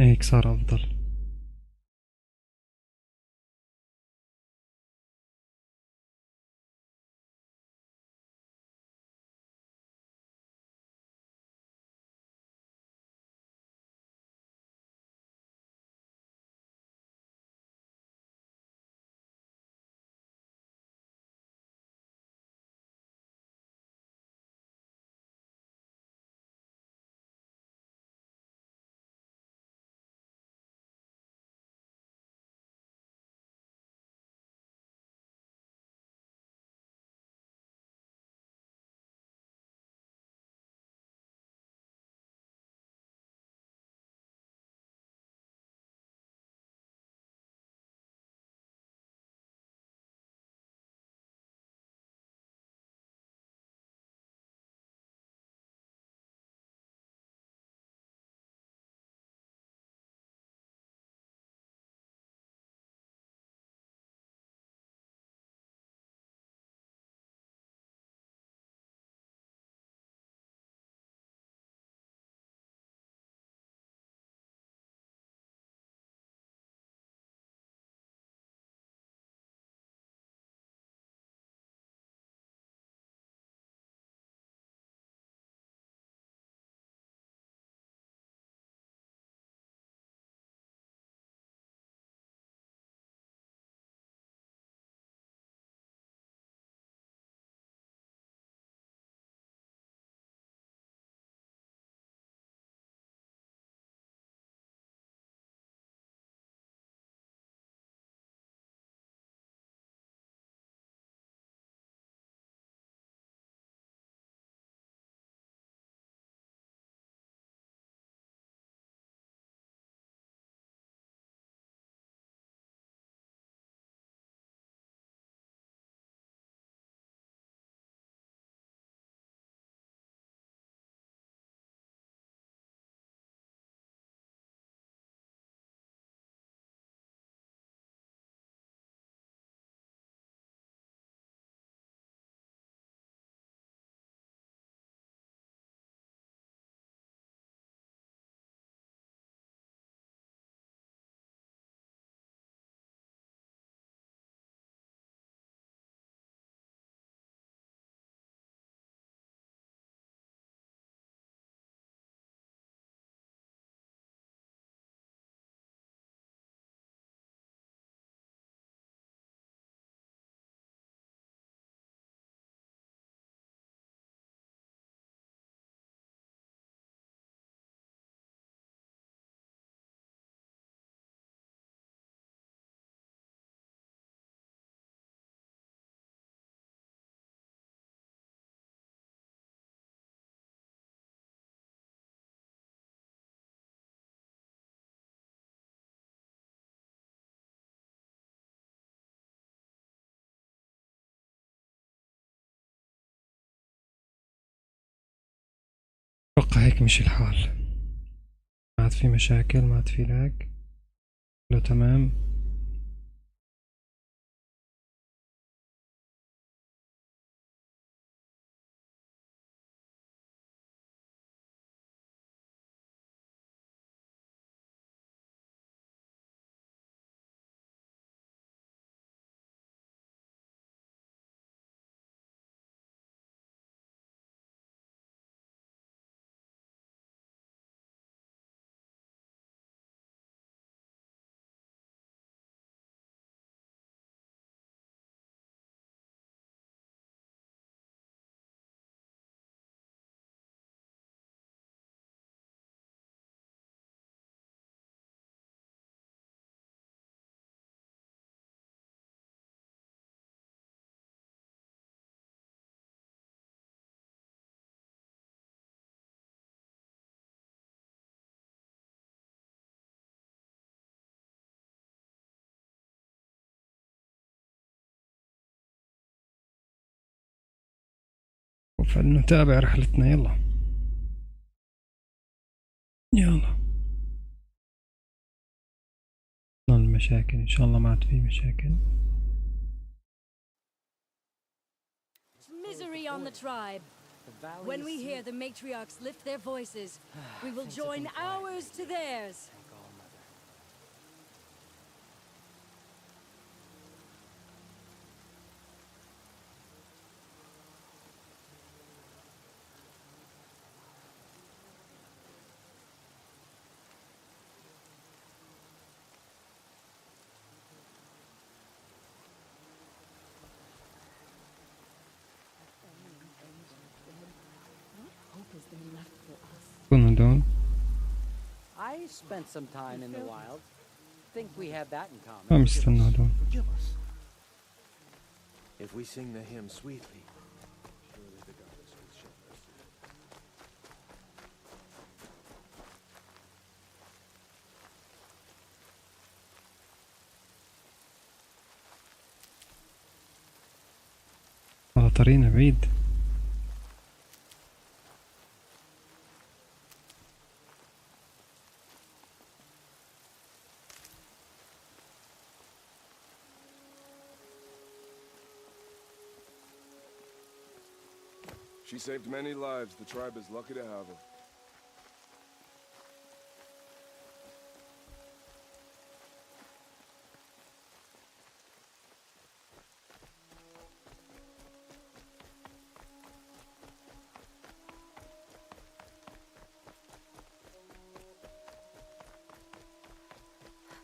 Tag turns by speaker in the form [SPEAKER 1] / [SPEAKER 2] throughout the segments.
[SPEAKER 1] هيك صار أفضل. أتوقع هيك مش الحال. ما عاد في مشاكل، ما عاد في لاج، كله تمام. فلنتابع رحلتنا. يلا يلا. المشاكل إن شاء الله ما عاد في مشاكل.
[SPEAKER 2] Misery on the tribe. When we hear the matriarchs lift their voices, we will join ours to theirs.
[SPEAKER 1] كونوا هدول.
[SPEAKER 2] I spent some time in the wild. Think we have that in common.
[SPEAKER 1] عم يستنوا هدول.
[SPEAKER 3] Forgive us. If we sing the hymn sweetly, surely the goddess will show mercy.
[SPEAKER 1] والله طريقنا بعيد.
[SPEAKER 4] She saved many lives. The tribe is lucky to have her.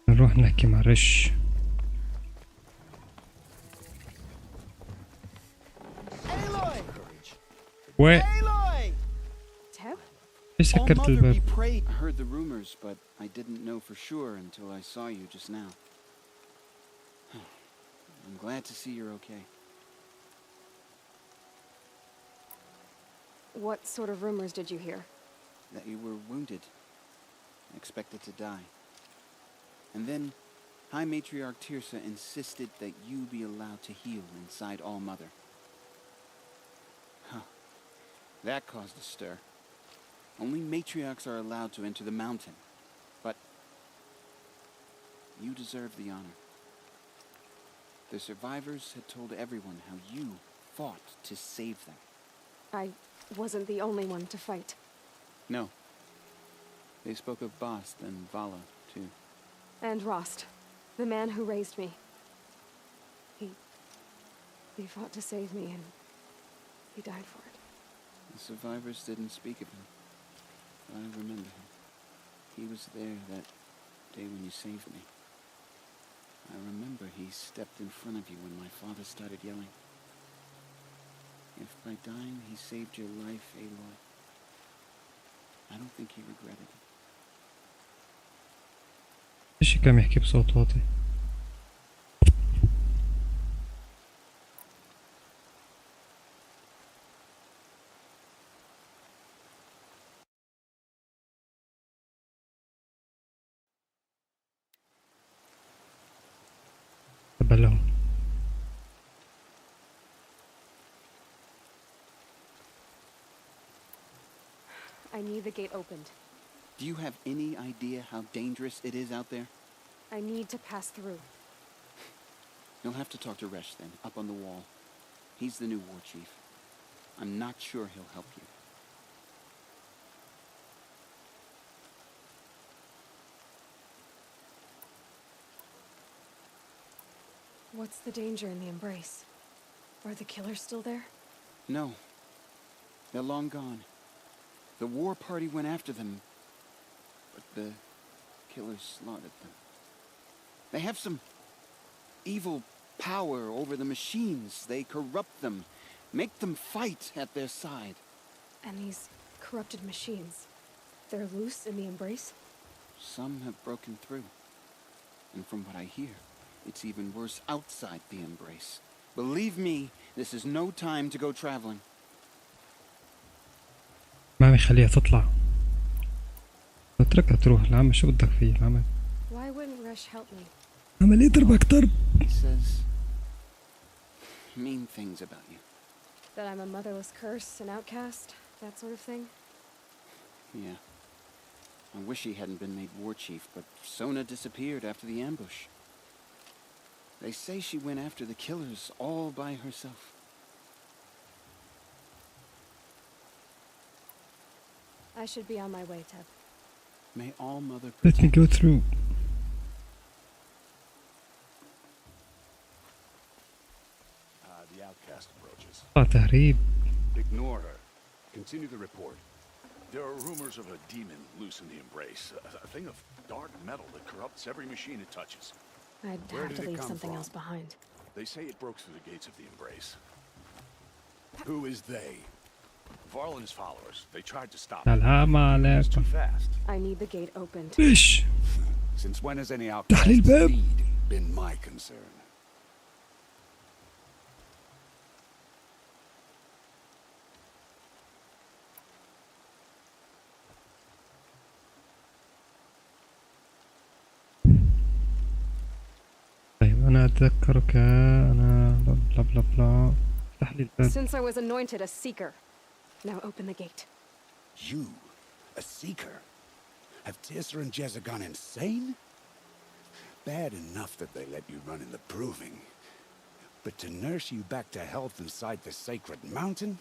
[SPEAKER 1] نروح نحكي مع رش. وين؟ ايش سكرت الباب؟
[SPEAKER 5] I heard the rumors, but I didn't know for sure until I saw you just now. I'm glad to see you're okay.
[SPEAKER 6] What sort of rumors did you hear?
[SPEAKER 5] That you were wounded, expected to die. And then High Matriarch Tirsa insisted that you be allowed to heal inside All-Mother. Huh. That caused a stir. Only matriarchs are allowed to enter the mountain. But you deserve the honor. The survivors had told everyone how you fought to save them.
[SPEAKER 6] I wasn't the only one to fight.
[SPEAKER 5] No. They spoke of Bast and Vala, too.
[SPEAKER 6] And Rost, the man who raised me. He fought to save me, and he died for it.
[SPEAKER 5] The survivors didn't speak of him. I remember him. He was there that day when you saved me. I remember he stepped in front of you when my father started yelling. If by dying he saved your life, Aloy, I don't think he regretted it.
[SPEAKER 1] ايش كان يحكي بصوت واطي؟ تبلوا.
[SPEAKER 6] I need the gate opened.
[SPEAKER 5] Do you have any idea how dangerous it is out there?
[SPEAKER 6] I need to pass through.
[SPEAKER 5] You'll have to talk to Resh then, up on the wall. He's the new war chief. I'm not sure he'll help you.
[SPEAKER 6] What's the danger in the embrace? Are the killers still there?
[SPEAKER 5] No. They're long gone. The war party went after them, but the killers slaughtered them. They have some evil power over the machines. They corrupt them, make them fight at their side.
[SPEAKER 6] And these corrupted machines, they're loose in the embrace?
[SPEAKER 5] Some have broken through. And from what I hear, it's even worse outside the embrace. Believe me, this is no time to go traveling.
[SPEAKER 1] ما بيخليها تطلع. اتركها تروح. العمى شو بدك فيه العمى؟
[SPEAKER 6] Why wouldn't Resh help me?
[SPEAKER 1] عمل يضربك ضرب.
[SPEAKER 5] He says mean things about you.
[SPEAKER 6] That I'm a motherless curse, an outcast, that sort of thing?
[SPEAKER 5] Yeah. I wish he hadn't been made war chief, but Sona disappeared after the ambush. They say she went after the killers all by herself.
[SPEAKER 6] I should be on my way, Teb.
[SPEAKER 5] May all Mother
[SPEAKER 1] Let me go through.
[SPEAKER 4] The outcast approaches.
[SPEAKER 1] تهريب.
[SPEAKER 4] Ignore her. Continue the report. There are rumors of a demon loose in the embrace. A thing of dark metal that corrupts every machine it touches.
[SPEAKER 6] I'd have to leave something else behind.
[SPEAKER 4] They say it broke through the gates of the embrace. Who is they? Varlin's followers, they tried to stop him.
[SPEAKER 1] ألعاب ما
[SPEAKER 4] He was
[SPEAKER 1] عليك.
[SPEAKER 4] too fast.
[SPEAKER 6] I need the gate opened.
[SPEAKER 1] ليش؟
[SPEAKER 4] Since when has any
[SPEAKER 1] تحليل
[SPEAKER 4] outcast's
[SPEAKER 1] باب.
[SPEAKER 4] need been my concern?
[SPEAKER 1] طيب أنا أتذكرك أنا بلا بلا بلا. تحليل الباب.
[SPEAKER 6] Since I was anointed a seeker. Now open the gate.
[SPEAKER 4] You, a seeker? Have Tissa and Jezza gone insane? Bad enough that they let you run in the proving. But to nurse you back to health inside the sacred mountain?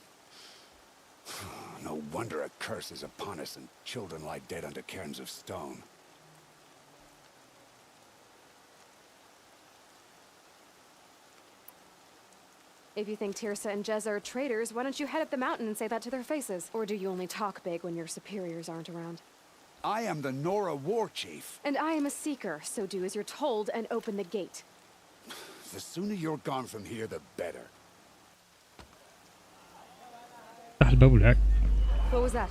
[SPEAKER 4] No wonder a curse is upon us and children lie dead under cairns of stone.
[SPEAKER 6] If you think Tirsa and Jezza are traitors, why don't you head up the mountain and say that to their faces? Or do you only talk big when your superiors aren't around?
[SPEAKER 4] I am the Nora war chief.
[SPEAKER 6] And I am a seeker, so do as you're told and open the gate.
[SPEAKER 4] The sooner you're gone from here, the better.
[SPEAKER 1] افتح الباب والعك.
[SPEAKER 6] What was that?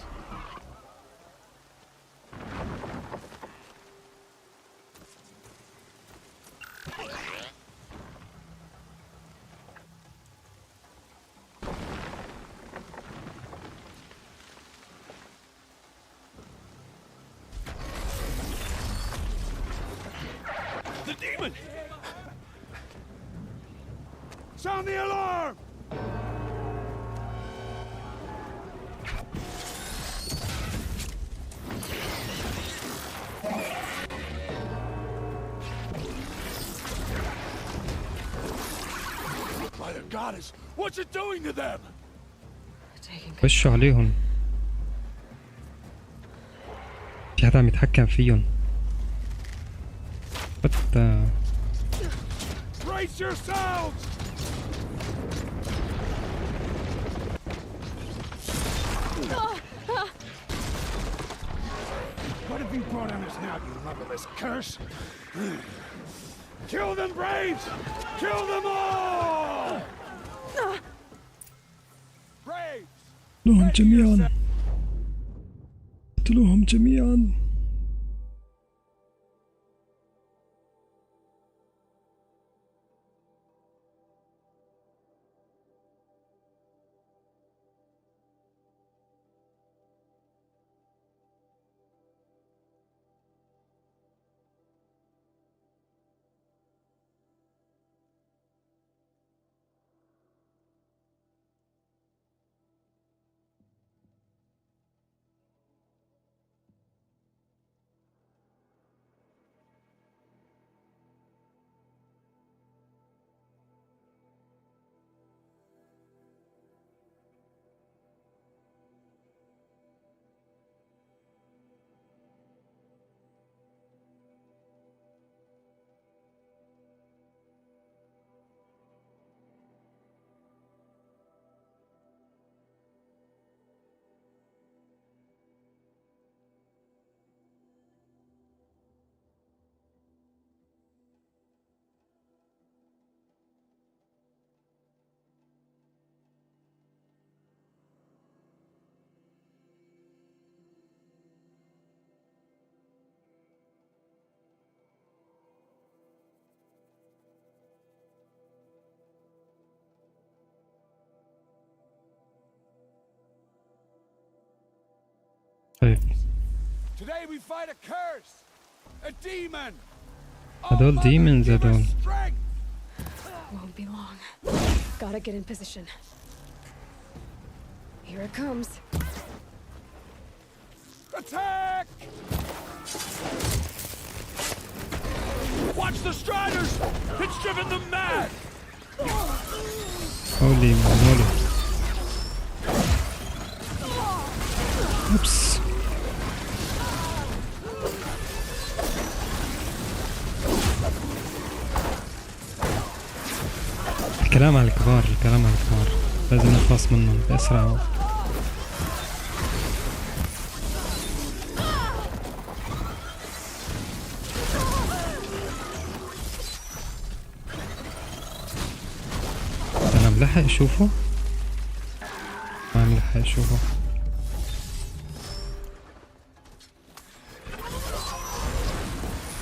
[SPEAKER 4] The demon! Sound the alarm! By the goddess, what's it doing to them?
[SPEAKER 6] Taking
[SPEAKER 1] خشوا عليهم. في حدا عم يتحكم فيهم. حتى
[SPEAKER 4] Brace yourselves! What have you brought on us now, you motherless curse? Kill them, braves! Kill them all! Braves!
[SPEAKER 1] قتلوهم جميعا. قتلوهم جميعا. طيب
[SPEAKER 4] Today we fight a curse, a demon.
[SPEAKER 1] هدول demons هدول.
[SPEAKER 6] Won't be long. Gotta get in position. Here it comes.
[SPEAKER 4] Attack! Watch the Striders! It's driven them mad!
[SPEAKER 1] هولي هولي. اوبس. الكلام على الكبار، الكلام على الكبار، لازم نخلص منهم بأسرع وقت. أنا ملحق أشوفه؟ ما ملحق اشوفه.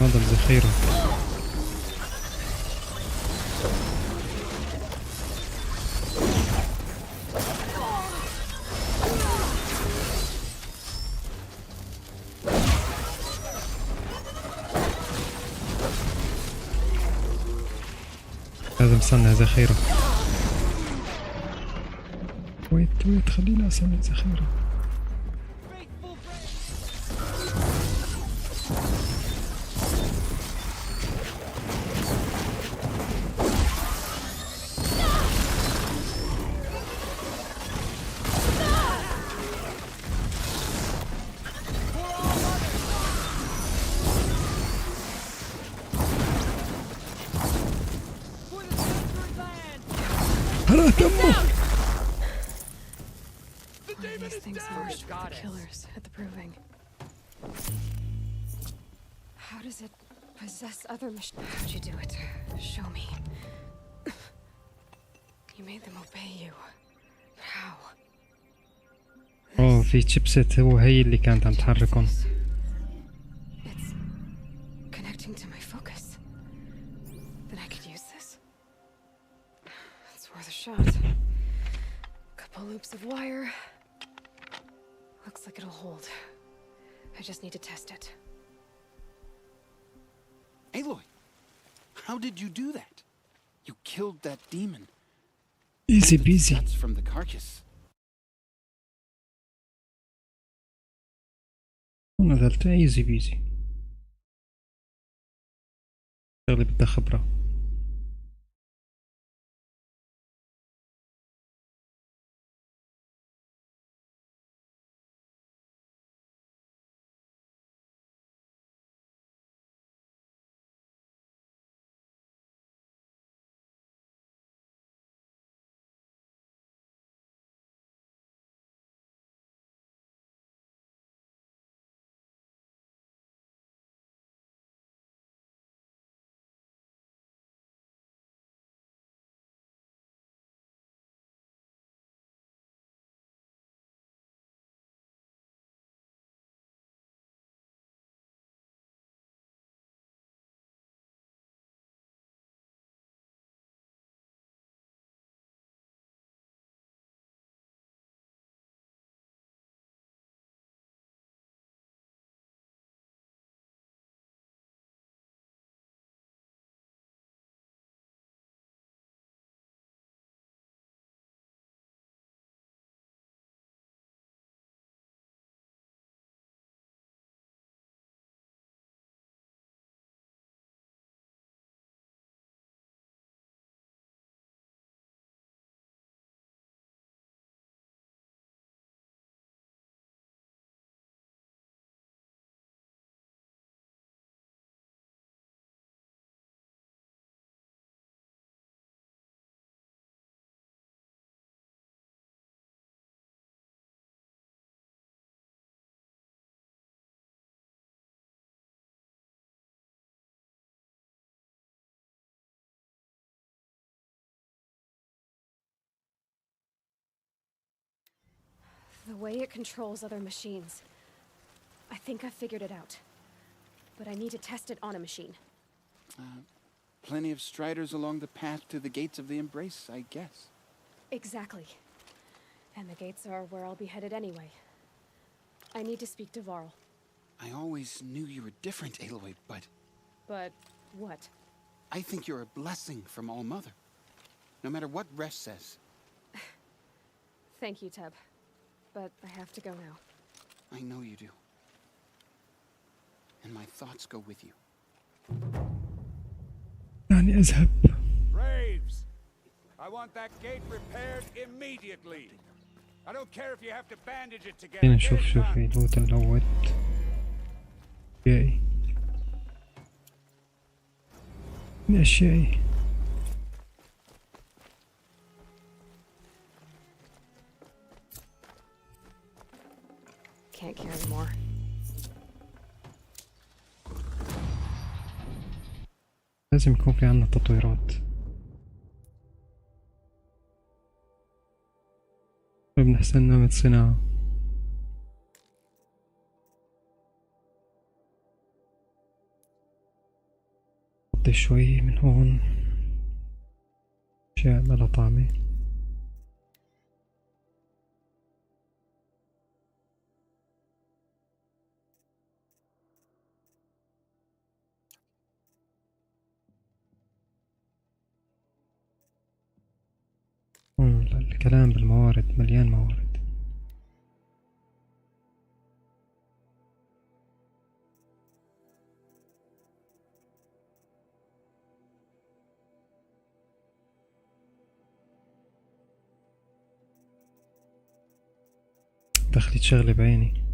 [SPEAKER 1] هذا الذخيرة. لازم صنع ذخيرة. ويت خليني اصنع ذخيرة. هلا دمه.
[SPEAKER 6] These things marched with the killers at the proving. How does it possess other machines? How'd you do it? Show me. You made them obey you. How?
[SPEAKER 1] اوه في شيبسيت هي اللي كانت عم تحركهم.
[SPEAKER 6] It's connecting to my focus. Then I could use this. It's worth a shot. Couple loops of wire. Looks like it'll hold. I just need to test it.
[SPEAKER 5] Aloy, how did you do that? You killed that demon.
[SPEAKER 1] Easy
[SPEAKER 5] And the
[SPEAKER 1] peasy.
[SPEAKER 5] guts from the carcass.
[SPEAKER 1] نزلت ايزي بيزي. شغلي بدها خبرة.
[SPEAKER 6] The way it controls other machines. I think I figured it out. But I need to test it on a machine.
[SPEAKER 5] Plenty of striders along the path to the gates of the Embrace, I guess.
[SPEAKER 6] Exactly. And the gates are where I'll be headed anyway. I need to speak to Varl.
[SPEAKER 5] I always knew you were different, Aloy, but...
[SPEAKER 6] But what?
[SPEAKER 5] I think you're a blessing from All-Mother. No matter what Resh says.
[SPEAKER 6] Thank you, Teb. But I have to go now.
[SPEAKER 5] I know you do. And my thoughts go with you.
[SPEAKER 1] يعني اذهب.
[SPEAKER 4] Braves! I want that gate repaired immediately. I don't care if you have to bandage it together.
[SPEAKER 1] خلينا نشوف في لوت الأول. أشيائي. من أشيائي.
[SPEAKER 6] Can't carry more.
[SPEAKER 1] لازم يكون في عنا تطويرات. من أحسن نمط صناعة. حطي شوي من هون أشياء بلا طعمة. الكلام بالموارد مليان موارد. دخلت شغلة بعيني.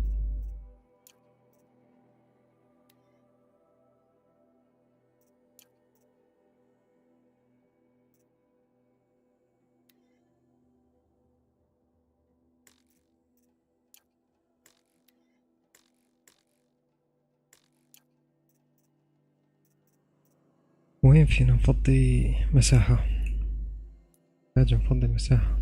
[SPEAKER 1] وين فينا نفضي مساحة؟ لازم نفضي مساحة.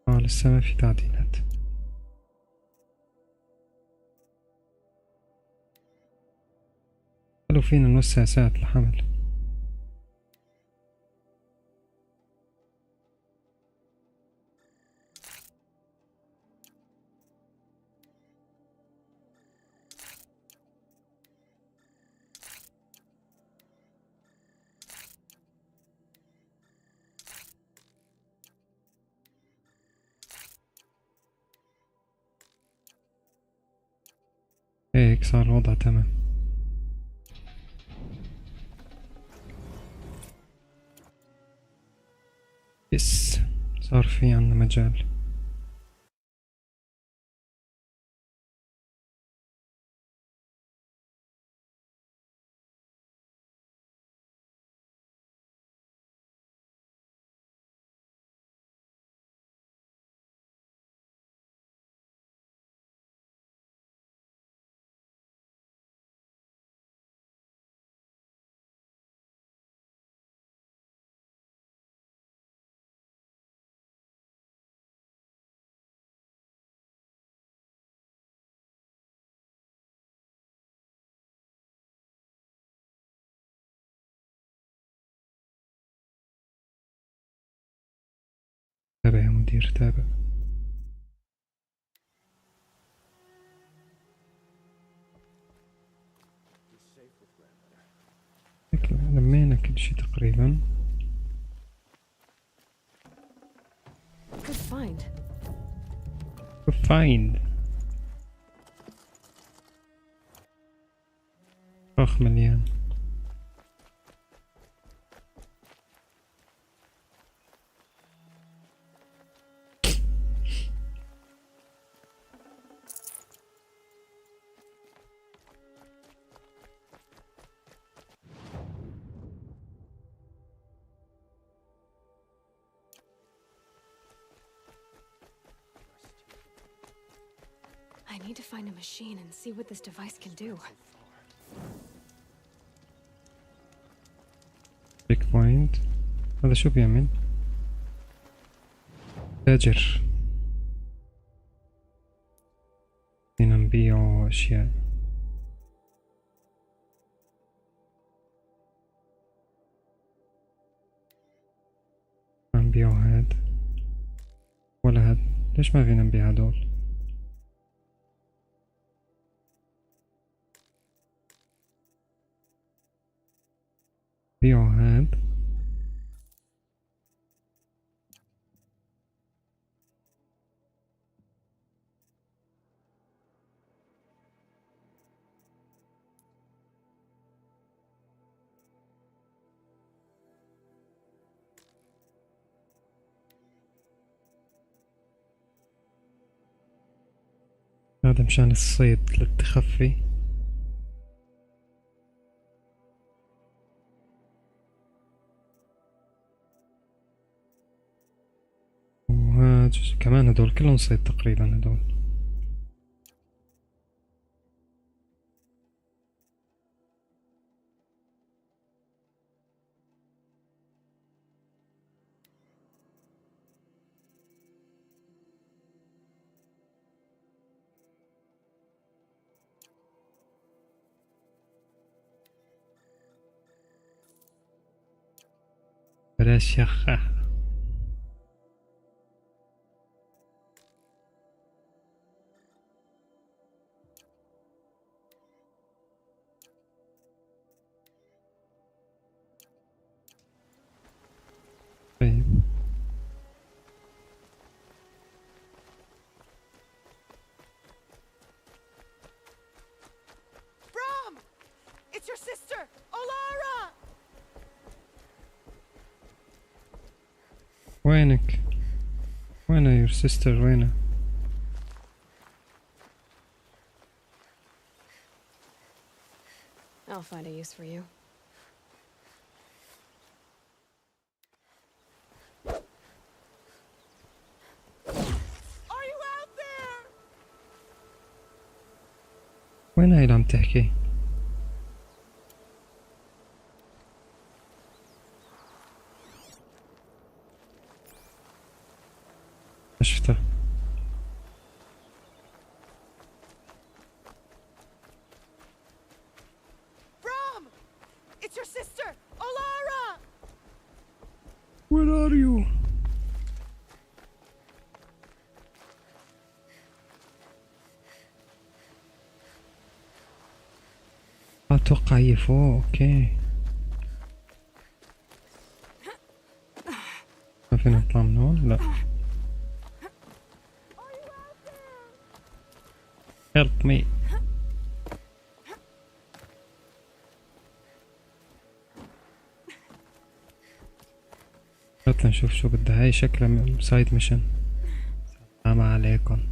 [SPEAKER 1] لسه ما في تعديلات. قالوا فينا نوسع ساعة الحمل. هيك صار الوضع تمام. يس، صار في عنا مجال. تابع يا مدير، تابع. هيك لمينا كل شي تقريبا.
[SPEAKER 6] Good find.
[SPEAKER 1] Good find. فخ مليان.
[SPEAKER 6] I need to find a machine and see what this device can do.
[SPEAKER 1] بيك بوينت. هذا شو بيعمل؟ تاجر. فينا نبيع أشياء. ما نبيعو هاد ولا هاد. ليش ما فينا نبيع هدول؟ بيعو هاد. هذا مشان الصيد للتخفي. وهذا كمان هدول كلهم صيد تقريبا هدول. بلاش يخ. طيب
[SPEAKER 6] Brom! It's your sister, Olara!
[SPEAKER 1] وينك؟ وينها your sister؟ وينها؟
[SPEAKER 6] I'll find a use for you. Are you out there?
[SPEAKER 1] وينها اللي عم تحكي؟ شفتها.
[SPEAKER 6] Brom! It's your sister, Olara!
[SPEAKER 1] Where are you? أتوقع هي فوق. أوكي ما فينا نطلع من هون؟ لا. Help me. نطلع نشوف شو بدها. هاي شكلها سايد ميشن. السلام عليكم.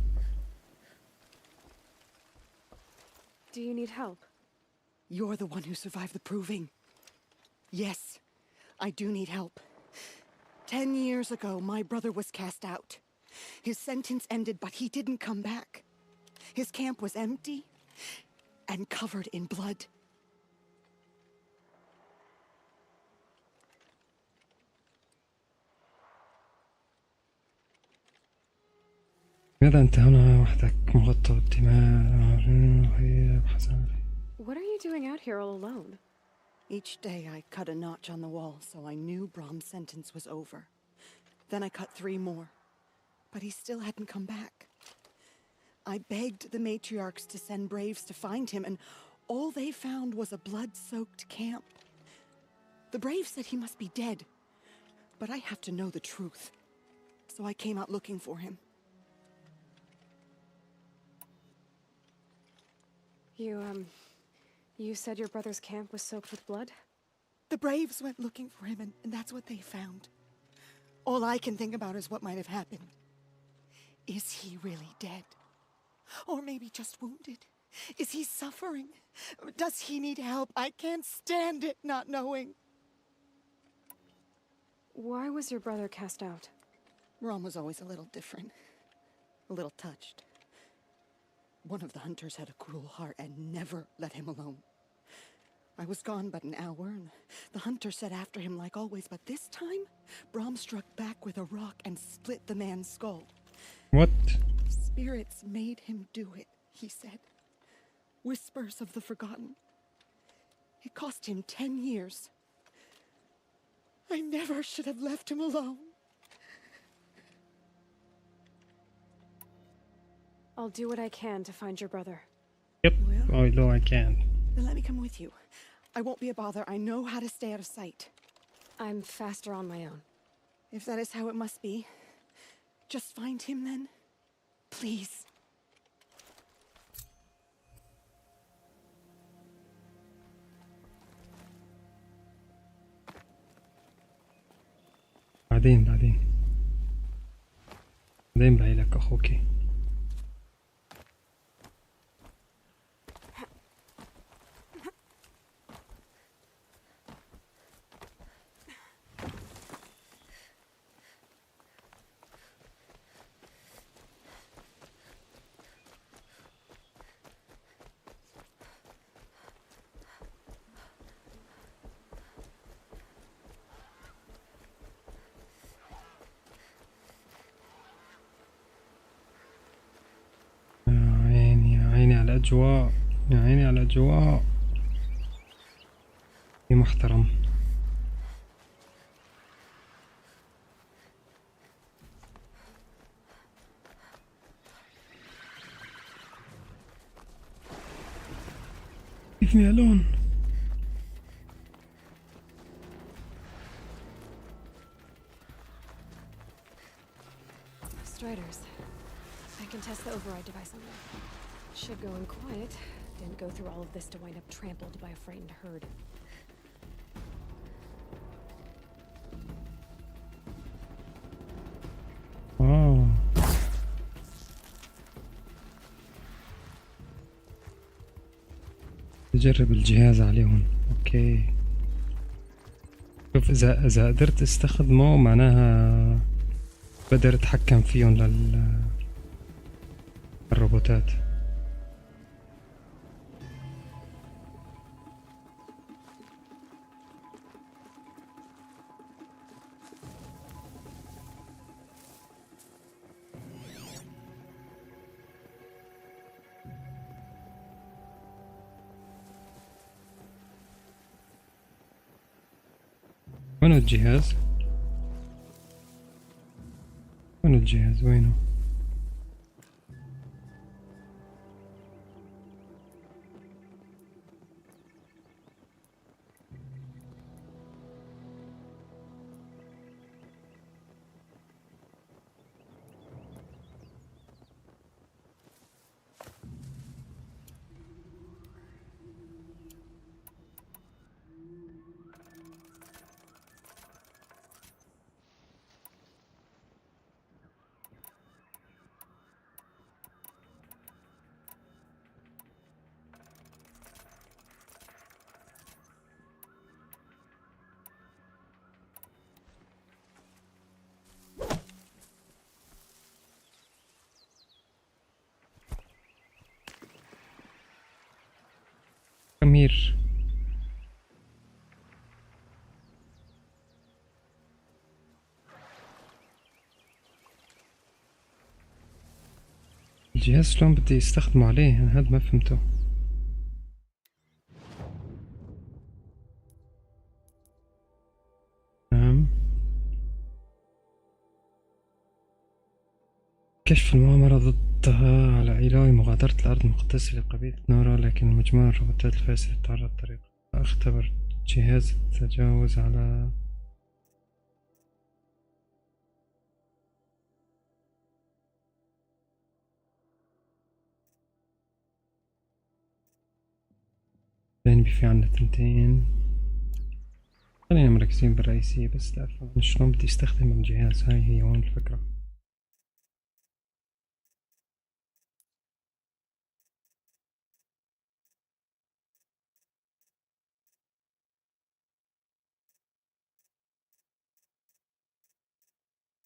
[SPEAKER 6] Do you need help? You're the one who survived the proving. Yes, I do need help. 10 years ago, my brother was cast out. His sentence ended, but he didn't come back. His camp was empty and covered in blood.
[SPEAKER 1] لماذا أنت هنا وحدك مغطى بالدماء؟
[SPEAKER 6] What are you doing out here all alone? Each day I cut a notch on the wall, so I knew Brom's sentence was over. Then I cut 3 more, but he still hadn't come back. I begged the matriarchs to send braves to find him, and all they found was a blood-soaked camp. The braves said he must be dead, but I have to know the truth. So I came out looking for him. You said your brother's camp was soaked with blood? The braves went looking for him, and that's what they found. All I can think about is what might have happened. Is he really dead? Or maybe just wounded? Is he suffering? Does he need help? I can't stand it not knowing. Why was your brother cast out? Rom was always a little different. A little touched. One of the hunters had a cruel heart and never let him alone. I was gone but an hour, and the hunter set after him like always, but this time, Brom struck back with a rock and split the man's skull.
[SPEAKER 1] What?
[SPEAKER 6] Spirits made him do it, he said. Whispers of the forgotten. It cost him 10 years. I never should have left him alone. I'll do what I can to find your brother.
[SPEAKER 1] Yep.
[SPEAKER 6] Well,
[SPEAKER 1] Oh no, I can.
[SPEAKER 6] Then let me come with you. I won't be a bother. I know how to stay out of sight. I'm faster on my own. If that is how it must be, just find him then. Please.
[SPEAKER 1] بعدين بعيلك أخوكي. الأجواء، يا عيني على الأجواء. يا محترم. كيف ميالون؟
[SPEAKER 6] Striders. I can test the override device on them. Should go in quiet. Didn't go through all of this to wind up trampled by a frightened herd.
[SPEAKER 1] نجرب الجهاز عليهم. اوكي، شوف اذا قدرت استخدمه معناها بقدر اتحكم فيهم الروبوتات. وين الجهاز؟ وين الجهاز؟ وينه؟ أمير. الجهاز شلون بدي يستخدمه عليه؟ أنا هاد ما فهمته. نعم. كشف المؤامرة ضدها على إيلوي، مغادرة الأرض المقدسة لقبيلة نورا، لكن مجموعة الروبوتات الفاسدة تعرض الطريق. اختبر جهاز التجاوز على يعني في عنا تنتين. خلينا مركزين بالرئيسية بس لأفهم شلون بدي استخدم الجهاز. هاي هي وين الفكرة.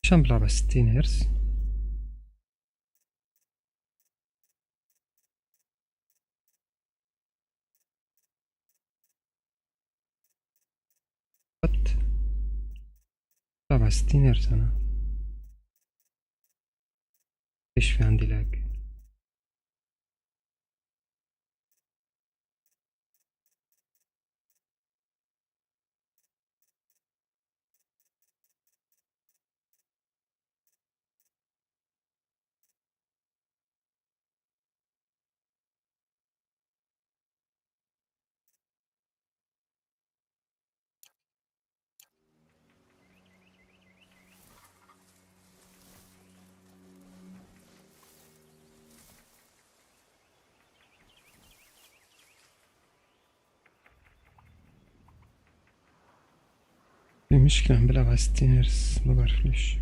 [SPEAKER 1] ليش عم بلعب 60 هرتز؟ وات؟ بلعب 60 هرتز أنا. ليش في عندي لاج؟ في مشكلة، عم بلعب على 60 هرتز ما بعرف ليش.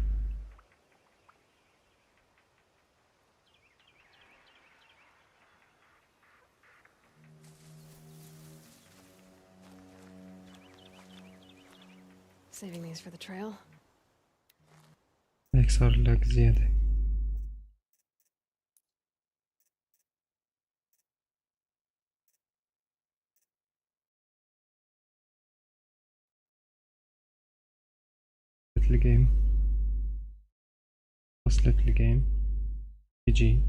[SPEAKER 6] Saving these for the trail.
[SPEAKER 1] هيك صار لاج زيادة. الجيم وصلت الجيم. يجي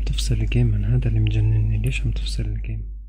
[SPEAKER 1] عم تفصل الجيم؟ من هذا اللي مجنني، ليش عم تفصل الجيم؟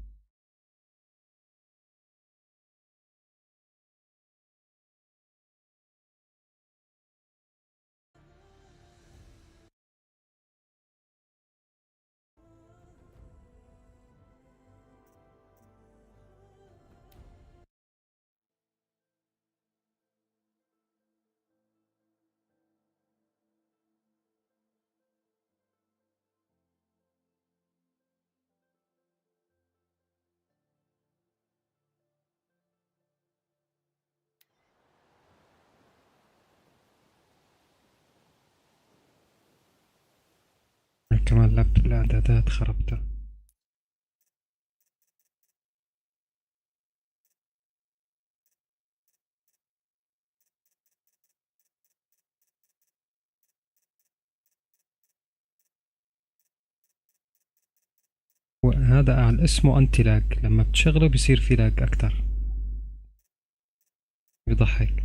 [SPEAKER 1] كمان الإعدادات خربتها. وهذا على اسمه انتي لاج، لما بتشغله بيصير في لاج اكتر، بيضحك.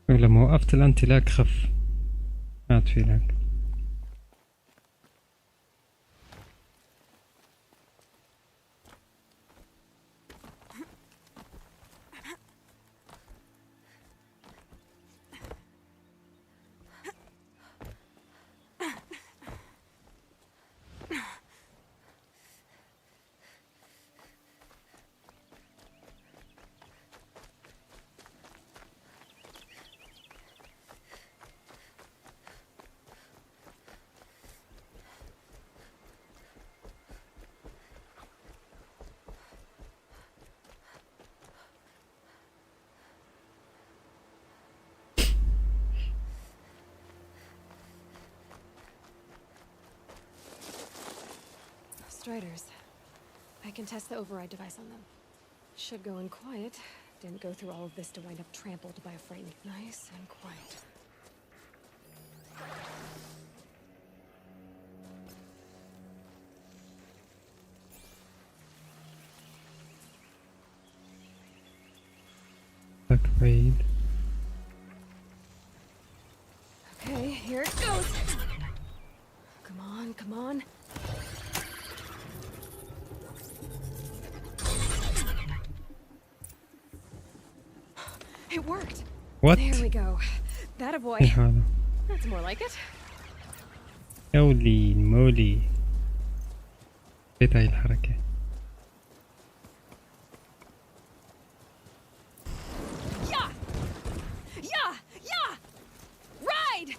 [SPEAKER 1] ولما وقفت الانتي لاج خف، ما عاد في لاج.
[SPEAKER 6] Striders. I can test the override device on them. Should go in quiet. Didn't go through all of this to wind up trampled by a frightened. Nice and quiet.
[SPEAKER 1] بعيد.
[SPEAKER 6] Okay, here it goes. Come on, come on. It worked.
[SPEAKER 1] What?
[SPEAKER 6] There we go. That a boy.
[SPEAKER 1] ايه هذا؟
[SPEAKER 6] That's more like it.
[SPEAKER 1] يولي مولي. بيت هاي الحركة.
[SPEAKER 6] Yeah! Yeah! Yeah! Ride!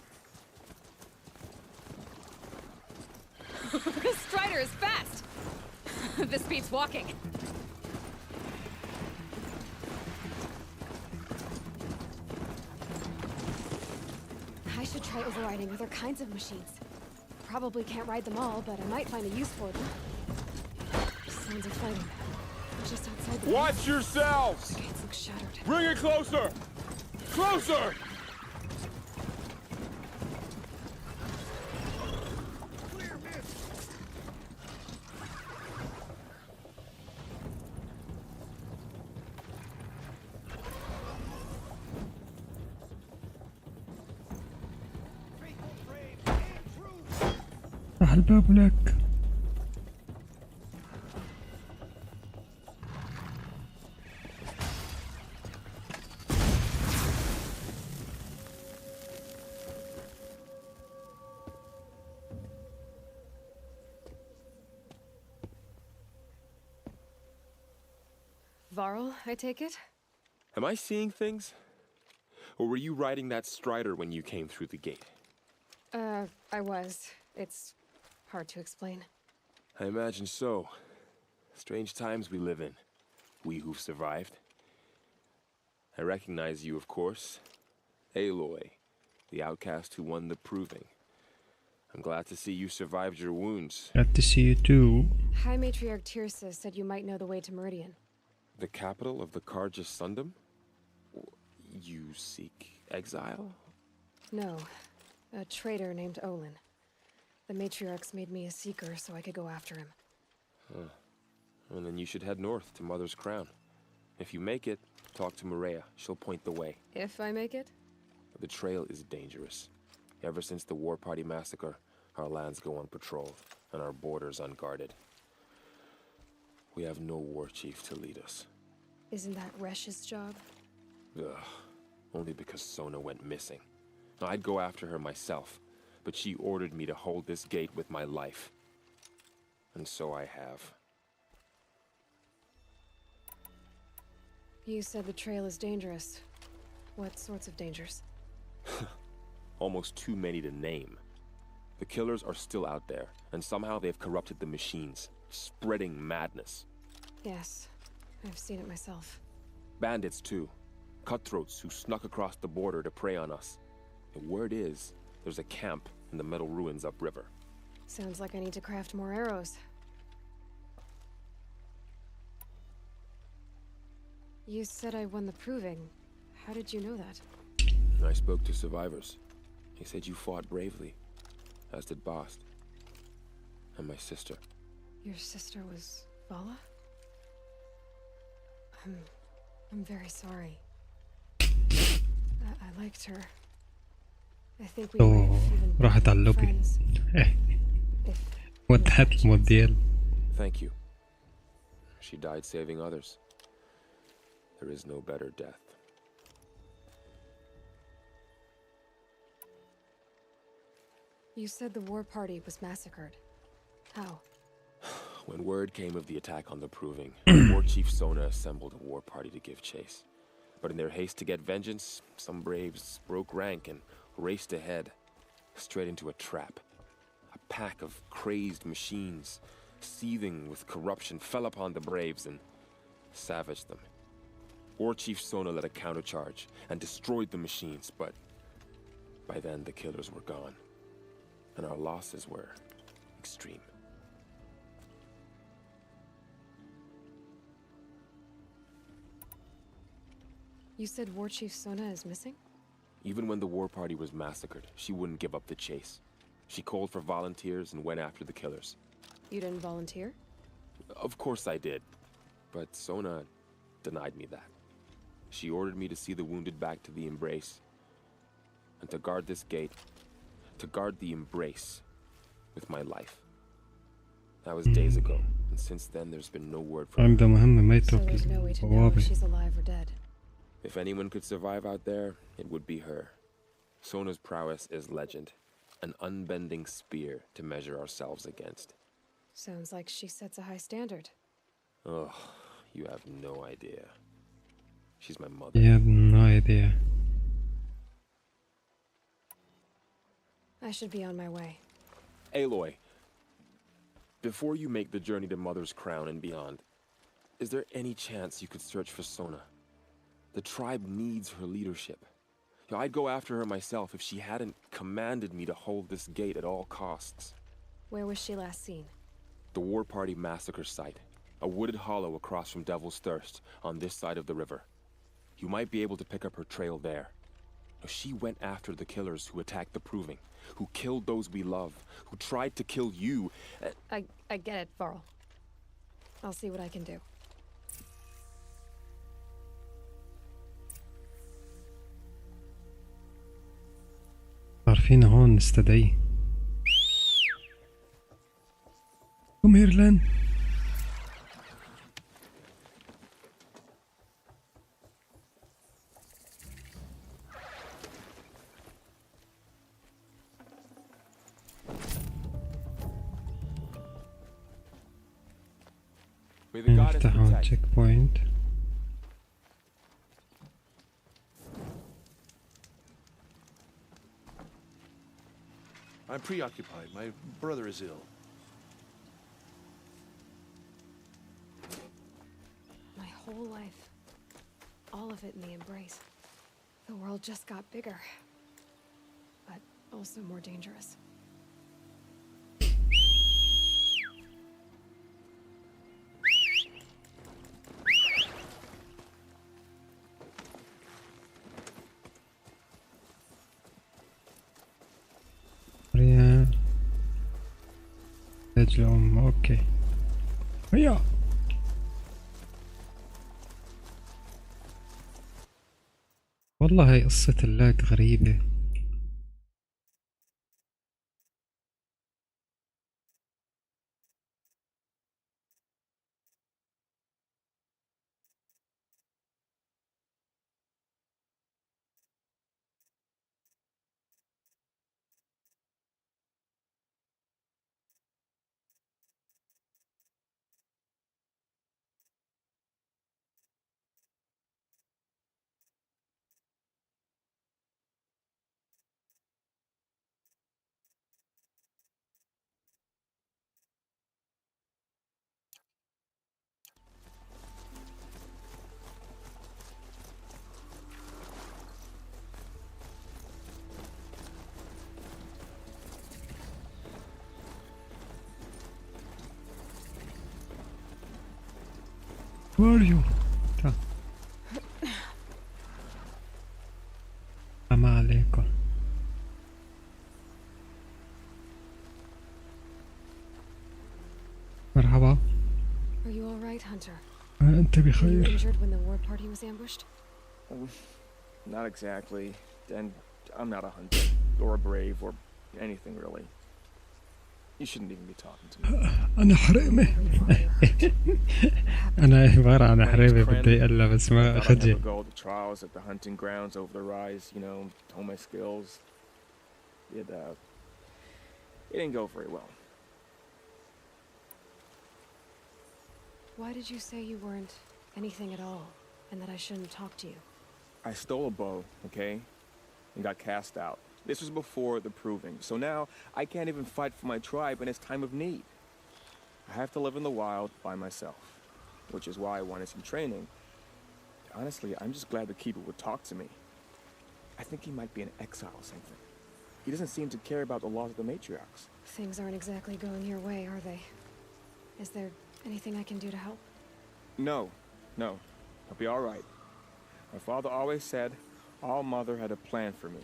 [SPEAKER 6] This Strider is fast. This beats walking. I should try overriding other kinds of machines. Probably can't ride them all, but I might find a use for them. Sounds of fighting. Just outside the
[SPEAKER 7] Watch yourselves!
[SPEAKER 6] The gates look shattered.
[SPEAKER 7] Bring it closer! Closer!
[SPEAKER 1] افتح الباب لك.
[SPEAKER 6] Varl, I take it?
[SPEAKER 7] Am I seeing things? Or were you riding that Strider when you came through the gate?
[SPEAKER 6] I was. It's hard to explain.
[SPEAKER 7] I imagine so. Strange times we live in. We who've survived. I recognize you, of course. Aloy, the outcast who won the proving. I'm glad to see you survived your wounds.
[SPEAKER 1] Glad to see you too.
[SPEAKER 6] High Matriarch Tirsa said you might know the way to Meridian.
[SPEAKER 7] The capital of the Karja Sundom? You seek exile?
[SPEAKER 6] No. A traitor named Olin. The matriarchs made me a seeker so I could go after him.
[SPEAKER 7] Huh. Well, then you should head north to Mother's Crown. If you make it, talk to Maria. She'll point the way.
[SPEAKER 6] If I make it?
[SPEAKER 7] The trail is dangerous. Ever since the War Party massacre, our lands go unpatrolled and our borders unguarded. We have no war chief to lead us.
[SPEAKER 6] Isn't that Resh's job?
[SPEAKER 7] Ugh. Only because Sona went missing. I'd go after her myself, but she ordered me to hold this gate with my life. And so I have.
[SPEAKER 6] You said the trail is dangerous. What sorts of dangers?
[SPEAKER 7] Almost too many to name. The killers are still out there, and somehow they've corrupted the machines, spreading madness.
[SPEAKER 6] Yes, I've seen it myself.
[SPEAKER 7] Bandits, too. Cutthroats who snuck across the border to prey on us. The word is, there's a camp in the metal ruins upriver.
[SPEAKER 6] Sounds like I need to craft more arrows. You said I won the proving. How did you know that?
[SPEAKER 7] I spoke to survivors. They said you fought bravely, as did Bast. And my sister.
[SPEAKER 6] Your sister was Vala? I'm very sorry. I liked her. I think we might have even
[SPEAKER 1] راحت على اللوبي.
[SPEAKER 6] friends. If
[SPEAKER 1] ودحت المود ديال.
[SPEAKER 7] Thank you. She died saving others. There is no better death.
[SPEAKER 6] You said the war party was massacred. How?
[SPEAKER 7] When word came of the attack on the Proving, War Chief Sona assembled a war party to give chase. But in their haste to get vengeance, some braves broke rank and raced ahead, straight into a trap. A pack of crazed machines, seething with corruption, fell upon the braves and savaged them. War Chief Sona led a countercharge and destroyed the machines, but by then the killers were gone, and our losses were extreme.
[SPEAKER 6] You said War Chief Sona is missing?
[SPEAKER 7] Even when the war party was massacred, she wouldn't give up the chase. She called for volunteers and went after the killers.
[SPEAKER 6] You didn't volunteer?
[SPEAKER 7] Of course I did, but Sona denied me that. She ordered me to see the wounded back to the Embrace, and to guard this gate, to guard the Embrace with my life. That was days ago, and since then there's been no word from her.
[SPEAKER 1] عنده مهمة ما
[SPEAKER 6] So
[SPEAKER 1] يترك
[SPEAKER 6] there's no way to know if
[SPEAKER 1] البوابة.
[SPEAKER 6] she's alive or dead.
[SPEAKER 7] If anyone could survive out there, it would be her. Sona's prowess is legend, an unbending spear to measure ourselves against.
[SPEAKER 6] Sounds like she sets a high standard.
[SPEAKER 7] Oh, you have no idea. She's my mother.
[SPEAKER 1] You have no idea.
[SPEAKER 6] I should be on my way.
[SPEAKER 7] Aloy, before you make the journey to Mother's Crown and beyond, is there any chance you could search for Sona? The tribe needs her leadership. I'd go after her myself if she hadn't commanded me to hold this gate at all costs.
[SPEAKER 6] Where was she last seen?
[SPEAKER 7] The War Party massacre site, a wooded hollow across from Devil's Thirst on this side of the river. You might be able to pick up her trail there. She went after the killers who attacked the Proving, who killed those we love, who tried to kill you.
[SPEAKER 6] I get it, Varl. I'll see what I can do.
[SPEAKER 1] عارفين هون نستدعيه. Come here, Len.
[SPEAKER 7] May the goddess
[SPEAKER 1] نفتح هون
[SPEAKER 7] protect.
[SPEAKER 1] تشيك بوينت.
[SPEAKER 3] I'm preoccupied. My brother is ill.
[SPEAKER 6] My whole life. All of it in the Embrace. The world just got bigger. But also more dangerous.
[SPEAKER 1] تحتاج لأم. اوكي هيا. والله هاي قصة اللاك غريبة. Where are you? تعال. السلام عليكم. مرحبا.
[SPEAKER 6] Are you all right, Hunter?
[SPEAKER 1] أنت
[SPEAKER 6] Were you
[SPEAKER 1] بخير؟
[SPEAKER 6] injured when the war party was ambushed?
[SPEAKER 7] Not exactly. And I'm not a hunter, or a brave, or anything really. You shouldn't even be talking to me.
[SPEAKER 1] أنا حريمي. أنا عبارة عن حريمي بدي أقلها بس ما
[SPEAKER 7] Thought I'd
[SPEAKER 1] خجل.
[SPEAKER 7] have a go at the trials at the hunting grounds over the rise, you know, hone my skills. It didn't go very well.
[SPEAKER 6] Why did you say you weren't anything at all, and that I shouldn't talk to you?
[SPEAKER 7] I stole a bow, okay? And got cast out. This was before the proving, so now I can't even fight for my tribe in its time of need. I have to live in the wild by myself, which is why I wanted some training. Honestly, I'm just glad the keeper would talk to me. I think he might be an exile or something. He doesn't seem to care about the laws of the matriarchs.
[SPEAKER 6] Things aren't exactly going your way, are they? Is there anything I can do to help?
[SPEAKER 7] No, I'll be all right. My father always said All Mother had a plan for me.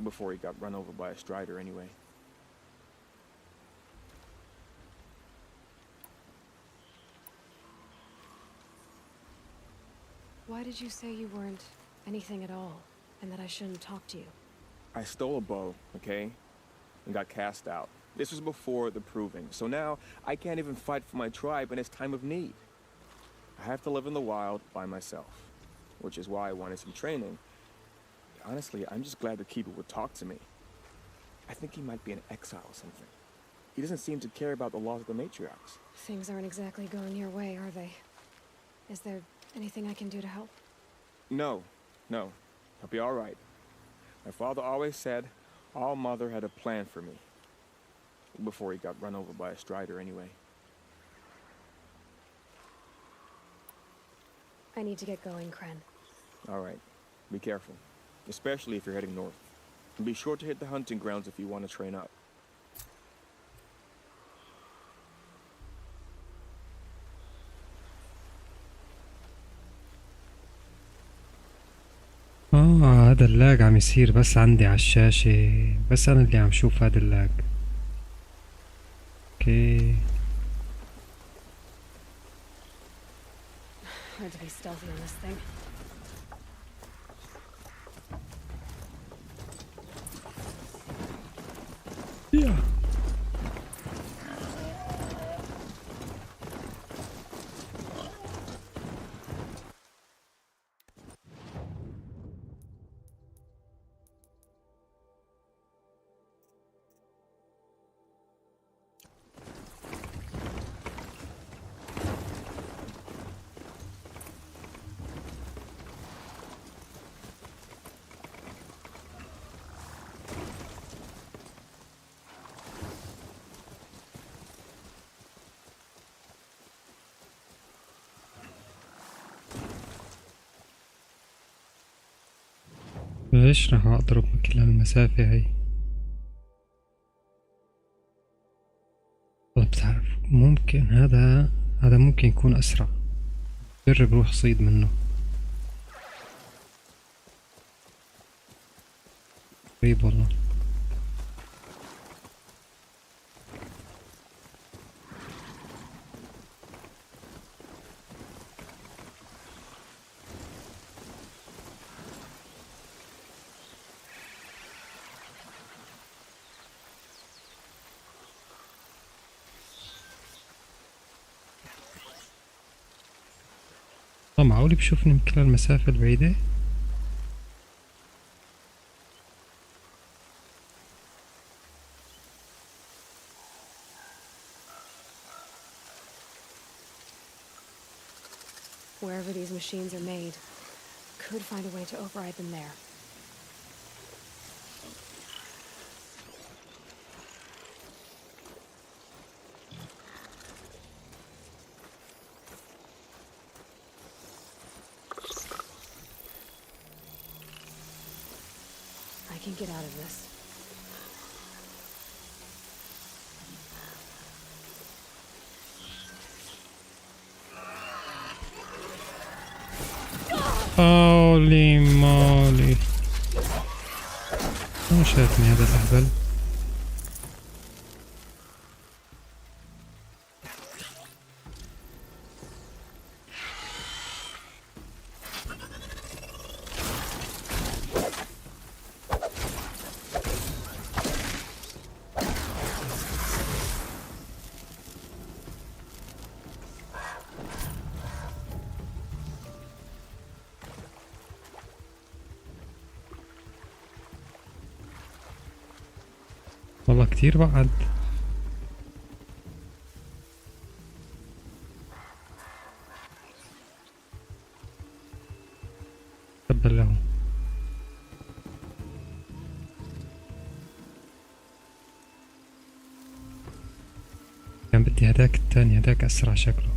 [SPEAKER 7] Before he got run over by a strider anyway.
[SPEAKER 6] Why did you say you weren't anything at all, and that I shouldn't talk to you?
[SPEAKER 7] I stole a bow, okay? And got cast out. This was before the proving, so now I can't even fight for my tribe in its time of need. I have to live in the wild by myself, which is why I wanted some training. Honestly, I'm just glad the keeper would talk to me. I think he might be an exile or something. He doesn't seem to care about the laws of the matriarchs.
[SPEAKER 6] Things aren't exactly going your way, are they? Is there anything I can do to help?
[SPEAKER 7] No, I'll be all right. My father always said All Mother had a plan for me. Before he got run over by a strider anyway.
[SPEAKER 6] I need to get going, Kren.
[SPEAKER 7] All right, be careful, especially if you're heading north. And be sure to hit the hunting grounds if you want to train up.
[SPEAKER 1] هذا اللاج عم يصير بس عندي على الشاشة، بس أنا اللي عم شوف هذا اللاج. اوكي
[SPEAKER 6] Hard to be stealthy on this thing.
[SPEAKER 1] يا ليش راح اضرب كل هالمسافة هاي؟ والله بتعرف ممكن هذا ممكن يكون اسرع. جرب روح صيد منه. قريب والله. معقول بشوفني من كل المسافة البعيدة؟
[SPEAKER 6] Wherever these machines are made, could find a way to override them there. I can get out of this.
[SPEAKER 1] هولي مولي، ما شافني هذا الأهبل. والله كتير بعد. تبا له. كان بدي هداك التاني، هداك أسرع شكله،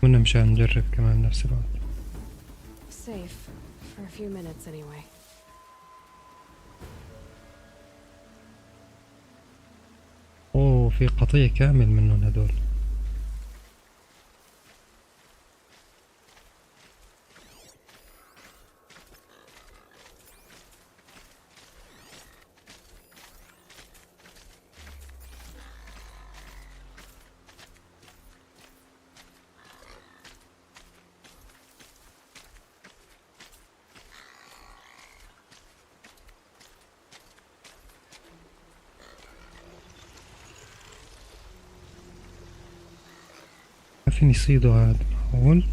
[SPEAKER 1] كنا مشان نجرب كمان بنفس الوقت.
[SPEAKER 6] Safe for a few minutes anyway.
[SPEAKER 1] اوه في قطيع كامل منهم هدول. ما فيني صيده هاد، معقول؟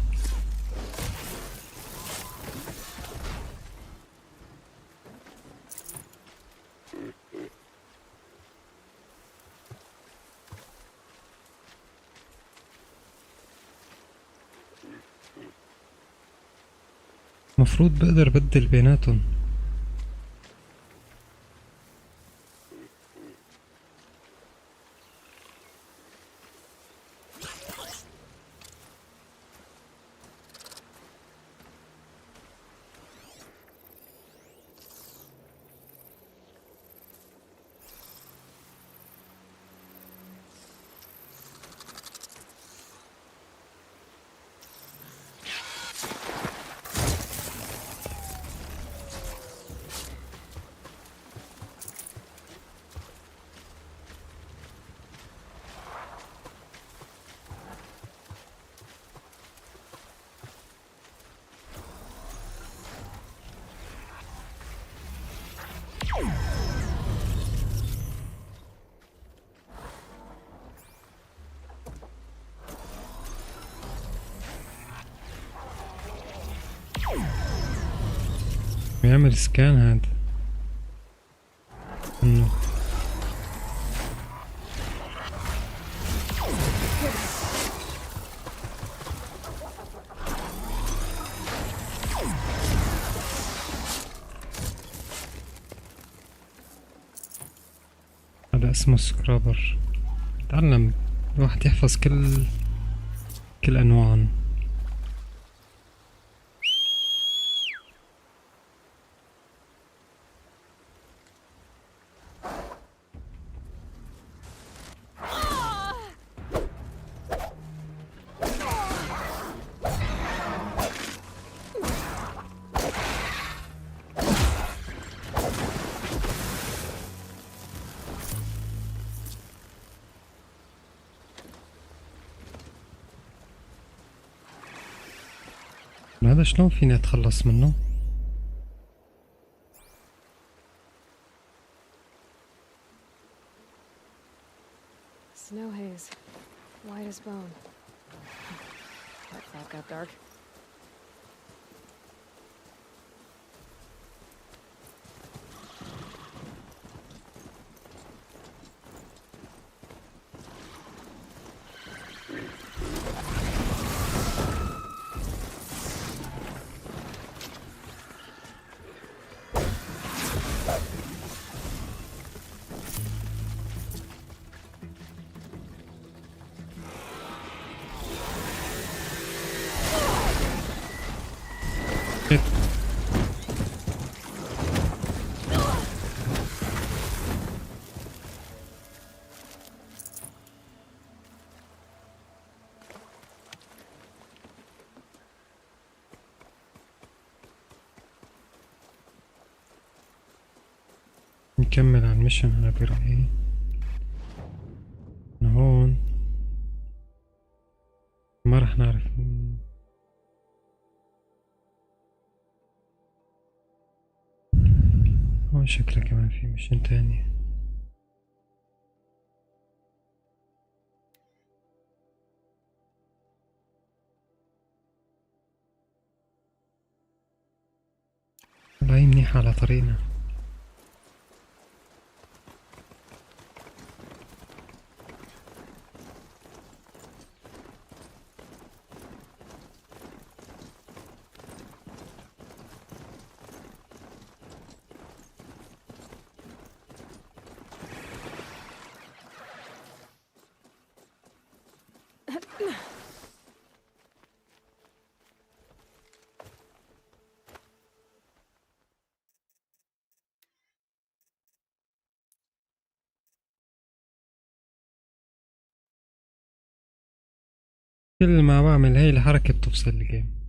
[SPEAKER 1] مفروض بقدر بدل بيناتهم. بيعمل سكان هاد انه هذا اسمه سكرابر. تعلم الواحد يحفظ كل انواعهم. هذا شلون فيني اتخلص منه؟
[SPEAKER 6] Snow haze, white as bone. That fog got dark.
[SPEAKER 1] نكمل على المشن أنا برأيي. من هون ما رح نعرف. هون شكله كمان في مشن تاني. والله هي منيحة على طريقنا. كل ما بعمل هاي الحركة بتفصل الجيم.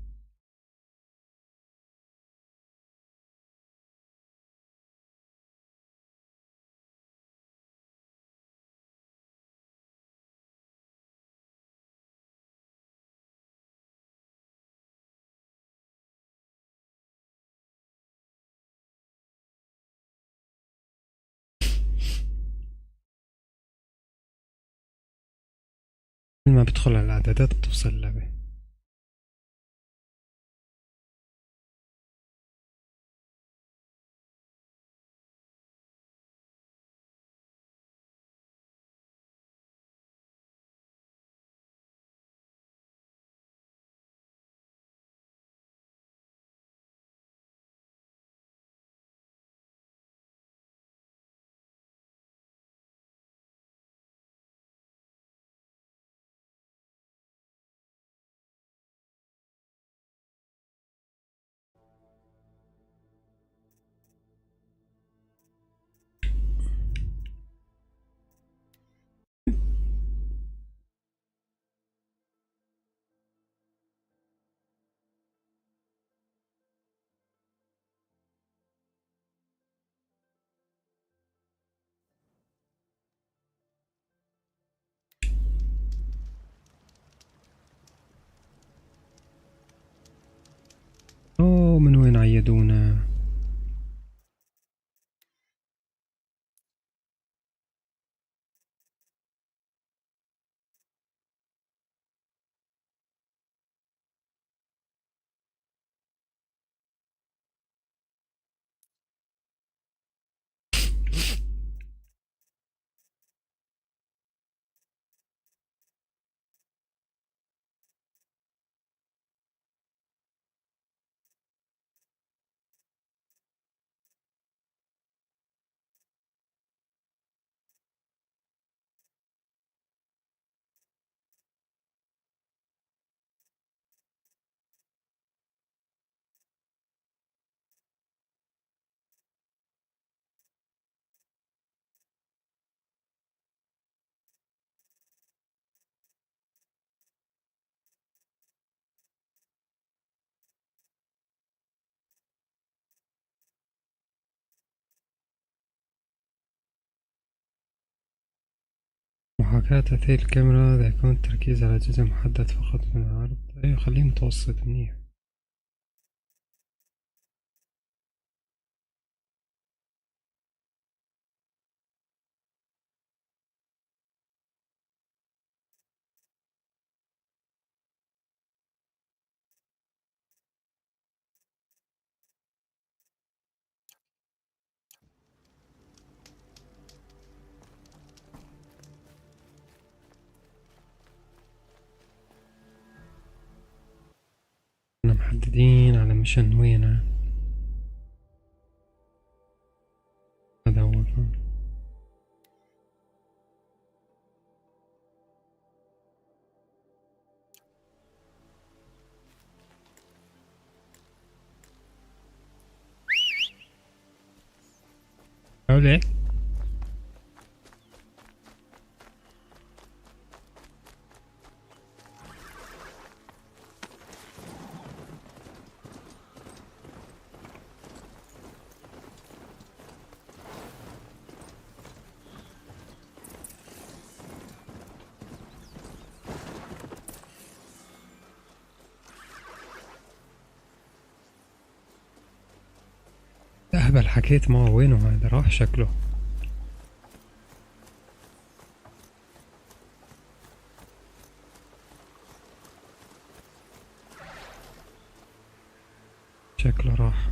[SPEAKER 1] كل ما بدخل على الإعدادات بتفصل اللعبة. أوه من وين عيدونا؟ محاكاة تأثير الكاميرا إذا يكون التركيز على جزء محدد فقط من العرض. أيوة خليه متوسط منيح. محددين على مشن وينه. هذا هو الفهم. حولي أهبل، حكيت معه وينه هذا، راح شكله. شكله راح.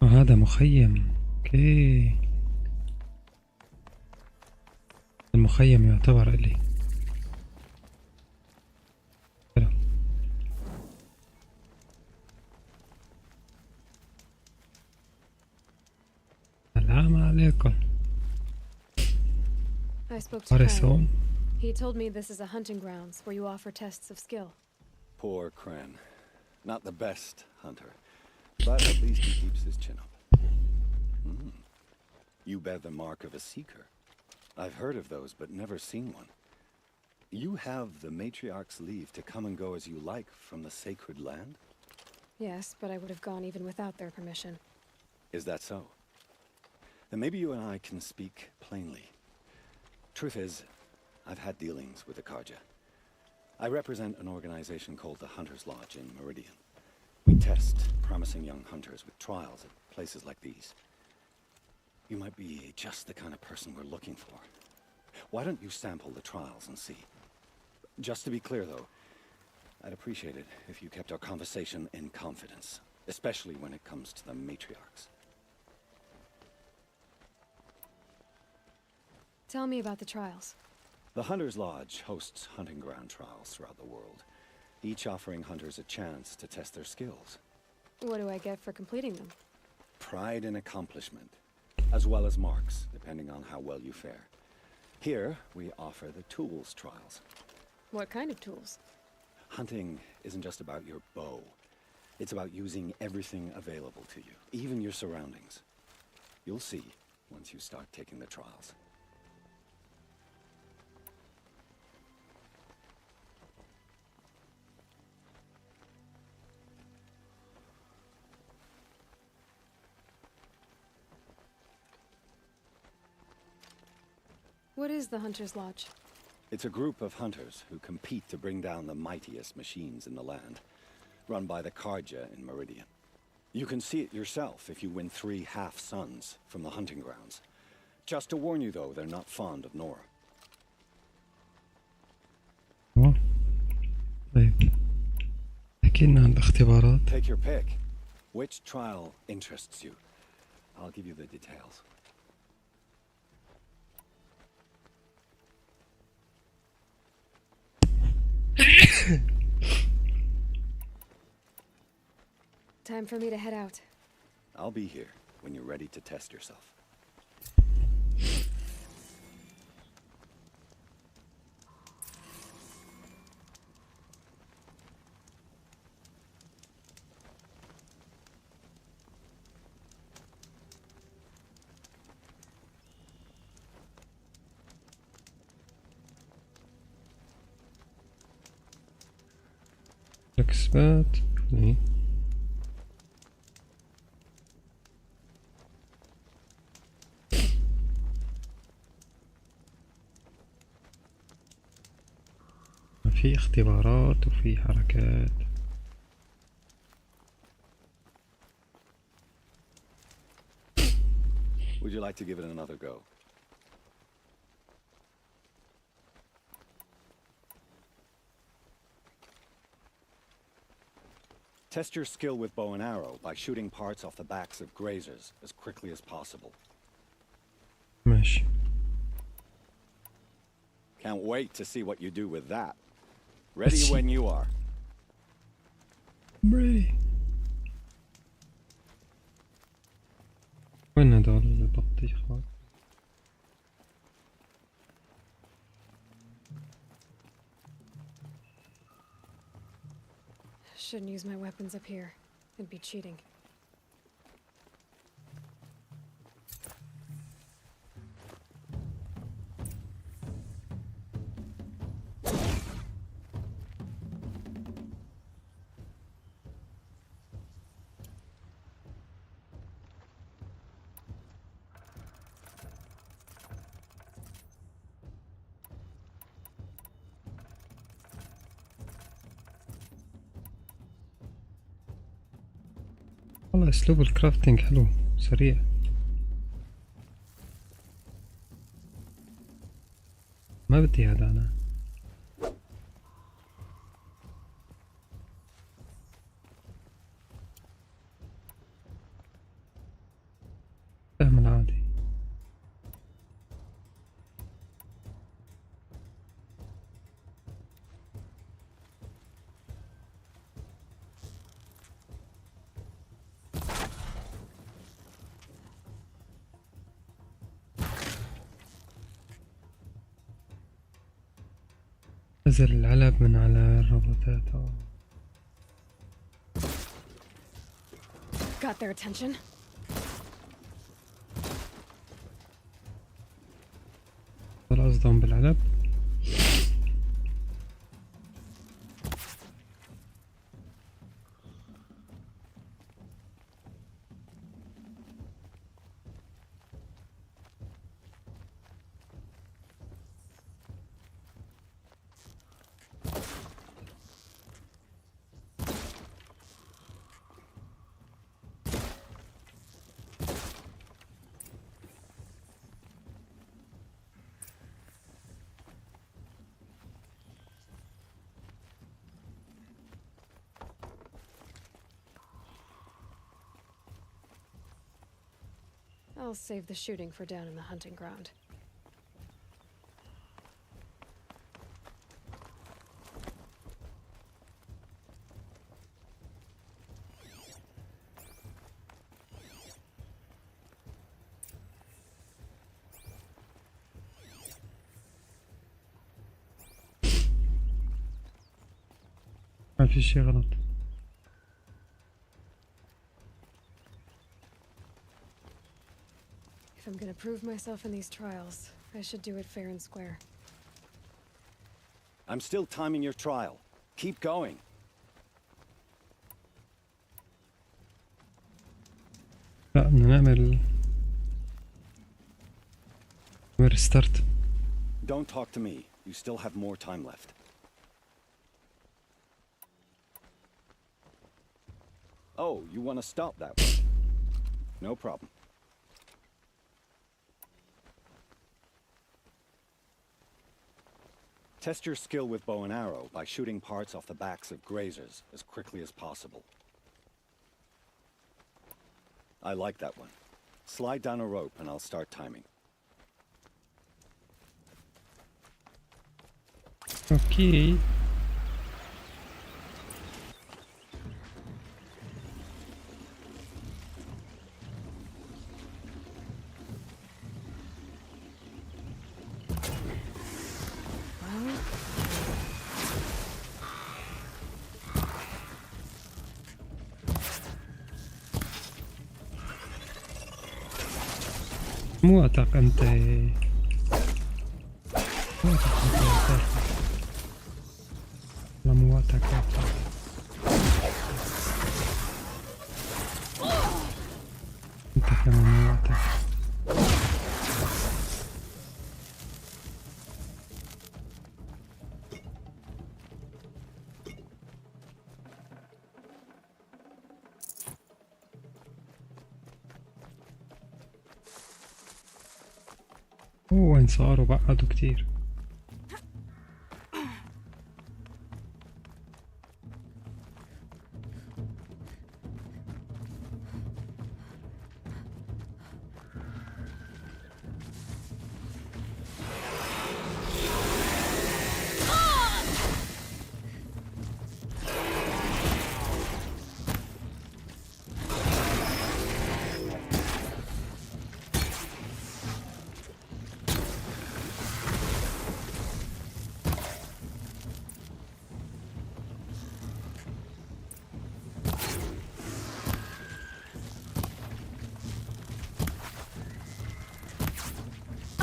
[SPEAKER 1] هذا مخيم. اوكي، المخيم يعتبر إلي. حلو. السلام عليكم.
[SPEAKER 6] I spoke to
[SPEAKER 1] Horizon.
[SPEAKER 6] Kren. He told me this is a hunting grounds where you offer tests of skill.
[SPEAKER 4] Poor Kren. Not the best hunter, but at least he keeps his chin up. You bear the mark of a seeker. I've heard of those, but never seen one. You have the matriarch's leave to come and go as you like from the sacred land?
[SPEAKER 6] Yes, but I would have gone even without their permission.
[SPEAKER 4] Is that so? Then maybe you and I can speak plainly. Truth is, I've had dealings with the Karja. I represent an organization called the Hunter's Lodge in Meridian. We test promising young hunters with trials at places like these. You might be just the kind of person we're looking for. Why don't you sample the trials and see? Just to be clear, though, I'd appreciate it if you kept our conversation in confidence, especially when it comes to the matriarchs.
[SPEAKER 6] Tell me about the trials.
[SPEAKER 4] The Hunter's Lodge hosts hunting ground trials throughout the world, each offering hunters a chance to test their skills.
[SPEAKER 6] What do I get for completing them?
[SPEAKER 4] Pride in accomplishment, as well as marks, depending on how well you fare. Here, we offer the tools trials.
[SPEAKER 6] What kind of tools?
[SPEAKER 4] Hunting isn't just about your bow. It's about using everything available to you, even your surroundings. You'll see once you start taking the trials.
[SPEAKER 6] What is the Hunter's Lodge?
[SPEAKER 4] It's a group of hunters who compete to bring down the mightiest machines in the land, run by the Karja in Meridian. You can see it yourself if you win 3 half-suns from the hunting grounds. Just to warn you, though, they're not fond of Nora.
[SPEAKER 1] طيب، احكي لنا عن الاختبارات.
[SPEAKER 4] Take your pick. Which trial interests you? I'll give you the details.
[SPEAKER 6] Time for me to head out.
[SPEAKER 4] I'll be here when you're ready to test yourself.
[SPEAKER 1] إثبات. إيه. في اختبارات وفي حركات.
[SPEAKER 8] Would you like to give it another go? Test your skill with bow and arrow by shooting parts off the backs of grazers as quickly as possible.
[SPEAKER 1] ماشي.
[SPEAKER 8] Can't wait to see what you do with that. Ready when you are.
[SPEAKER 1] I'm ready. وين هدول البطيخات؟
[SPEAKER 6] Shouldn't use my weapons up here. It'd be cheating.
[SPEAKER 1] والله اسلوب الكرافتنج حلو سريع. ما بدي هذا انا. فهم العادي. نزل العلب من على الروبوتات.
[SPEAKER 6] Got their attention.
[SPEAKER 1] قصدهم بالعلب.
[SPEAKER 6] I'll save the shooting for down in the hunting ground.
[SPEAKER 1] ما في شي غلط.
[SPEAKER 6] If I'm gonna prove myself in these trials, I should do it fair and square.
[SPEAKER 8] I'm still timing your trial. Keep going.
[SPEAKER 1] لا بدنا نعمل ريستارت.
[SPEAKER 8] Don't talk to me. You still have more time left. Oh, you want to stop that one? No problem. Test your skill with bow and arrow by shooting parts off the backs of grazers as quickly as possible. I like that one. Slide down a rope and I'll start timing.
[SPEAKER 1] اوكي. مو وقتك انت. مو وقتك انت. لا مو وقتك. انت كمان وقتك. وين صاروا بعدوا كتير.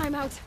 [SPEAKER 6] I'm out.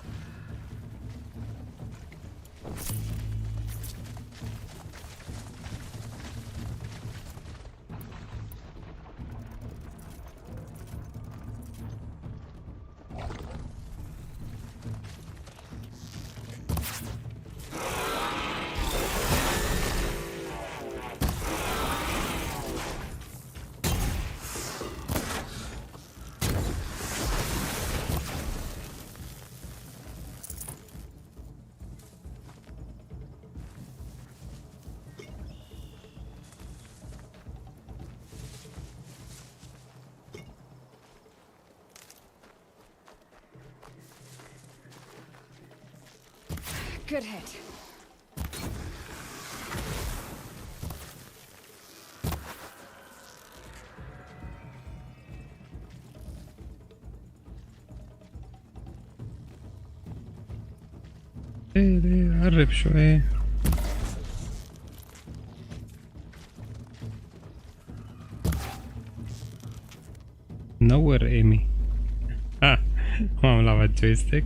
[SPEAKER 6] Good hit.
[SPEAKER 1] ليه قرب شوي. نور ايمي. ما عم لعبت جويستيك.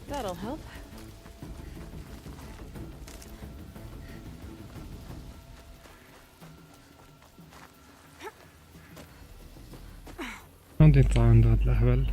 [SPEAKER 6] That'll help.
[SPEAKER 1] بدي يطلع عند هاد الأهبل.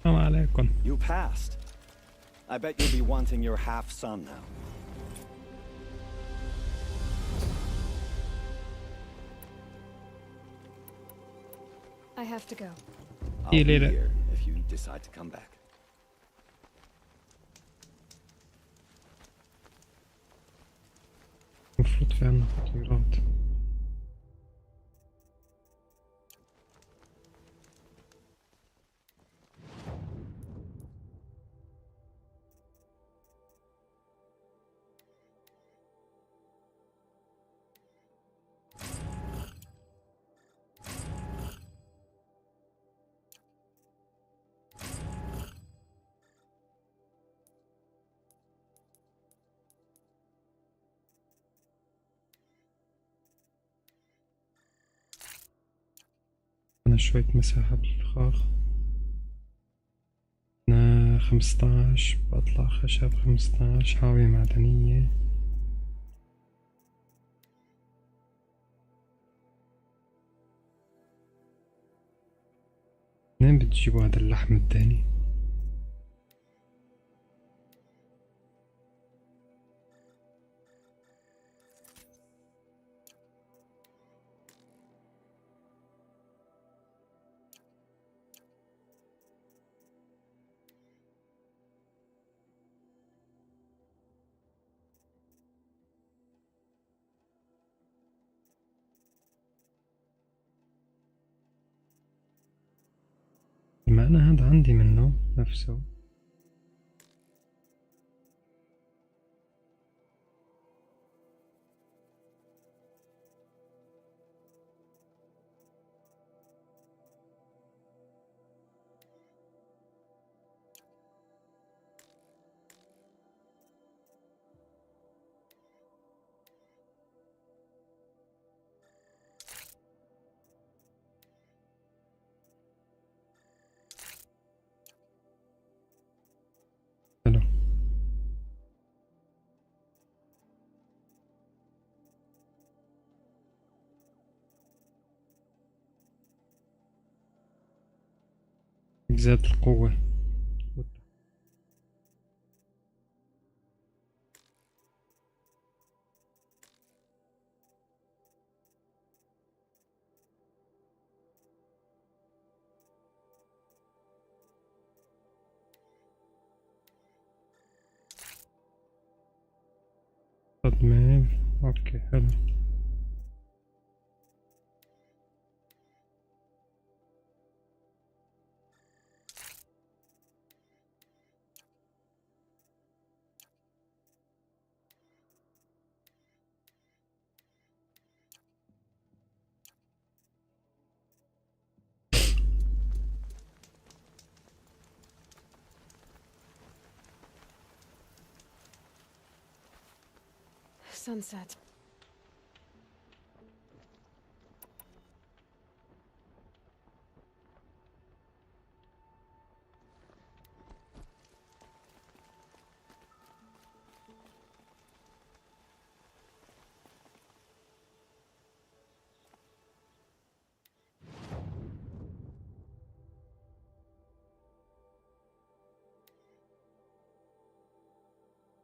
[SPEAKER 1] السلام عليكم.
[SPEAKER 8] You passed. I bet you'll be wanting your half son now.
[SPEAKER 6] I have to go.
[SPEAKER 8] I'll
[SPEAKER 1] See you
[SPEAKER 8] be
[SPEAKER 1] later.
[SPEAKER 8] here if you decide to come back.
[SPEAKER 1] المفروض في عنا تطويرات. أنا شوية مساحة بالفخاخ. أنا 15 بطلع خشب، 15 حاوية معدنية. منين بتجيبوا هذا اللحم الداني؟ بما أنا هذا عندي منه نفسه. حلو. زاد القوة. صدمة. اوكي حلو.
[SPEAKER 6] Sunset.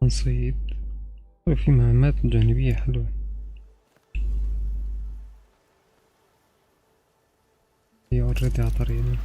[SPEAKER 1] نصيد. في مهمات جانبية حلوة. هي اوريدي على طريقنا.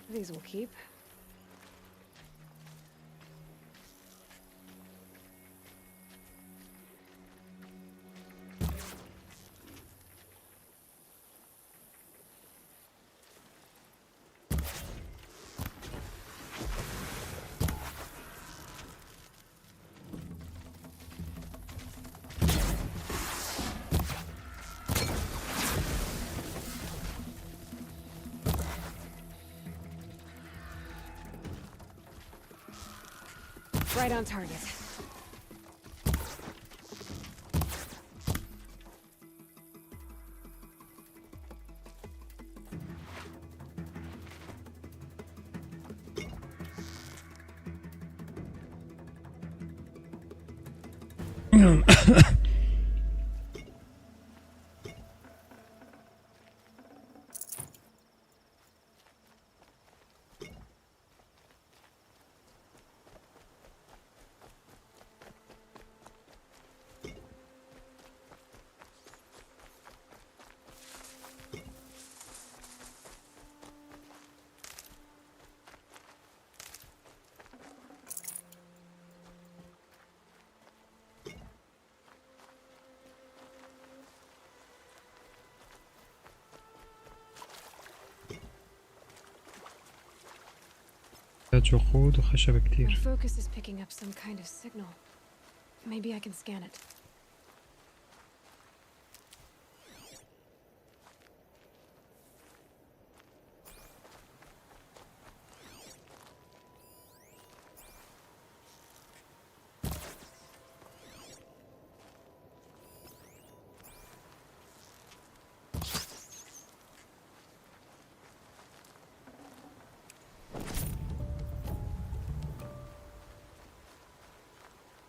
[SPEAKER 6] These will keep. Right on target.
[SPEAKER 1] تحتاج وقود وخشب
[SPEAKER 6] My
[SPEAKER 1] كتير.
[SPEAKER 6] focus is picking up some kind of signal. Maybe I can scan it.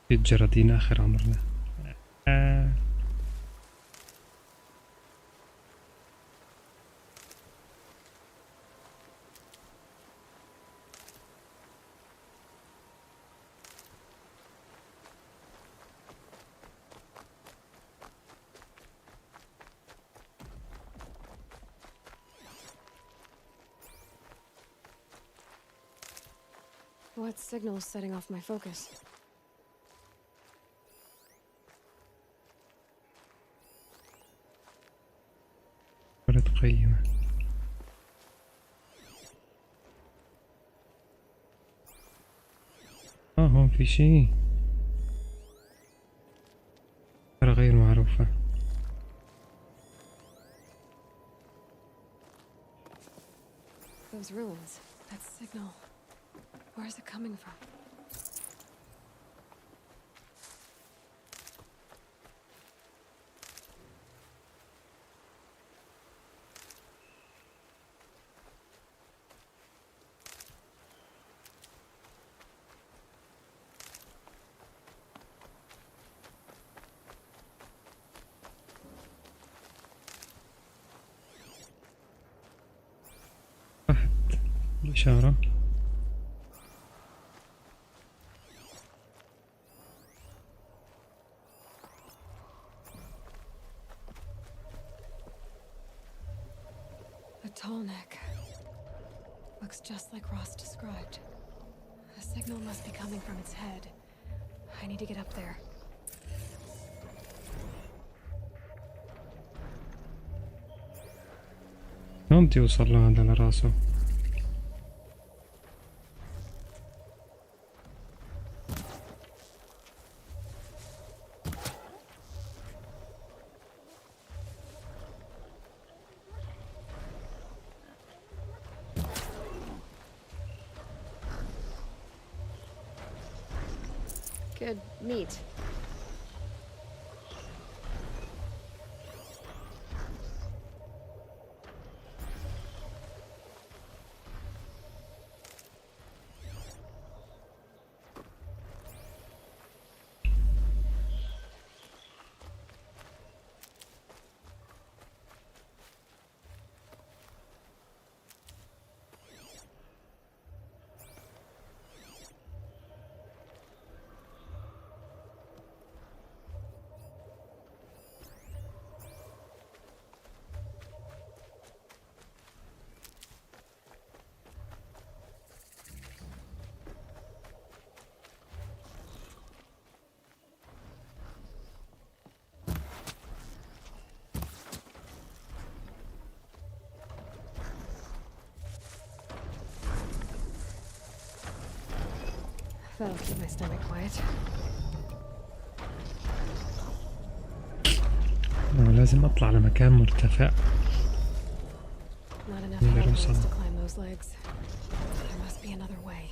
[SPEAKER 1] في الجرادين آخر عمرنا.
[SPEAKER 6] What signal is setting off my focus?
[SPEAKER 1] قيمة. هون في شي ترى غير معروفة.
[SPEAKER 6] Those ruins, that signal. Where is it coming from?
[SPEAKER 1] الإشارة.
[SPEAKER 6] A tall neck. Looks just like Ross described. The signal must be coming from its head. I need to get up there.
[SPEAKER 1] ما بدي أوصل له هذا لراسه.
[SPEAKER 6] Good meat. That'll keep my stomach quiet.
[SPEAKER 1] لازم أطلع لمكان مرتفع.
[SPEAKER 6] Not enough headwinds to climb those legs. There must be another way.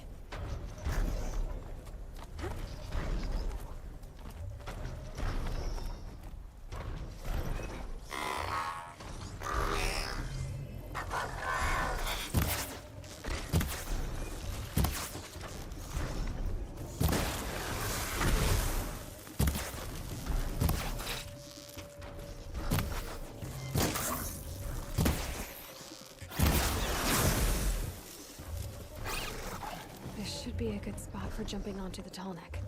[SPEAKER 6] Should be a good spot for jumping onto the tall neck.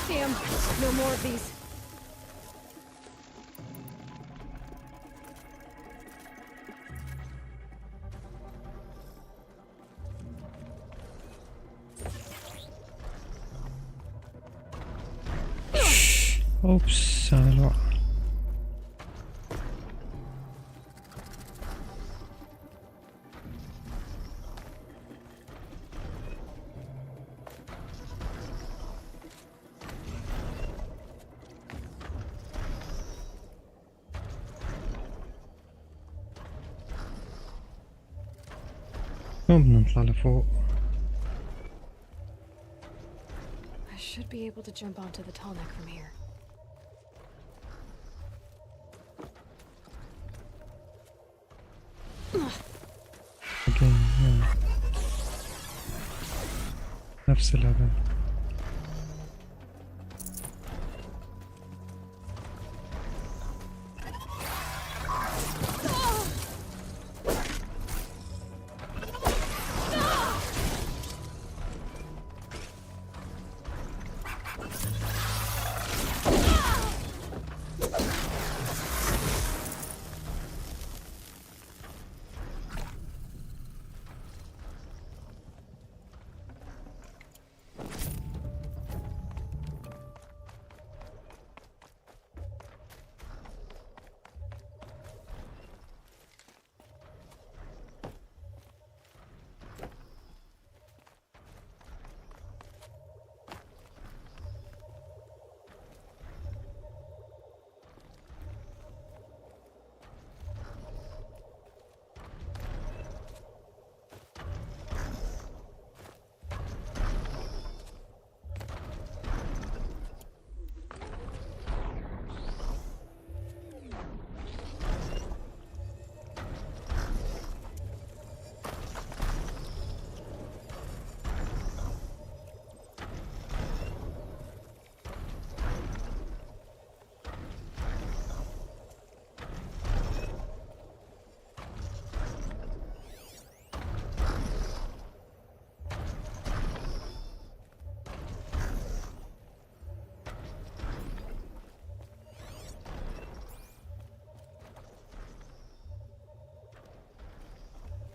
[SPEAKER 6] Damn, no more of these.
[SPEAKER 1] اوبس على الوقع. شلون بدنا نطلع لفوق؟
[SPEAKER 6] I should be able to jump onto the tall neck from here.
[SPEAKER 1] Again, yeah. نفس اللعبة.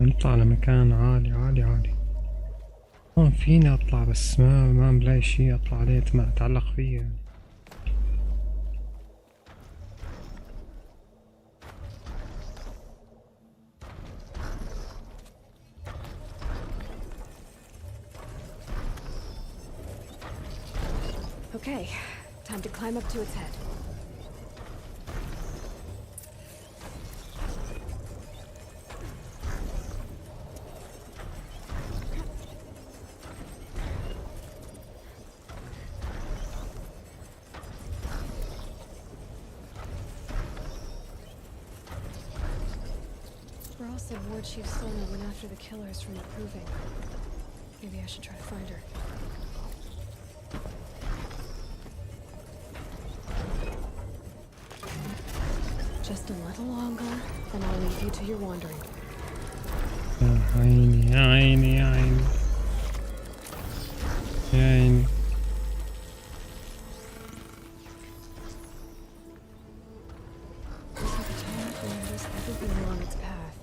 [SPEAKER 1] نطلع لمكان عالي عالي عالي. هون فيني اطلع بس ما بلاقي شي اطلع عليه ما اتعلق فيه يعني.
[SPEAKER 6] Okay, time to climb up to its head. Ross said Ward Chief Sona went after the killers from the Proving. Maybe I should try to find her. Just a little longer, then I'll leave you to your wandering.
[SPEAKER 1] يا عيني يا عيني يا عيني يا عيني.
[SPEAKER 6] So the tonic remembers everything along its path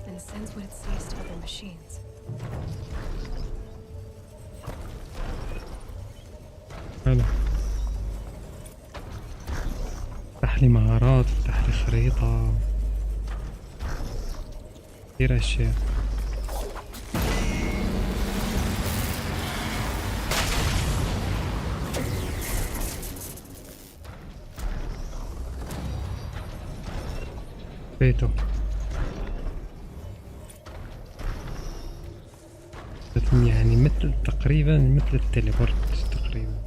[SPEAKER 6] and sends what it sees to other machines.
[SPEAKER 1] حلو. فتح لي مغامرات، فتح لي خريطة، كثير اشياء. بيته يعني مثل تقريبا مثل التليبورت تقريبا،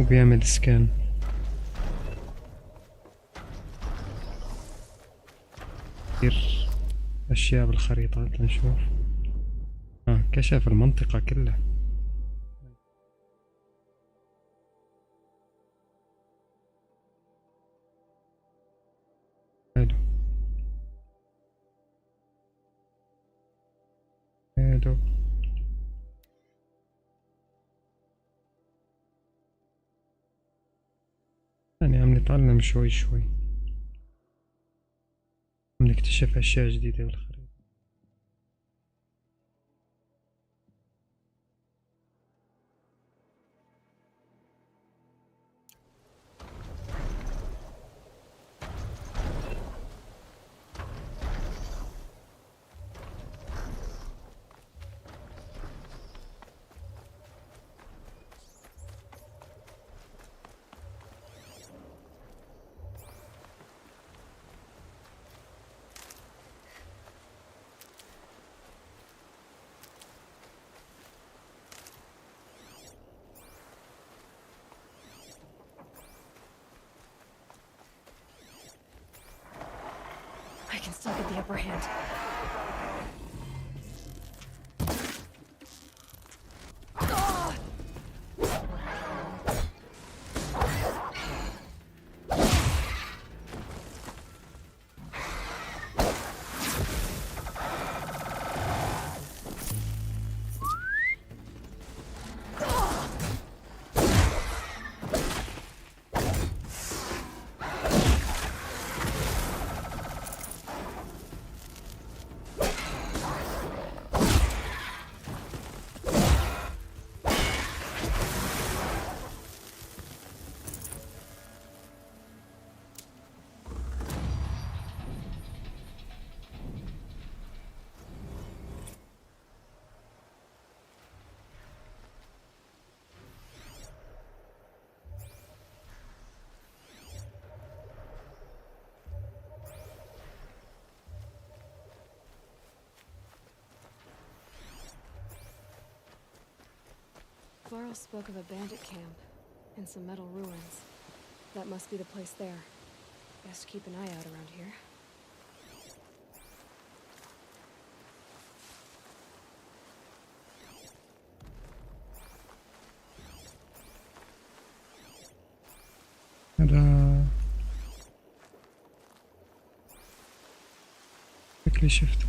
[SPEAKER 1] وبيعمل سكان. كثير اشياء بالخريطة. لنشوف. كشف المنطقة كلها. حلو حلو. يعني عم نتعلم شوي شوي، عم نكتشف اشياء جديدة بالخريطة.
[SPEAKER 6] can still get the upper hand. Varl spoke of a bandit camp and some metal ruins. That must be the place there. Best keep an eye out around here.
[SPEAKER 1] هذا شكلي شفته.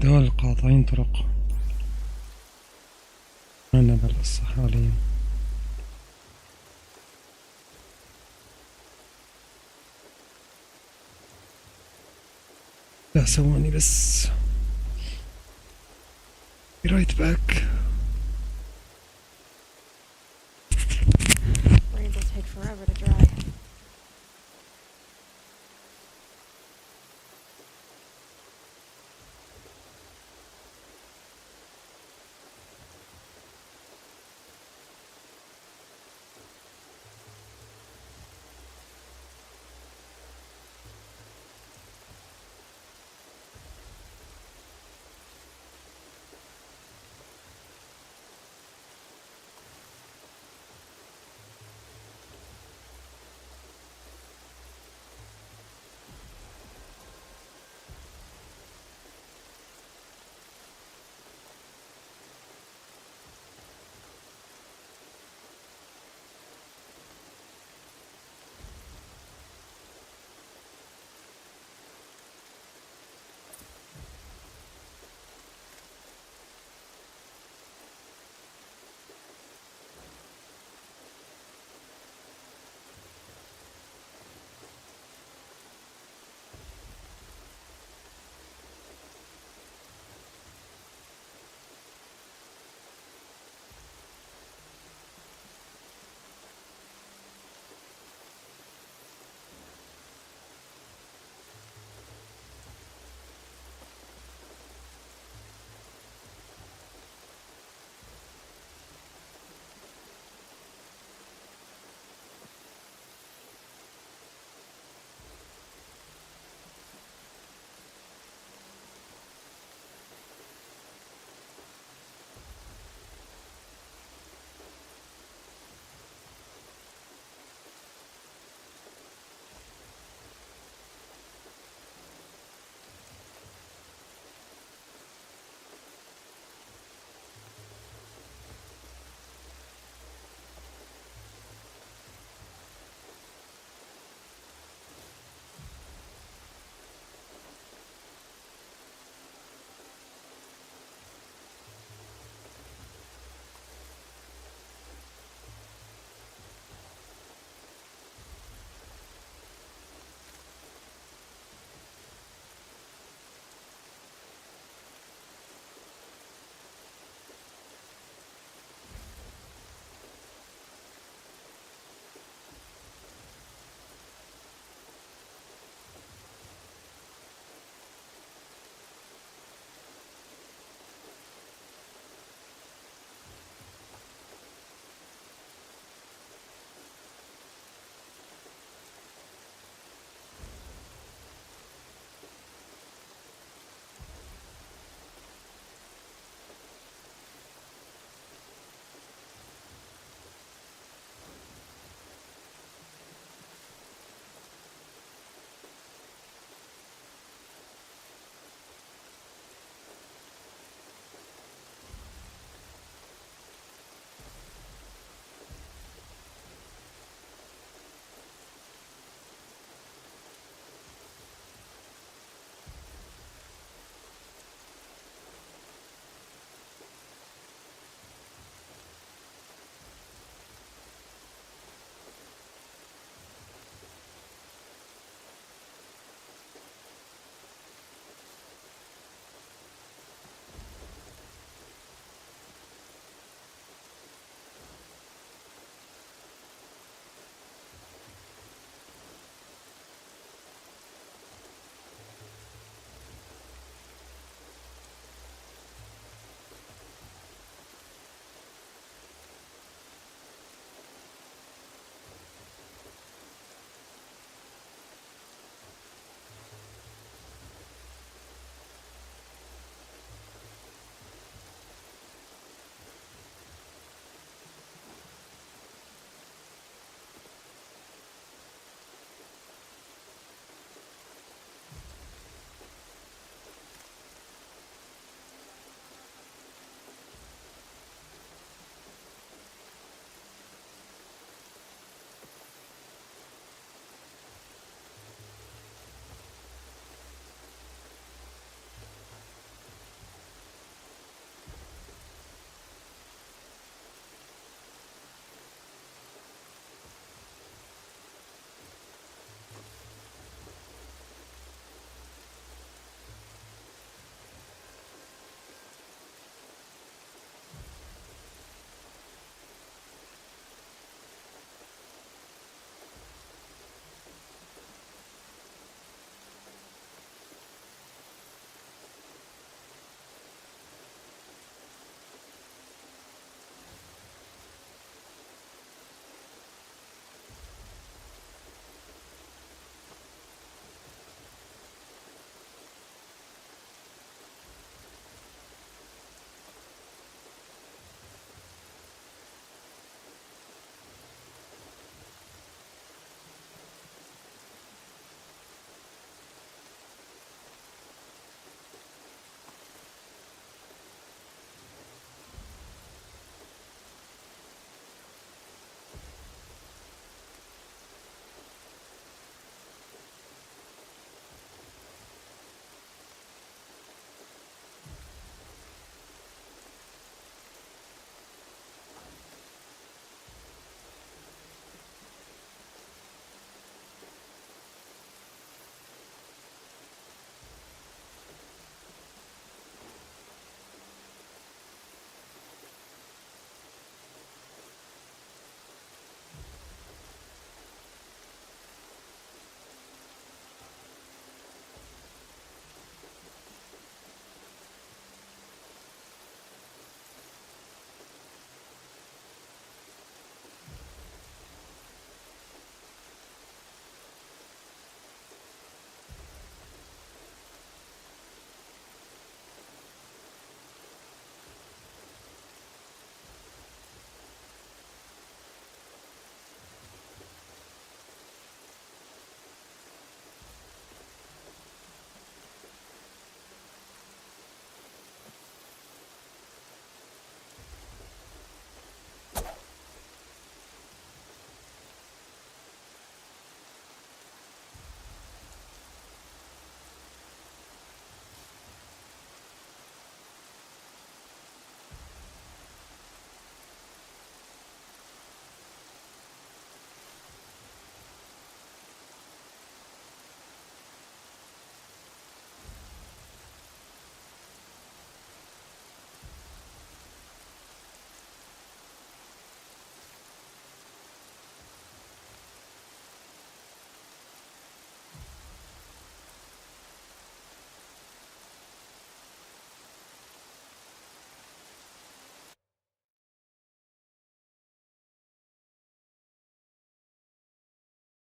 [SPEAKER 1] دول قاطعين طرق. أنا بالقصة حاليا. لا ثواني بس. Be right back.
[SPEAKER 6] Rains will take forever to dry.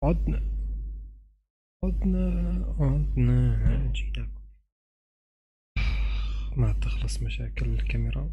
[SPEAKER 1] عدنا عدنا جينا. ما تخلص مشاكل الكاميرا.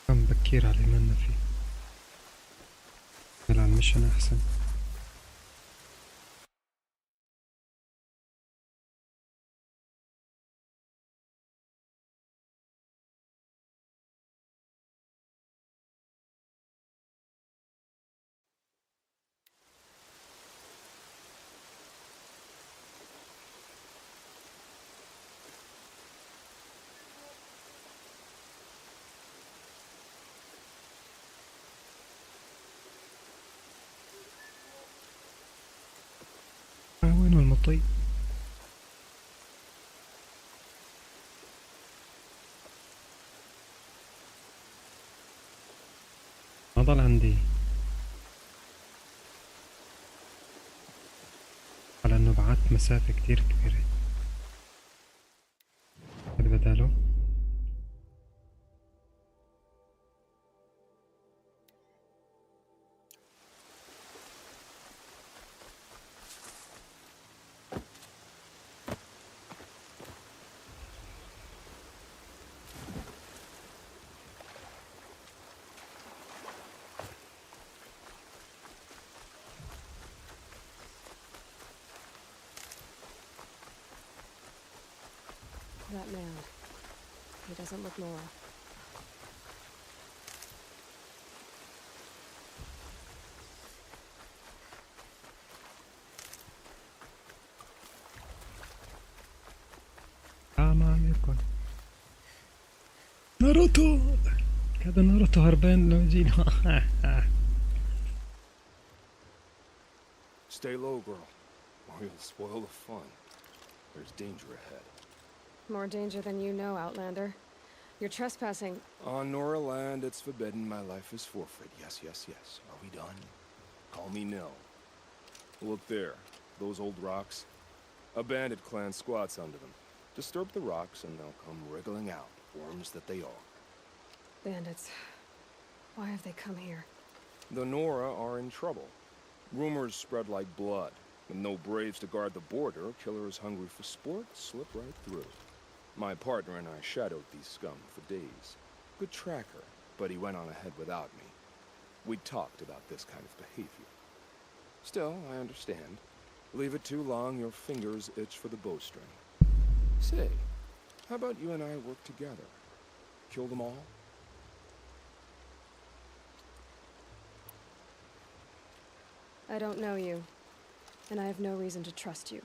[SPEAKER 1] كان بكير على منا فيه. نلعب المشن أحسن. وين المطي؟ ما ضل عندي على انه بعدت مسافة كتير كبيرة. هاد بداله
[SPEAKER 6] That man. He doesn't look normal.
[SPEAKER 1] السلام عليكم. ناروتو. هذا ناروتو هربان لو جينا.
[SPEAKER 7] Stay low, girl, or you'll spoil the fun. There's danger ahead.
[SPEAKER 6] More danger than you know, Outlander. You're trespassing.
[SPEAKER 7] On Nora land, it's forbidden. My life is forfeit. Yes, yes, yes. Are we done? Call me Nil. Look there. Those old rocks. A bandit clan squats under them. Disturb the rocks and they'll come wriggling out, worms that they are.
[SPEAKER 6] Bandits. Why have they come here?
[SPEAKER 7] The Nora are in trouble. Rumors spread like blood. With no braves to guard the border, killers hungry for sport slip right through. My partner and I shadowed these scum for days. Good tracker, but he went on ahead without me. We talked about this kind of behavior. Still, I understand. Leave it too long, your fingers itch for the bowstring. Say, how about you and I work together? Kill them all?
[SPEAKER 6] I don't know you, and I have no reason to trust you.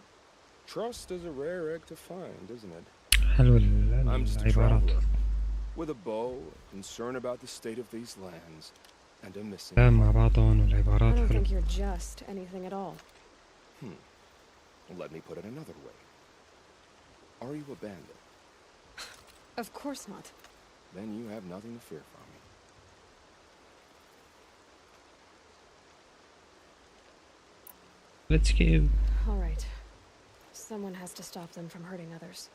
[SPEAKER 7] Trust is a rare egg to find, isn't it?
[SPEAKER 1] حلو
[SPEAKER 7] I'm just a
[SPEAKER 1] العبارات.
[SPEAKER 7] traveler, with a bow, concern about the state of these lands, and a missing
[SPEAKER 1] كلام مع بعضهم
[SPEAKER 6] I
[SPEAKER 1] والعبارات
[SPEAKER 6] don't
[SPEAKER 1] حلو.
[SPEAKER 6] think you're just anything at all.
[SPEAKER 7] Let me put it another way. Are you a bandit?
[SPEAKER 6] Of course not.
[SPEAKER 7] Then you have nothing to fear from me.
[SPEAKER 1] Let's go.
[SPEAKER 6] All right. Someone has to stop them from hurting others.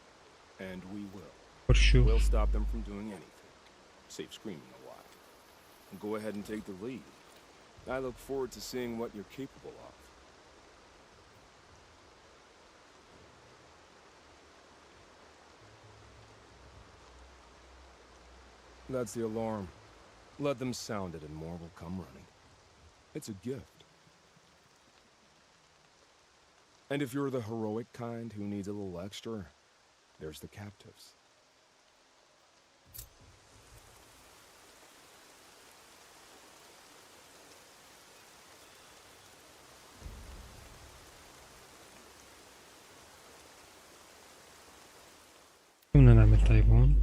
[SPEAKER 7] And we will.
[SPEAKER 1] For sure.
[SPEAKER 7] We'll stop them from doing anything. Save screaming a while. And go ahead and take the lead. I look forward to seeing what you're capable of. That's the alarm. Let them sound it and more will come running. It's a gift. And if you're the heroic kind who needs a little extra, there's the captives.
[SPEAKER 1] شو بدنا نعمل طيب هون؟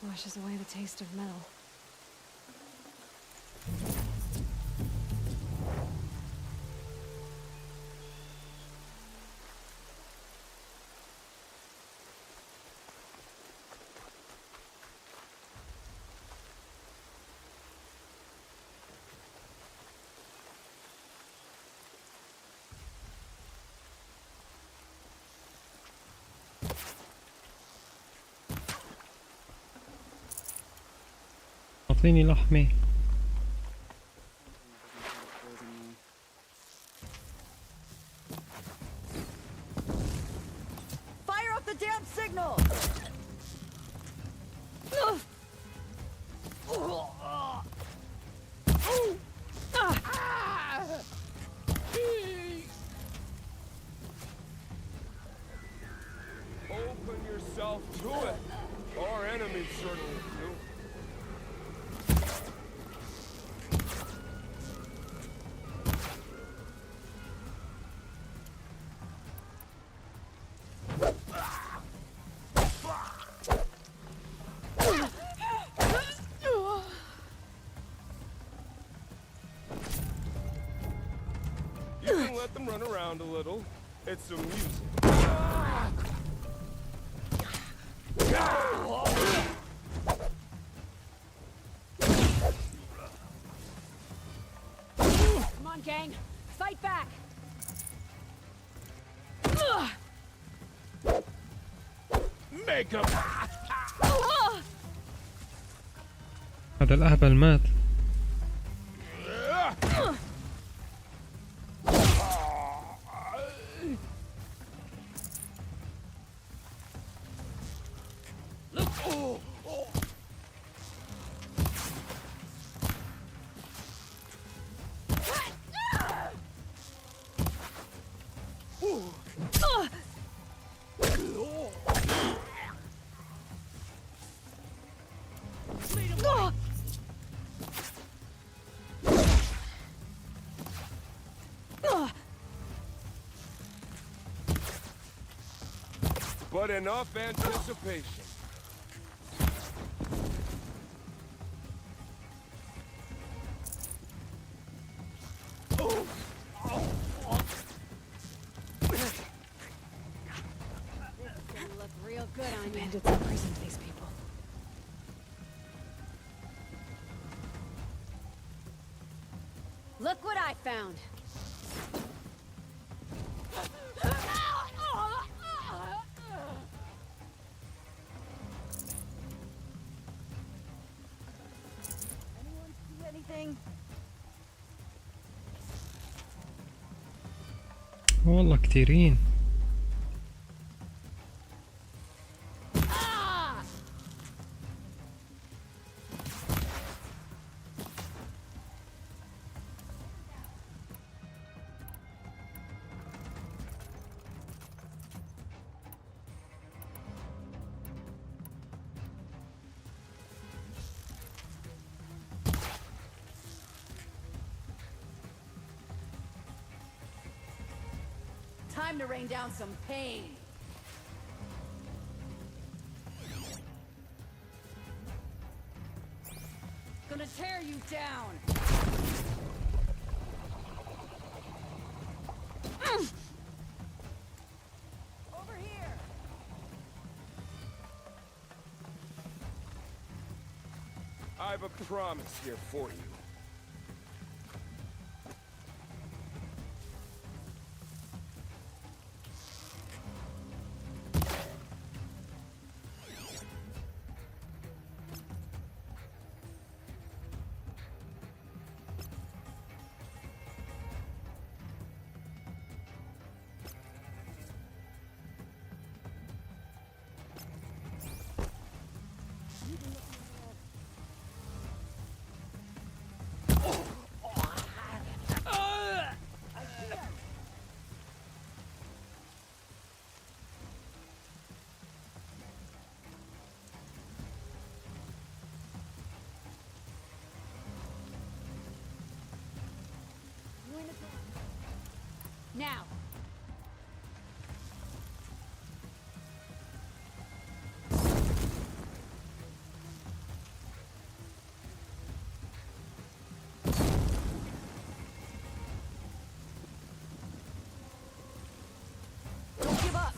[SPEAKER 6] Washes away the taste of metal.
[SPEAKER 1] أعطيني لحمة.
[SPEAKER 2] Fire up the damn signal!
[SPEAKER 7] Open yourself to it. Our enemies certainly do. You can let them run around a little. It's amusing.
[SPEAKER 6] Come on, gang. Fight back.
[SPEAKER 7] Make them.
[SPEAKER 1] هذا الأهبل مات.
[SPEAKER 7] but enough anticipation.
[SPEAKER 6] Look real good on you. Bandits imprisoned these people. Look what I found. Anyone see anything?
[SPEAKER 1] والله كتيرين.
[SPEAKER 6] Time to rain down some pain. Gonna tear you down. Over here.
[SPEAKER 7] I've a promise here for you.
[SPEAKER 6] Now. Don't give up.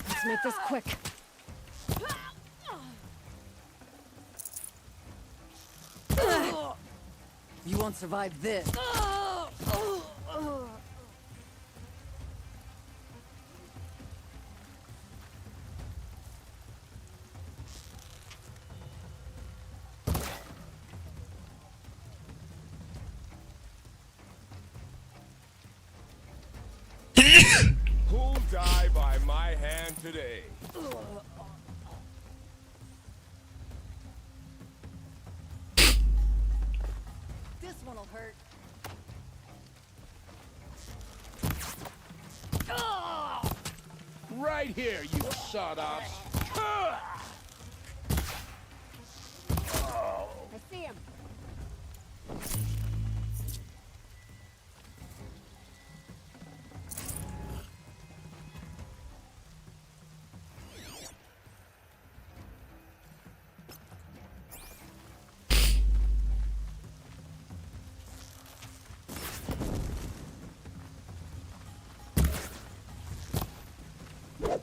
[SPEAKER 6] Let's make this quick.
[SPEAKER 2] You won't survive this.
[SPEAKER 7] Who'll die by my hand today?
[SPEAKER 6] This one'll hurt.
[SPEAKER 4] Right here, you sawdust.
[SPEAKER 6] I see him.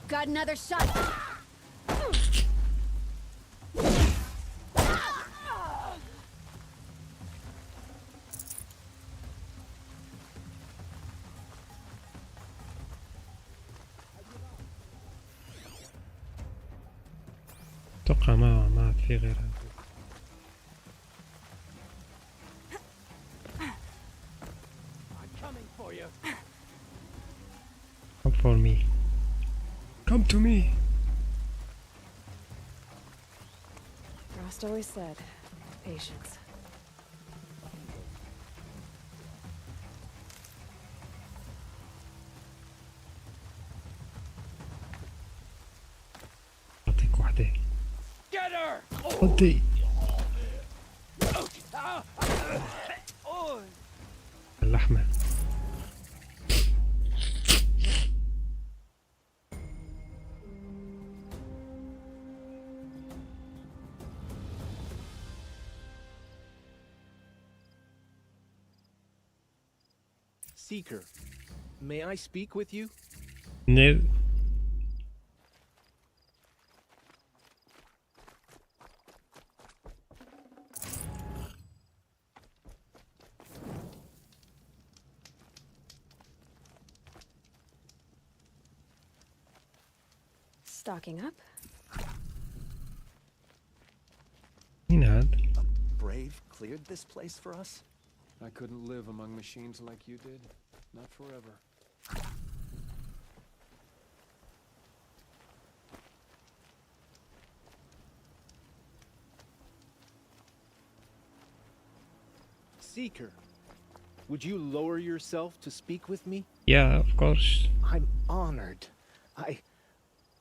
[SPEAKER 6] Got another shot.
[SPEAKER 1] اتوقع ما عاد في غيرها. Come for me. Come to me.
[SPEAKER 6] Frost always said, patience.
[SPEAKER 3] Get her!
[SPEAKER 1] ودي اللحمة.
[SPEAKER 3] Seeker, may I speak with you?
[SPEAKER 1] No.
[SPEAKER 6] Stocking up.
[SPEAKER 1] مين هاد؟
[SPEAKER 3] Brave cleared this place for us?
[SPEAKER 9] I couldn't live among machines like you did. Not forever.
[SPEAKER 3] Seeker, would you lower yourself to speak with me?
[SPEAKER 1] Yeah, of course.
[SPEAKER 3] I'm honored.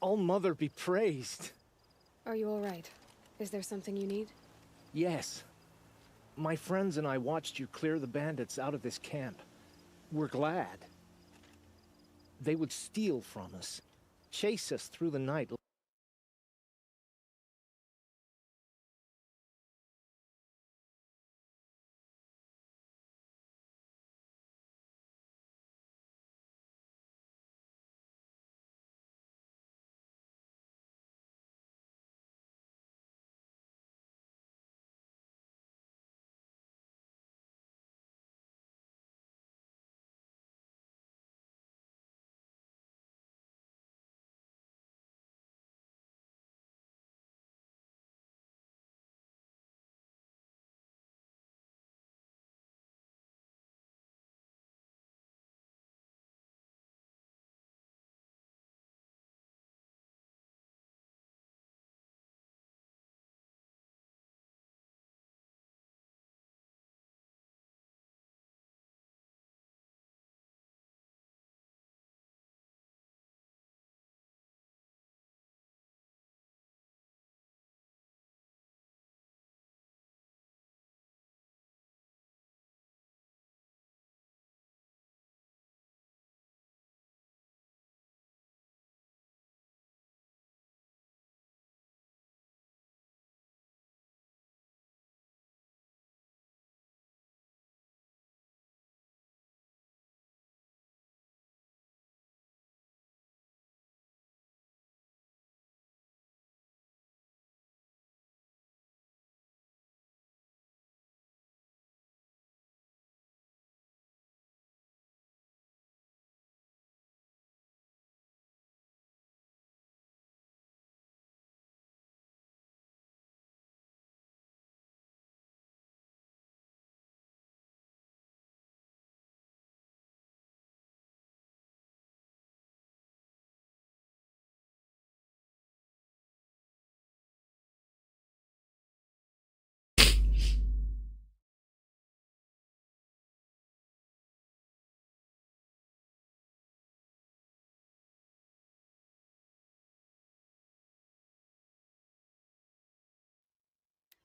[SPEAKER 3] All Mother be praised.
[SPEAKER 6] Are you all right? Is there something you need?
[SPEAKER 3] Yes. My friends and I watched you clear the bandits out of this camp. We're glad. They would steal from us, chase us through the night.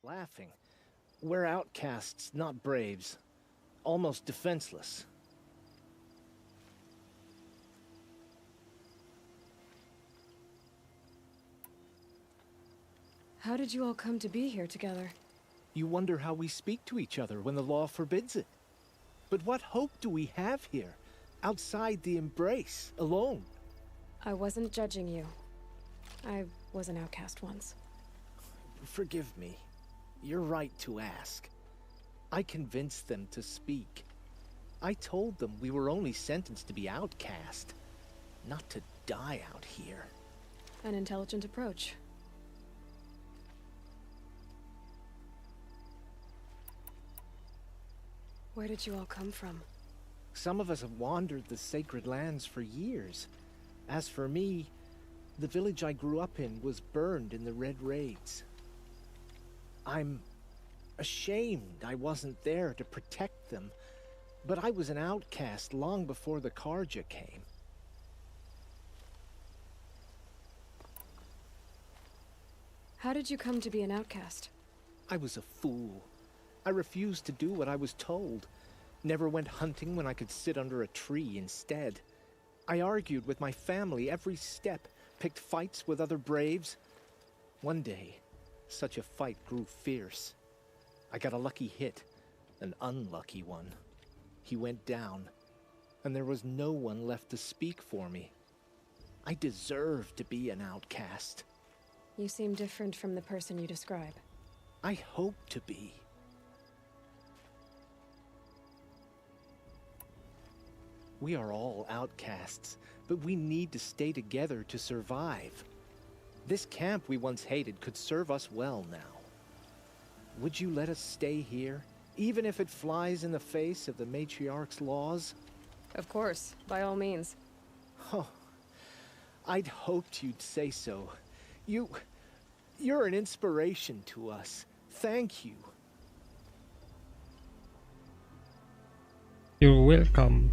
[SPEAKER 3] Laughing. We're outcasts, not braves. Almost defenseless.
[SPEAKER 6] How did you all come to be here together?
[SPEAKER 3] You wonder how we speak to each other when the law forbids it. But what hope do we have here, outside the embrace, alone?
[SPEAKER 6] I wasn't judging you. I was an outcast once.
[SPEAKER 3] Forgive me. You're right to ask. I convinced them to speak. I told them we were only sentenced to be outcast, not to die out here.
[SPEAKER 6] An intelligent approach. Where did you all come from?
[SPEAKER 3] Some of us have wandered the sacred lands for years. As for me, the village I grew up in was burned in the Red Raids. I'm ashamed I wasn't there to protect them, but I was an outcast long before the Karja came.
[SPEAKER 6] How did you come to be an outcast?
[SPEAKER 3] I was a fool. I refused to do what I was told. Never went hunting when I could sit under a tree instead. I argued with my family every step, picked fights with other braves. One day, such a fight grew fierce. I got a lucky hit, an unlucky one. He went down, and there was no one left to speak for me. I deserved to be an outcast.
[SPEAKER 6] You seem different from the person you describe.
[SPEAKER 3] I hope to be. We are all outcasts, but we need to stay together to survive. This camp we once hated could serve us well now. Would you let us stay here, even if it flies in the face of the matriarch's laws?
[SPEAKER 6] Of course, by all means.
[SPEAKER 3] Oh, I'd hoped you'd say so. You're an inspiration to us. Thank you.
[SPEAKER 1] You're welcome.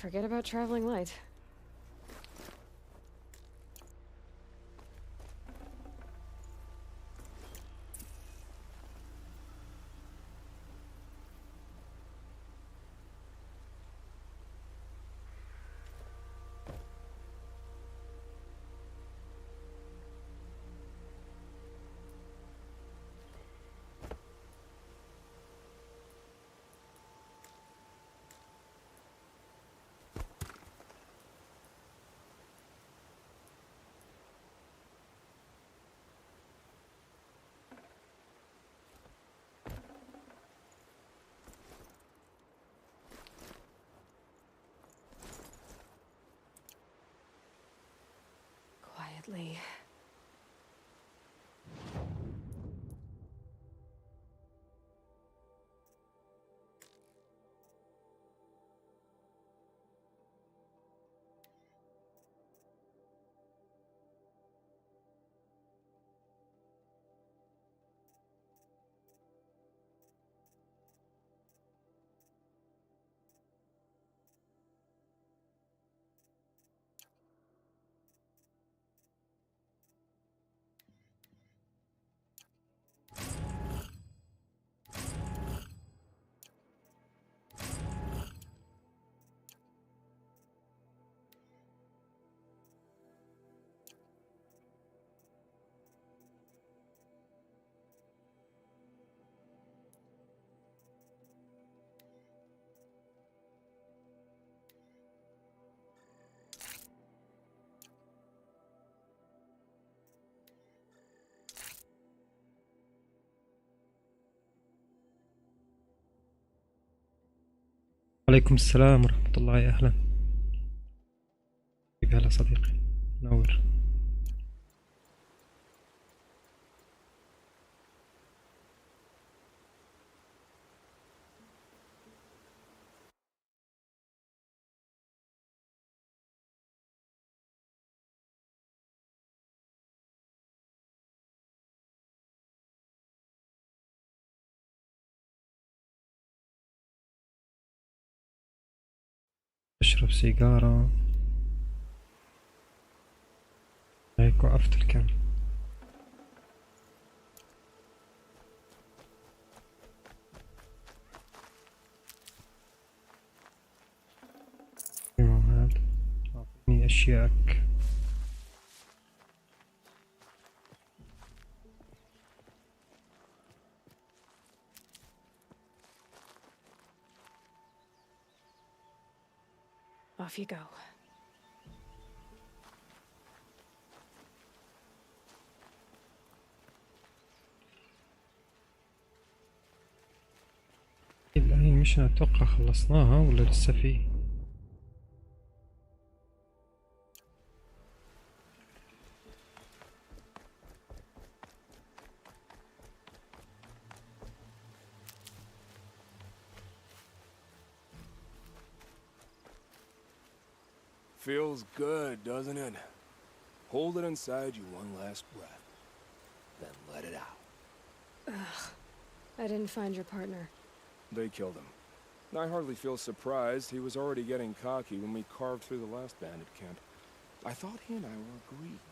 [SPEAKER 6] Forget about traveling light. Quietly.
[SPEAKER 1] عليكم السلام ورحمة الله، يا أهلا. كيف هلا صديقي؟ نور. أشرب سيجارة هيك وقفت الكام. هذا أعطيني أشياءك.
[SPEAKER 6] Off you go.
[SPEAKER 1] الآن مش أتوقع خلصناها ولا لسه فيه.
[SPEAKER 7] Feels good, doesn't it? Hold it inside you one last breath, then let it out.
[SPEAKER 6] Ugh. I didn't find your partner.
[SPEAKER 7] They killed him. I hardly feel surprised. He was already getting cocky when we carved through the last bandit camp. I thought he and I were agreed.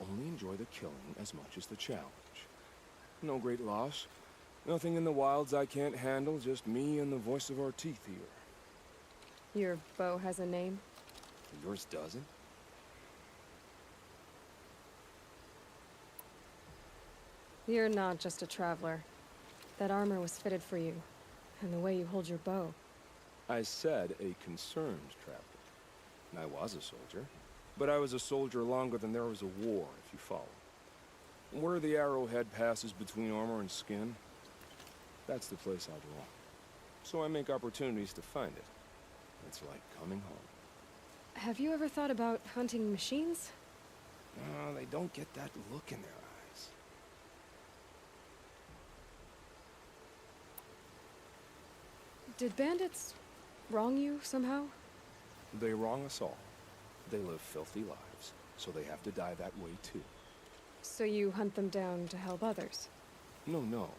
[SPEAKER 7] Only enjoy the killing as much as the challenge. No great loss. Nothing in the wilds I can't handle, just me and the voice of our teeth here.
[SPEAKER 6] Your bow has a name?
[SPEAKER 7] Yours doesn't?
[SPEAKER 6] You're not just a traveler. That armor was fitted for you, and the way you hold your bow.
[SPEAKER 7] I said a concerned traveler. I was a soldier, but I was a soldier longer than there was a war, if you follow. Where the arrowhead passes between armor and skin, that's the place I belong. So I make opportunities to find it. It's like coming home.
[SPEAKER 6] Have you ever thought about hunting machines?
[SPEAKER 7] No, they don't get that look in their eyes.
[SPEAKER 6] Did bandits wrong you somehow?
[SPEAKER 7] They wrong us all. They live filthy lives, so they have to die that way too.
[SPEAKER 6] So you hunt them down to help others?
[SPEAKER 7] No.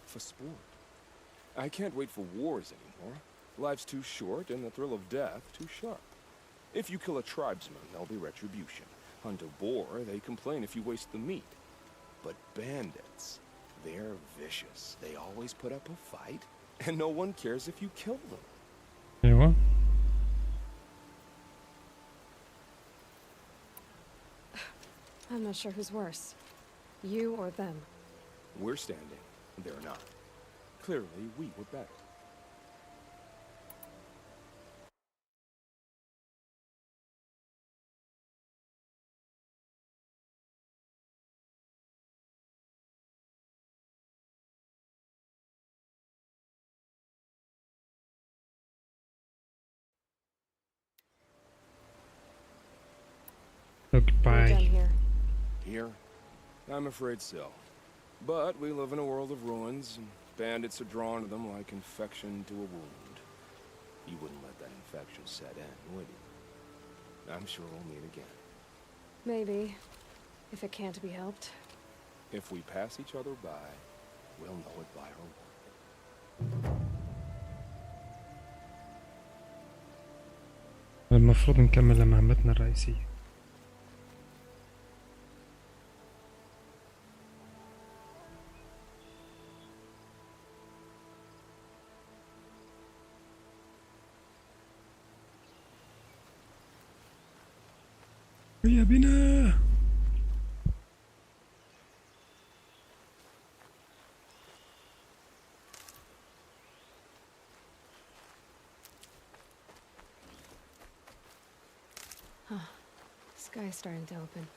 [SPEAKER 7] For sport. I can't wait for wars anymore. Life's too short and the thrill of death too sharp. If you kill a tribesman, there'll be retribution. Hunt a boar, they complain if you waste the meat. But bandits, they're vicious. They always put up a fight, and no one cares if you kill them.
[SPEAKER 1] أيوة.
[SPEAKER 6] I'm not sure who's worse. You or them.
[SPEAKER 7] We're standing, they're not. Clearly, we were better.
[SPEAKER 6] We're done
[SPEAKER 1] Goodbye.
[SPEAKER 6] here.
[SPEAKER 7] Here? I'm afraid so. But we live in a world of ruins, and bandits are drawn to them like infection to a wound. You wouldn't let that infection set in, would you? I'm sure we'll meet again.
[SPEAKER 6] Maybe. If it can't be helped.
[SPEAKER 7] If we pass each other by, we'll know it by our work.
[SPEAKER 1] المفروض نكمل مهمتنا الرئيسية. هيا بنا.
[SPEAKER 6] Sky's starting to open.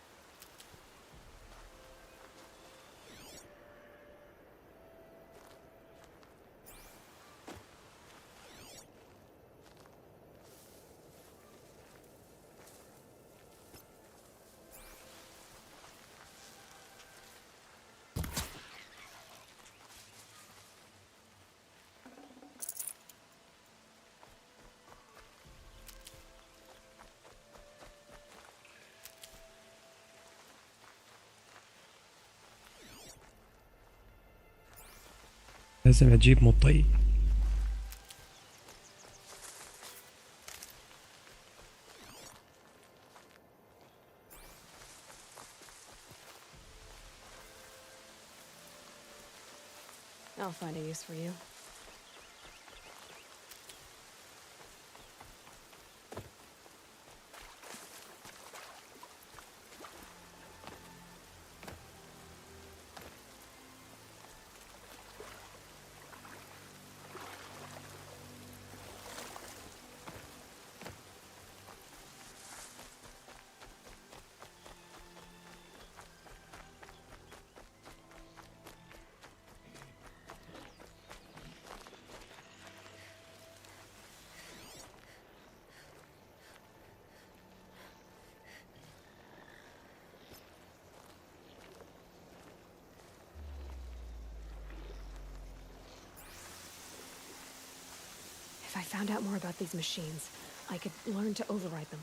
[SPEAKER 1] لازم أجيب مطي.
[SPEAKER 6] I'll find a use for you. found out more about these machines, I could learn to override them.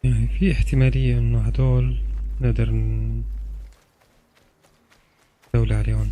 [SPEAKER 1] يعني في احتمالية انه هدول نقدر ندولة عليهم.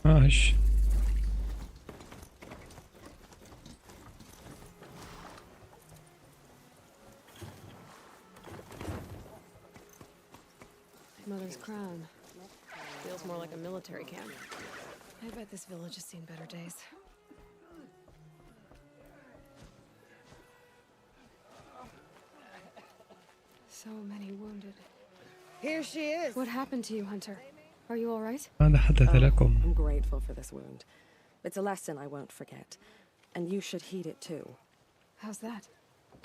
[SPEAKER 1] عاش.
[SPEAKER 6] Mother's crown. Feels more like a military camp. I bet this village has seen better days. So many wounded.
[SPEAKER 10] Here she is.
[SPEAKER 6] What happened to you, Hunter? Are you all right?
[SPEAKER 1] ماذا حدث لكم؟
[SPEAKER 10] I'm grateful for this wound. It's a lesson I won't forget. And you should heed it too.
[SPEAKER 6] How's that?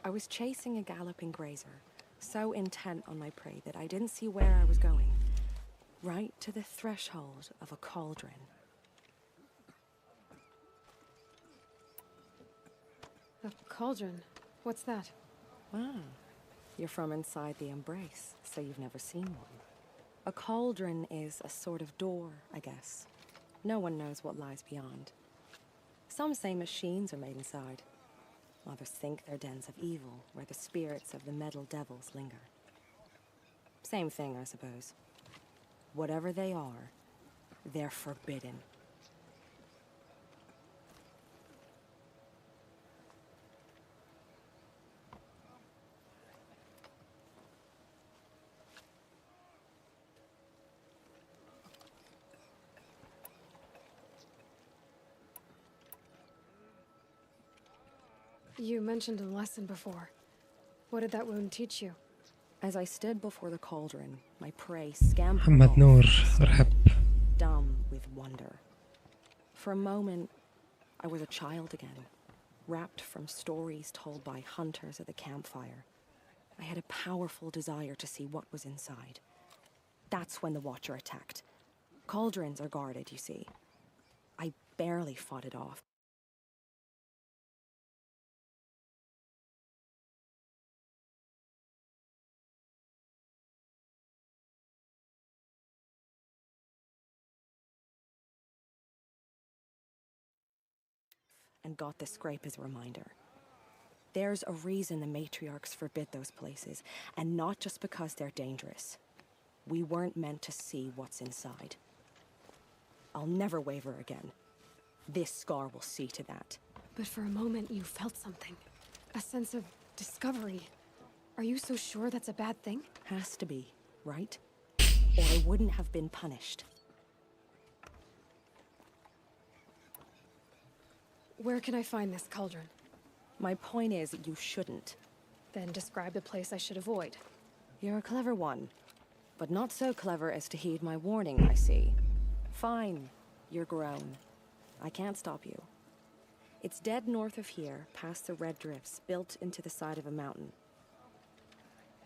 [SPEAKER 10] I was chasing a galloping grazer, so intent on my prey that I didn't see where I was going. Right to the threshold of a cauldron.
[SPEAKER 6] A cauldron? What's that?
[SPEAKER 10] Ah, you're from inside the embrace, so you've never seen one. A cauldron is a sort of door, I guess. No one knows what lies beyond. Some say machines are made inside. Others think they're dens of evil, where the spirits of the metal devils linger. Same thing, I suppose. Whatever they are, they're forbidden.
[SPEAKER 6] You mentioned a lesson before. What did that wound teach you?
[SPEAKER 10] As I stood before the cauldron, my prey scampered
[SPEAKER 1] محمد
[SPEAKER 10] off,
[SPEAKER 1] نور ارحب.
[SPEAKER 10] dumb with wonder. For a moment, I was a child again, wrapped from stories told by hunters at the campfire. I had a powerful desire to see what was inside. That's when the Watcher attacked. Cauldrons are guarded, you see. I barely fought it off. And got the scrape as a reminder. There's a reason the matriarchs forbid those places, and not just because they're dangerous. We weren't meant to see what's inside. I'll never waver again. This scar will see to that.
[SPEAKER 6] But for a moment you felt something. A sense of discovery. Are you so sure that's a bad thing?
[SPEAKER 10] Has to be, right? Or I wouldn't have been punished.
[SPEAKER 6] Where can I find this cauldron?
[SPEAKER 10] My point is, you shouldn't.
[SPEAKER 6] Then describe the place I should avoid.
[SPEAKER 10] You're a clever one, but not so clever as to heed my warning, I see. Fine, you're grown. I can't stop you. It's dead north of here, past the red drifts built into the side of a mountain.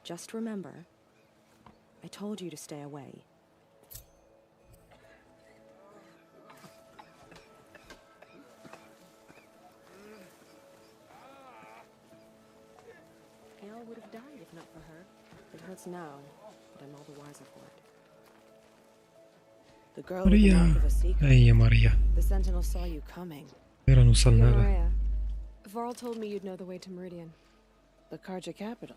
[SPEAKER 10] Just remember, I told you to stay away. Al would have died if not for her. It hurts now, but I'm all the wiser for it. The girl with the mark of a secret.
[SPEAKER 1] أي ماريا.
[SPEAKER 10] The sentinel saw you coming.
[SPEAKER 1] أخيرا وصلنا
[SPEAKER 6] You're
[SPEAKER 1] له.
[SPEAKER 6] Maria. Varl told me you'd know the way to Meridian.
[SPEAKER 11] The Karja capital.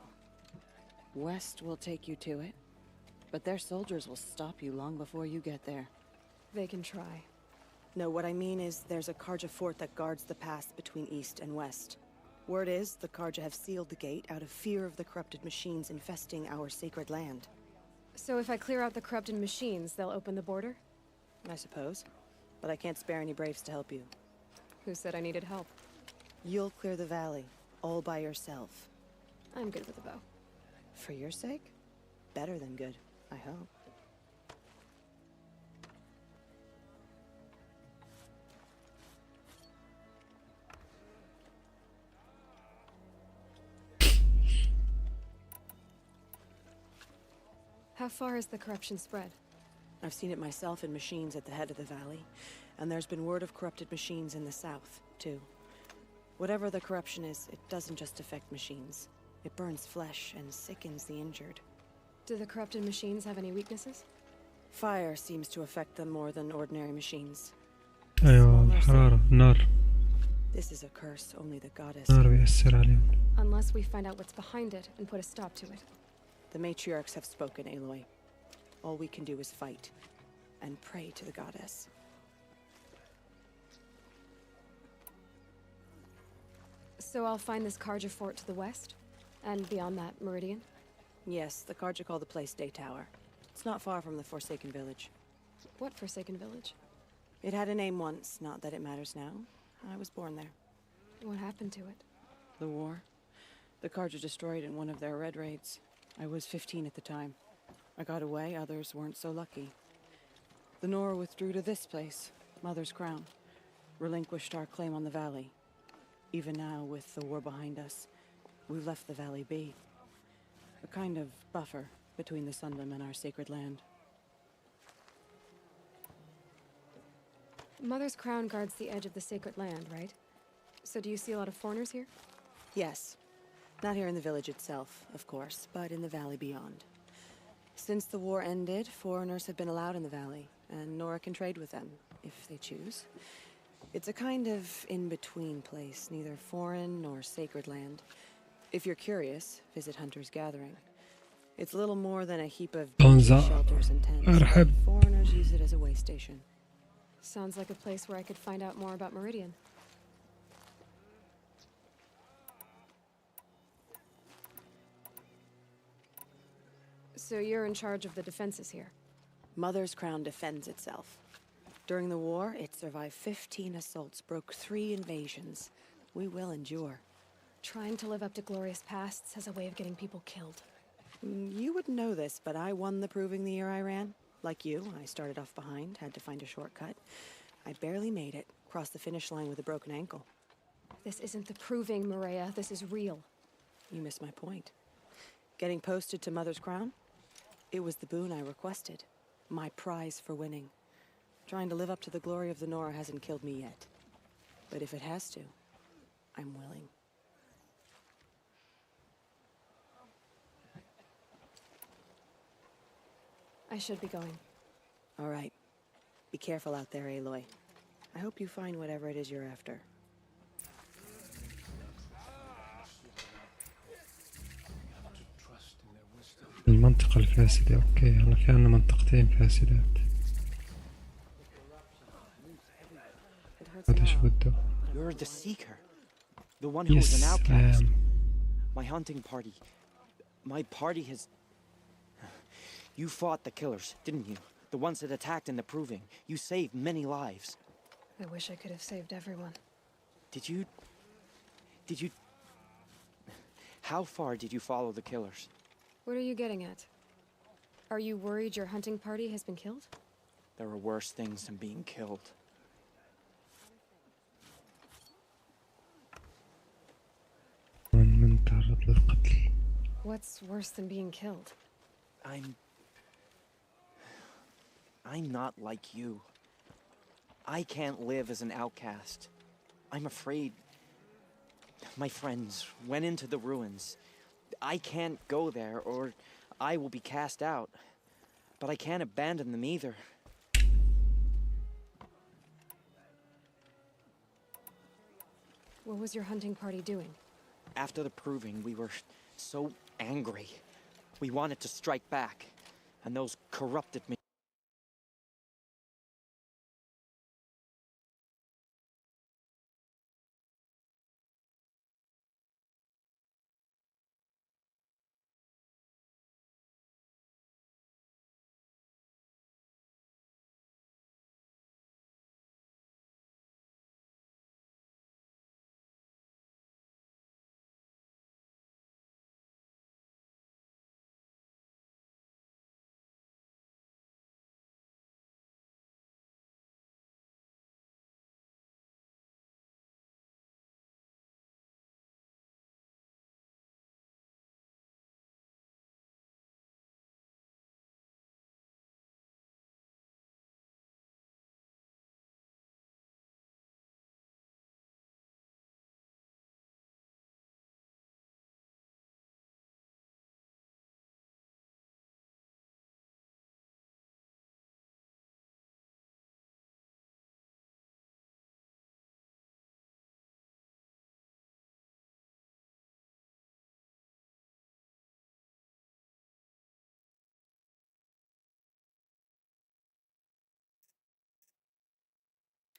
[SPEAKER 11] West will take you to it, but their soldiers will stop you long before you get there.
[SPEAKER 6] They can try.
[SPEAKER 10] No, what I mean is there's a Karja fort that guards the pass between east and west. Word is the Karja have sealed the gate out of fear of the corrupted machines infesting our sacred land.
[SPEAKER 6] So if I clear out the corrupted machines, they'll open the border?
[SPEAKER 10] I suppose. But I can't spare any braves to help you.
[SPEAKER 6] Who said I needed help?
[SPEAKER 10] You'll clear the valley, all by yourself.
[SPEAKER 6] I'm good with a bow.
[SPEAKER 10] For your sake? Better than good, I hope.
[SPEAKER 6] How far has the corruption spread?
[SPEAKER 10] I've seen it myself in machines at the head of the valley, and there's been word of corrupted machines in the south, too. Whatever the corruption is, it doesn't just affect machines. It burns flesh and sickens the injured.
[SPEAKER 6] Do the corrupted machines have any weaknesses?
[SPEAKER 10] Fire seems to affect them more than ordinary machines.
[SPEAKER 1] أيوة الحرارة النار.
[SPEAKER 10] This is a curse only the goddess.
[SPEAKER 1] النار بيأثر عليهم.
[SPEAKER 6] Unless we find out what's behind it and put a stop to it.
[SPEAKER 10] The matriarchs have spoken, Aloy. All we can do is fight and pray to the goddess.
[SPEAKER 6] So I'll find this Karja fort to the west? And beyond that, Meridian?
[SPEAKER 10] Yes, the Karja call the place Day Tower. It's not far from the Forsaken Village.
[SPEAKER 6] What Forsaken Village?
[SPEAKER 10] It had a name once, not that it matters now. I was born there.
[SPEAKER 6] What happened to it?
[SPEAKER 10] The war. The Karja destroyed in one of their red raids. I was 15 at the time. I got away, others weren't so lucky. The Nora withdrew to this place, Mother's Crown, relinquished our claim on the valley. Even now, with the war behind us, we've left the valley be. A kind of buffer between the Sundom and our sacred land.
[SPEAKER 6] Mother's Crown guards the edge of the sacred land, right? So do you see a lot of foreigners here?
[SPEAKER 10] Yes. Not here in the village itself, of course, but in the valley beyond. Since the war ended, foreigners have been allowed in the valley, and Nora can trade with them, if they choose. It's a kind of in-between place, neither foreign nor sacred land. If you're curious, visit Hunter's Gathering. It's little more than a heap of shelters and tents. Foreigners use it as a way station.
[SPEAKER 6] Sounds like a place where I could find out more about Meridian. So you're in charge of the defenses here?
[SPEAKER 10] Mother's Crown defends itself. During the war, it survived 15 assaults, broke 3 invasions. We will endure.
[SPEAKER 6] Trying to live up to glorious pasts has a way of getting people killed.
[SPEAKER 10] You wouldn't know this, but I won the proving the year I ran. Like you, I started off behind, had to find a shortcut. I barely made it, crossed the finish line with a broken ankle.
[SPEAKER 6] This isn't the proving, Maria. This is real.
[SPEAKER 10] You missed my point. Getting posted to Mother's Crown? It was the boon I requested. My prize for winning. Trying to live up to the glory of the Nora hasn't killed me yet. But if it has to, I'm willing.
[SPEAKER 6] I should be going.
[SPEAKER 10] All right. Be careful out there, Aloy. I hope you find whatever it is you're after.
[SPEAKER 1] المنطقة الفاسدة. اوكي هلا في عنا منطقتين فاسدات. هذا شو بده؟
[SPEAKER 3] You're the seeker. The one who was an outcast.
[SPEAKER 12] My hunting party. My party has... You fought the killers, didn't you? The ones that attacked in the proving. You saved many lives.
[SPEAKER 6] I wish I could have saved everyone.
[SPEAKER 12] Did you... How far did you follow the killers?
[SPEAKER 6] What are you getting at? Are you worried your hunting party has been killed?
[SPEAKER 12] There are worse things than being killed.
[SPEAKER 1] من تعرض للقتل.
[SPEAKER 6] What's worse than being killed?
[SPEAKER 12] I'm not like you. I can't live as an outcast. I'm afraid my friends went into the ruins. I can't go there or I will be cast out. But I can't abandon them either.
[SPEAKER 6] What was your hunting party doing?
[SPEAKER 12] After the proving, we were so angry. We wanted to strike back. And those corrupted me.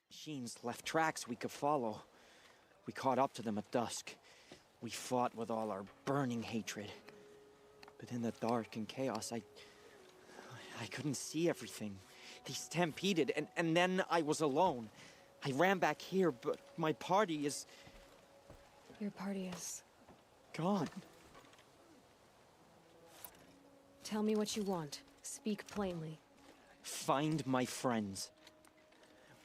[SPEAKER 12] Machines left tracks we could follow. We caught up to them at dusk. We fought with all our burning hatred. But in the dark and chaos, I couldn't see everything. They stampeded, and then I was alone. I ran back here, but my party is...
[SPEAKER 6] Your party is...
[SPEAKER 12] gone.
[SPEAKER 6] Tell me what you want. Speak plainly.
[SPEAKER 12] Find my friends.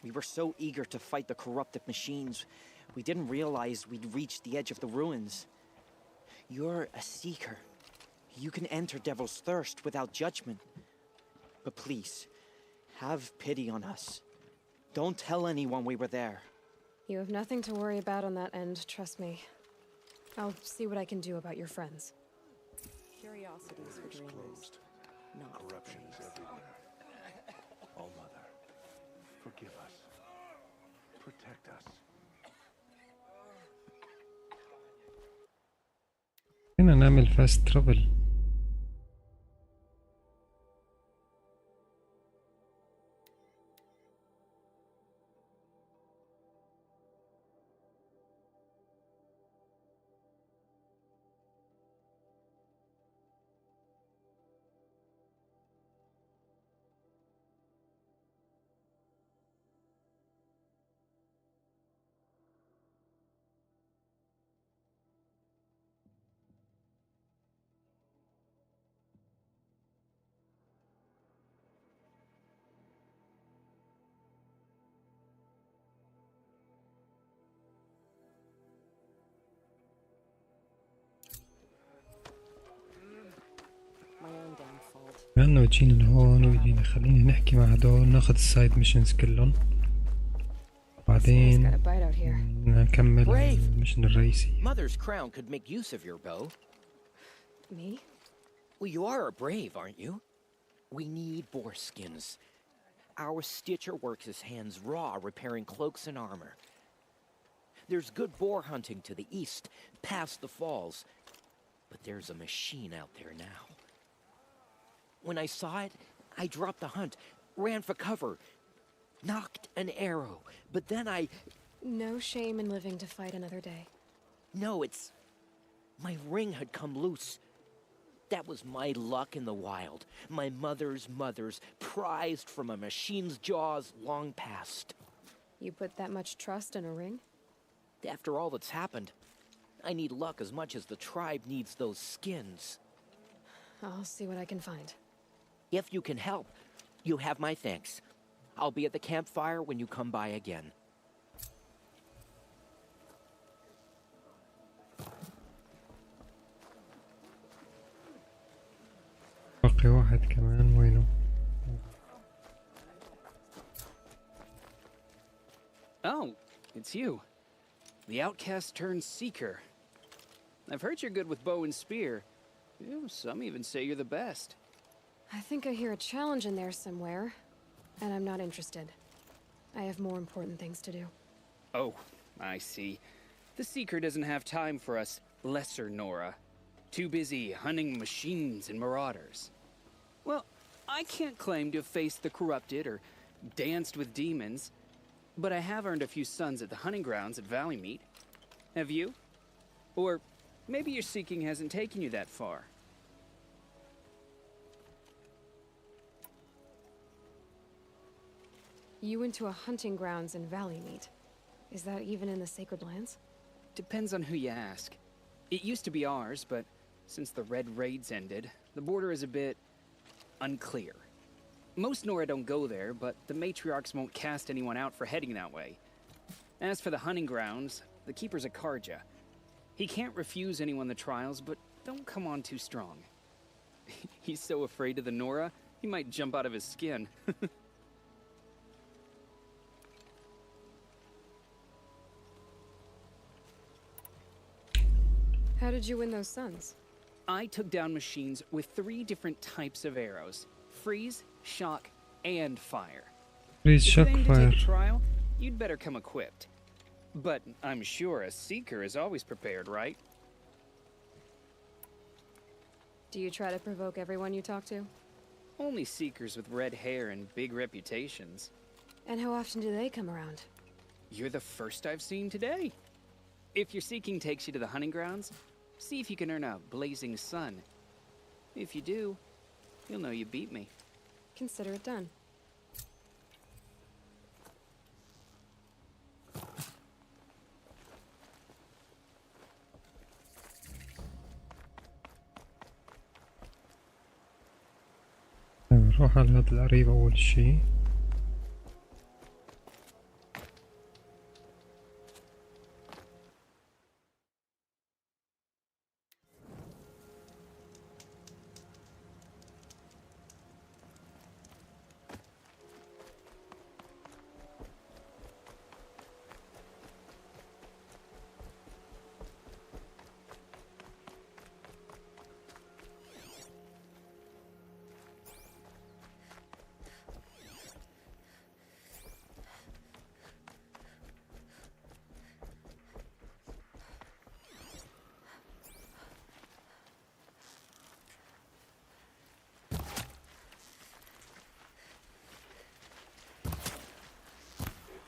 [SPEAKER 12] We were so eager to fight the corrupted machines, we didn't realize we'd reached the edge of the ruins. You're a seeker. You can enter Devil's Thirst without judgment. But please, have pity on us. Don't tell anyone we were there.
[SPEAKER 6] You have nothing to worry about on that end, trust me. I'll see what I can do about your friends.
[SPEAKER 10] Curiosities for dreamers. Not
[SPEAKER 4] Corruption is everywhere. All Mother, forgive us. Protect us.
[SPEAKER 1] هنا نعمل فاست ترافل. بما انه جينا لهون ويجينا خلينا نحكي مع هدول ناخذ السايد ميشنز كلهم بعدين نكمل المشن الرئيسي.
[SPEAKER 13] Mother's crown could make use of your bow.
[SPEAKER 6] Me?
[SPEAKER 13] Well, you are a brave, aren't you? We need boar skins. Our stitcher works his hands raw repairing cloaks and armor. There's good boar hunting to the east, past the falls. But there's a machine out there now. When I saw it, I dropped the hunt, ran for cover, knocked an arrow, but then I...
[SPEAKER 6] No shame in living to fight another day.
[SPEAKER 13] No, My ring had come loose. That was my luck in the wild. My mother's prized from a machine's jaws long past.
[SPEAKER 6] You put that much trust in a ring?
[SPEAKER 13] After all that's happened, I need luck as much as the tribe needs those skins.
[SPEAKER 6] I'll see what I can find.
[SPEAKER 13] If you can help, you have my thanks. I'll be at the campfire when you come by again.
[SPEAKER 1] باقي واحد كمان وينه؟
[SPEAKER 14] Oh, it's you. The outcast turned seeker. I've heard you're good with bow and spear. Some even say you're the best.
[SPEAKER 6] I think I hear a challenge in there somewhere, and I'm not interested. I have more important things to do.
[SPEAKER 14] Oh, I see. The seeker doesn't have time for us lesser Nora. Too busy hunting machines and marauders. Well, I can't claim to have faced the corrupted or danced with demons, but I have earned a few sons at the hunting grounds at Valleymeet. Have you? Or maybe your seeking hasn't taken you that far.
[SPEAKER 6] You went to a hunting grounds in Valleymeet. Is that even in the Sacred Lands?
[SPEAKER 14] Depends on who you ask. It used to be ours, but since the Red Raids ended, the border is a bit unclear. Most Nora don't go there, but the matriarchs won't cast anyone out for heading that way. As for the hunting grounds, the keeper's a Karja. He can't refuse anyone the trials, but don't come on too strong. He's so afraid of the Nora, he might jump out of his skin.
[SPEAKER 6] How did you win those sons?
[SPEAKER 14] I took down machines with 3 different types of arrows. Freeze, shock, and fire.
[SPEAKER 1] Freeze,
[SPEAKER 14] If
[SPEAKER 1] shock,
[SPEAKER 14] you aim to
[SPEAKER 1] fire.
[SPEAKER 14] take a trial, you'd better come equipped. But I'm sure a seeker is always prepared, right?
[SPEAKER 6] Do you try to provoke everyone you talk to?
[SPEAKER 14] Only seekers with red hair and big reputations.
[SPEAKER 6] And how often do they come around?
[SPEAKER 14] You're the first I've seen today. If your seeking takes you to the hunting grounds, see if you can earn a blazing sun. If you do, you'll know you beat me.
[SPEAKER 6] Consider it done.
[SPEAKER 1] نروح على هذا القريب أول شي.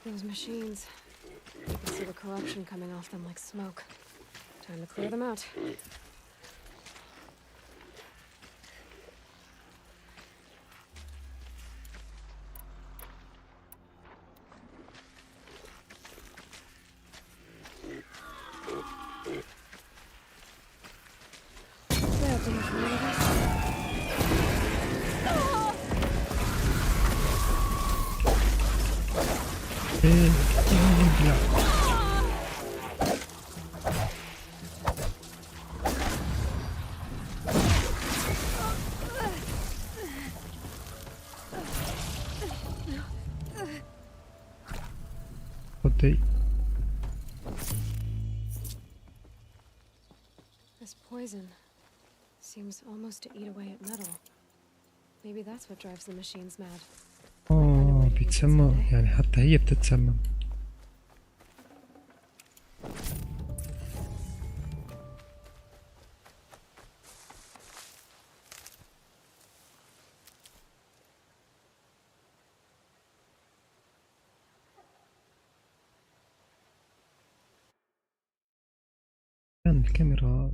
[SPEAKER 6] Those machines. You can see the corruption coming off them like smoke. Time to clear them out. This poison seems almost to eat away at metal. Maybe that's what drives the machines mad.
[SPEAKER 1] بيتسمم يعني حتى هي بتتسمم. الكاميرا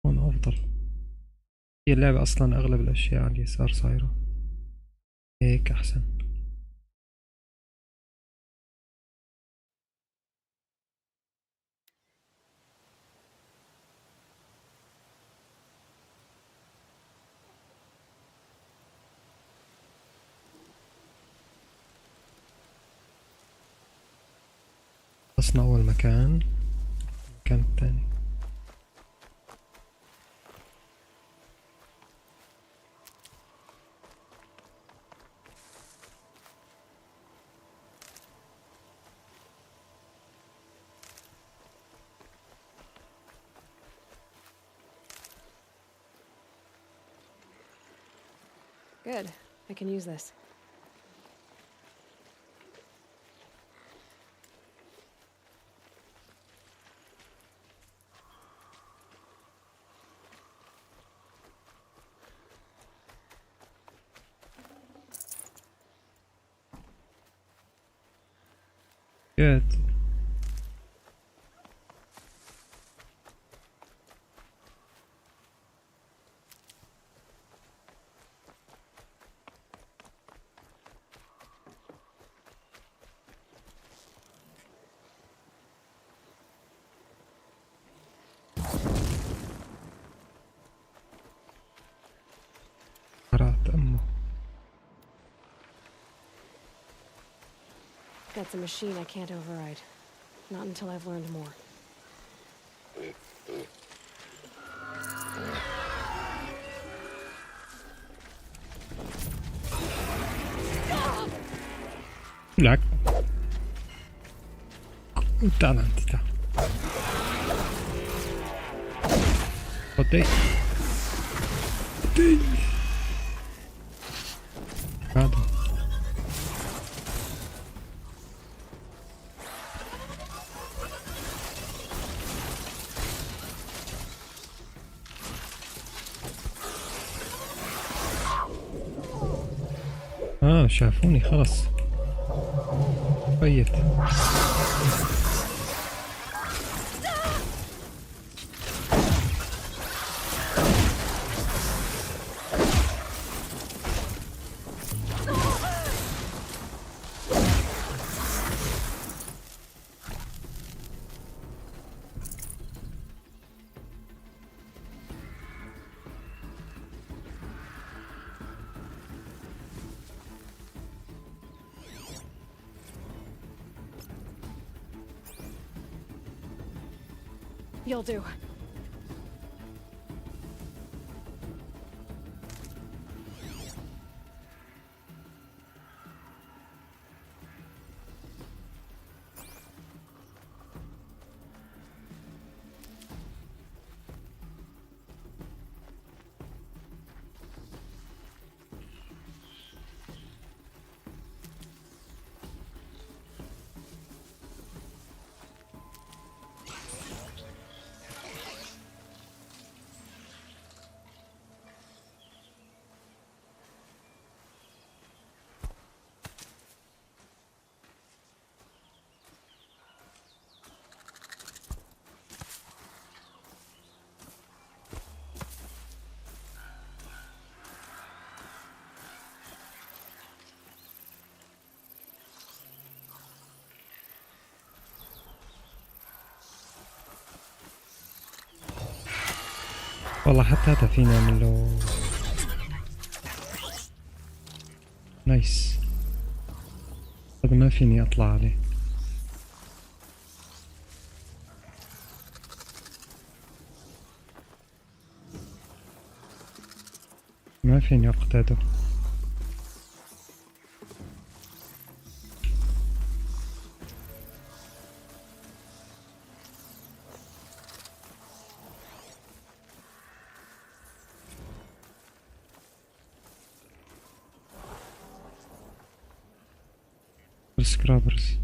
[SPEAKER 1] هون أفضل. هي اللعبة أصلا أغلب الأشياء على اليسار صايرة، هيك أحسن. خلصنا أول مكان، المكان الثاني.
[SPEAKER 6] Good. I can use this.
[SPEAKER 1] Good. قرأت أمه.
[SPEAKER 6] That's a machine I can't override. Not until I've learned more.
[SPEAKER 1] لك تعال انت تعال. خدي خدي هذا. شافوني خلص. بيت.
[SPEAKER 6] You'll do.
[SPEAKER 1] والله حتى هذا فينا نعمل له نايس. هذا ما فيني اطلع عليه. ما فيني اقتاده. سكرابرز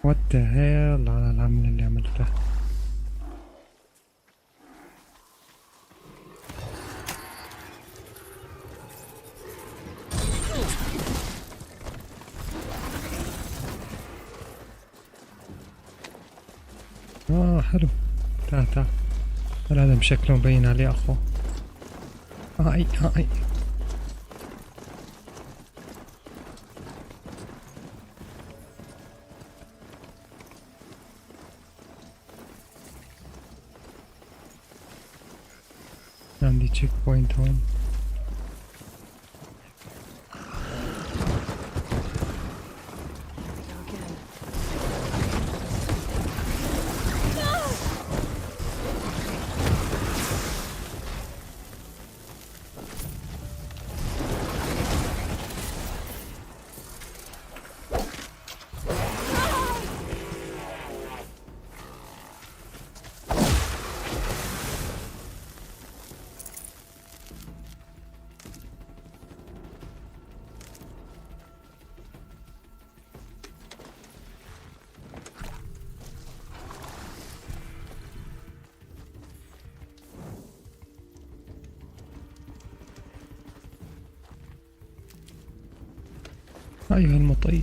[SPEAKER 1] وات ذا هيل على العمل اللي عملته. حلو. تعال تعال. هذا بشكله مبين عليه اخوه. هاي هاي. عندي تشيك بوينت هون. أيها المطي.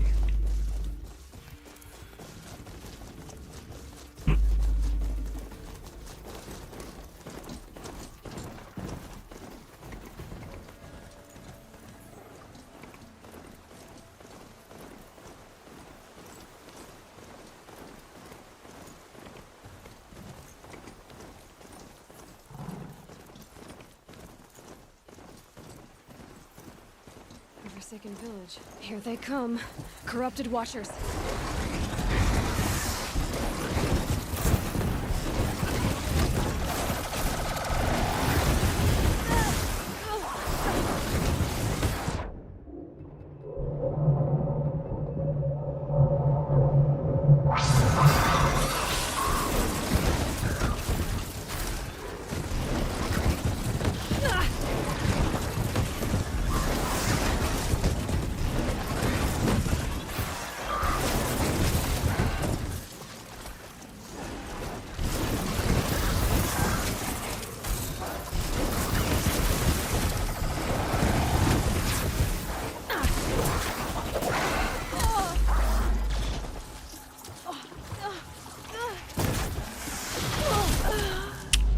[SPEAKER 6] Forsaken village. Here they come. Corrupted washers.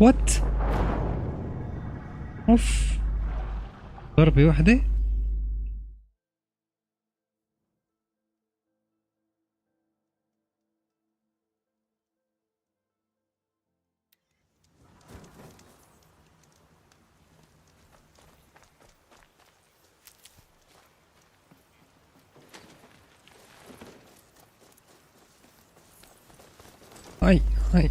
[SPEAKER 1] وات اوف ضربة واحدة. هاي هاي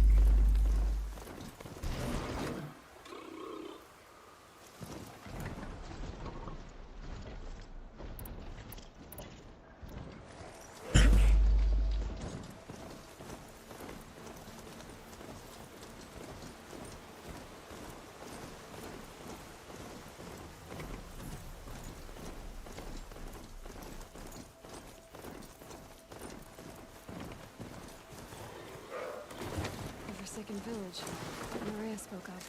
[SPEAKER 6] Forsaken village that Maria spoke of.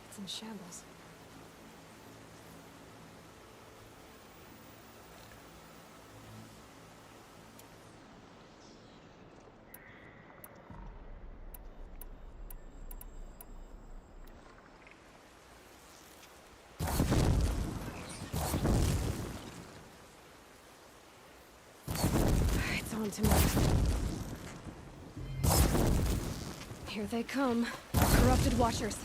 [SPEAKER 6] It's in shambles. It's on to me. Here they come. Corrupted washers.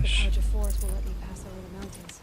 [SPEAKER 1] 16.
[SPEAKER 6] Purge of force will let me pass over the mountains.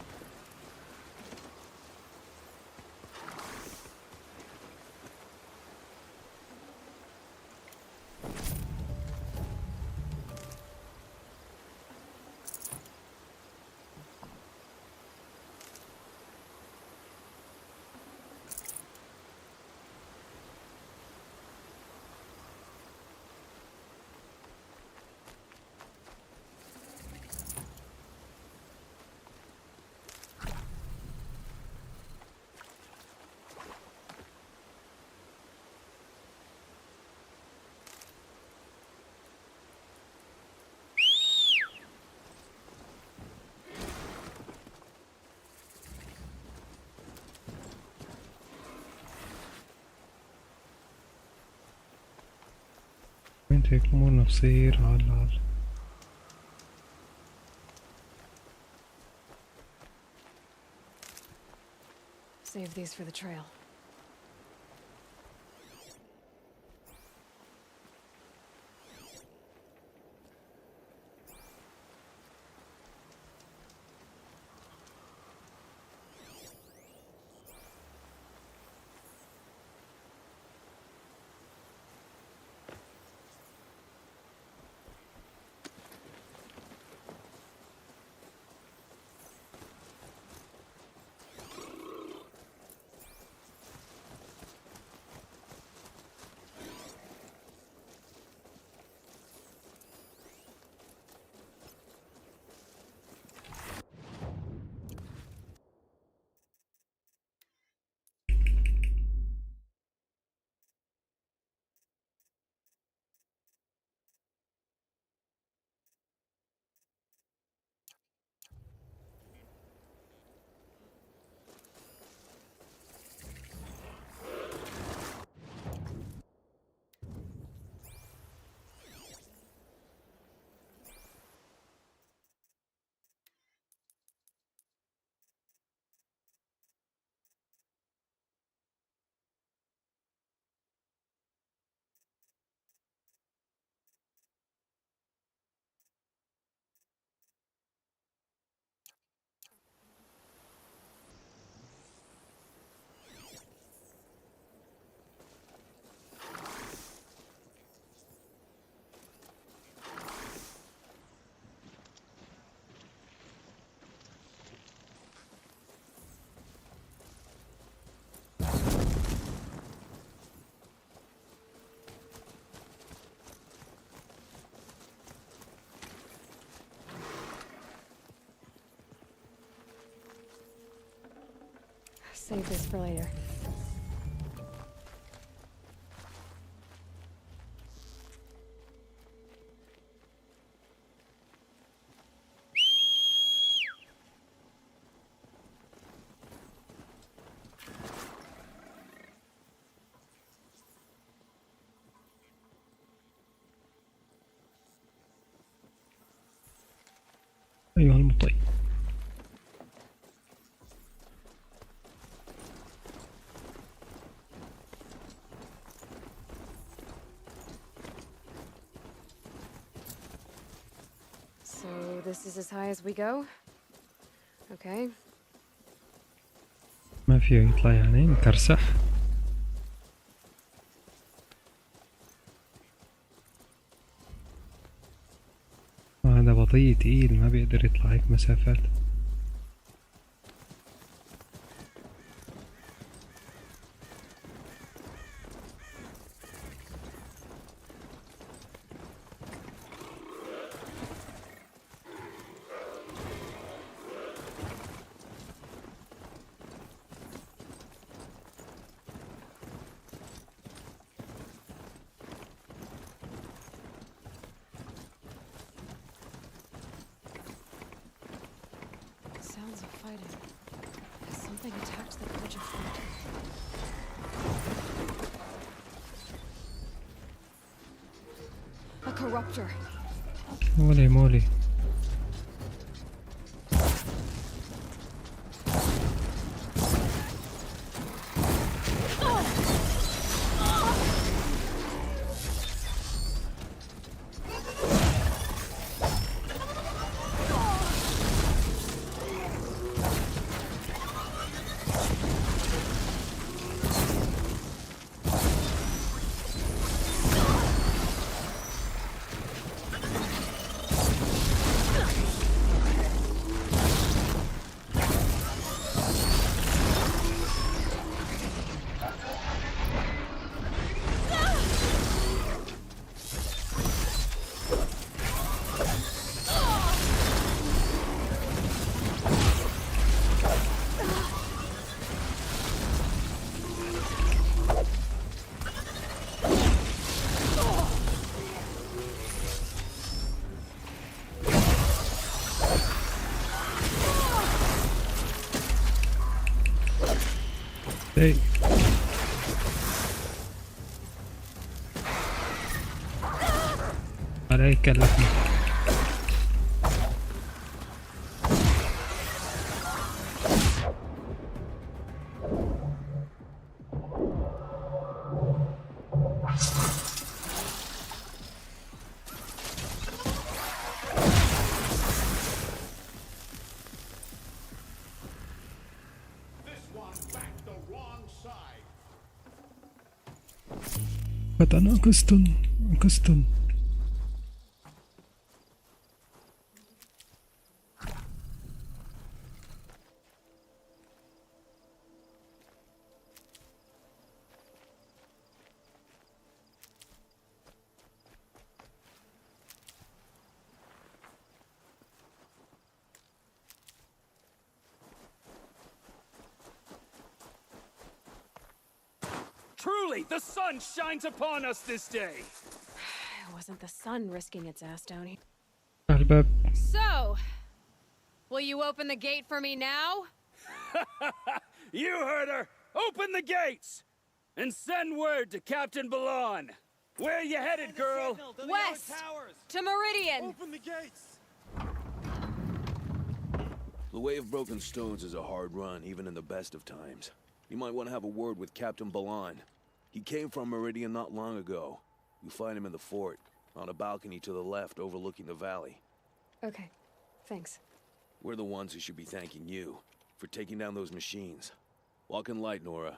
[SPEAKER 1] وين هيك أمورنا بصير على
[SPEAKER 6] Save these for the trail. Save this for later.
[SPEAKER 1] أيها المطيب.
[SPEAKER 6] So this is as high as we go? Okay.
[SPEAKER 1] ما فيه يطلع يعني مكرسح. هذا بطيء تقيل ما بيقدر يطلع هيك مسافات.
[SPEAKER 6] Sounds of fighting. Has something attacked the bridge of front? A corruptor.
[SPEAKER 1] مولي مولي. اي عليك اللحمة. قد أنا أنقذت.
[SPEAKER 15] Truly, the sun shines upon us this day.
[SPEAKER 6] It wasn't the sun risking its ass down here.
[SPEAKER 1] الباب.
[SPEAKER 6] So, will you open the gate for me now?
[SPEAKER 15] You heard her. Open the gates and send word to Captain Balon. Where you headed, girl?
[SPEAKER 6] West to Meridian.
[SPEAKER 15] Open the gates.
[SPEAKER 16] The Way of Broken Stones is a hard run, even in the best of times. You might want to have a word with Captain Balon. He came from Meridian not long ago. You find him in the fort, on a balcony to the left overlooking the valley.
[SPEAKER 6] Okay, thanks.
[SPEAKER 16] We're the ones who should be thanking you for taking down those machines. Walk in light, Nora.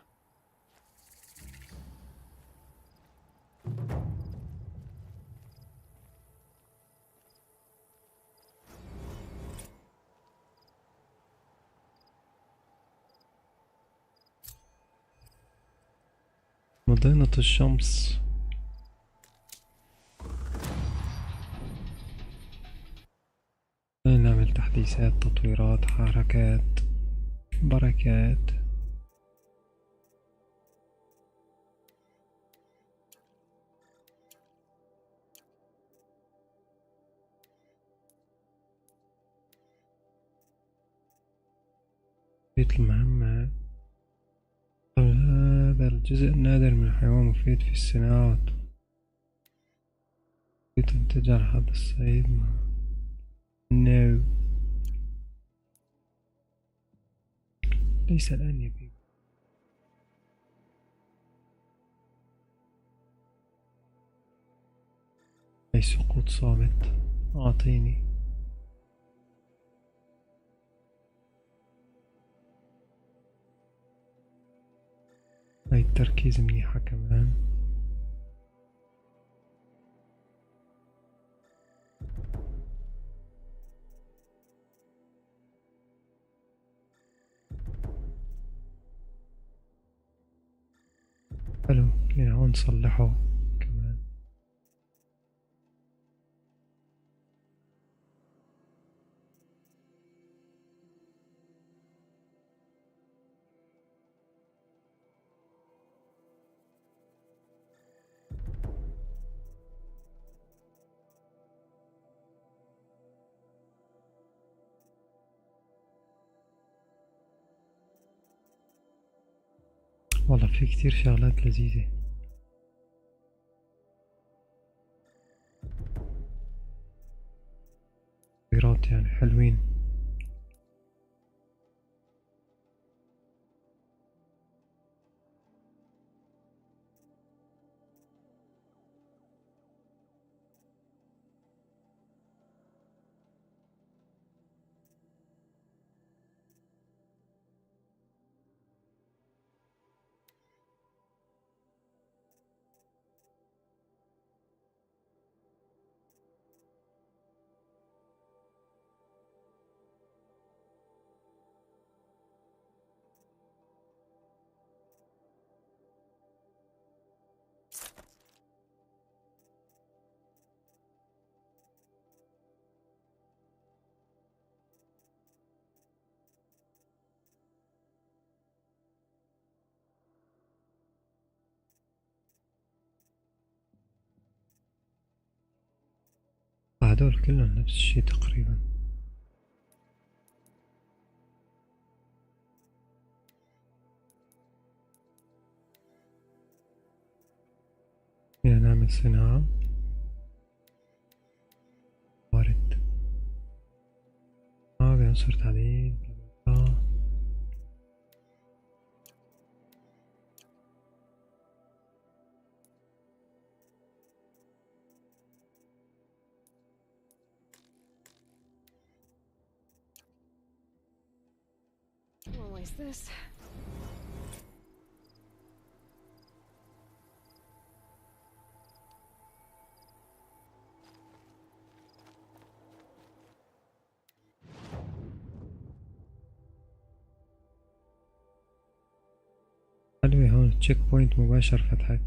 [SPEAKER 1] مدينة الشمس. نعمل تحديثات، تطويرات، حركات، بركات. بيت المهمة. هذا الجزء النادر من الحيوان مفيد في الصناعات. تنتج على هذا الصيد. نو ليس الآن يا بيبي. أي سقوط صامت. أعطيني. هاي التركيز منيحة كمان. حلو، يعني هون نصلحه كمان. والله في كتير شغلات لذيذة. تطويرات يعني حلوين. هدول كلهم نفس الشي تقريبا. فينا نعمل صناعة. وارد. بعنصر تعديل.
[SPEAKER 6] Won't waste this.
[SPEAKER 1] حلوة هون تشيك بوينت مباشر فتحت.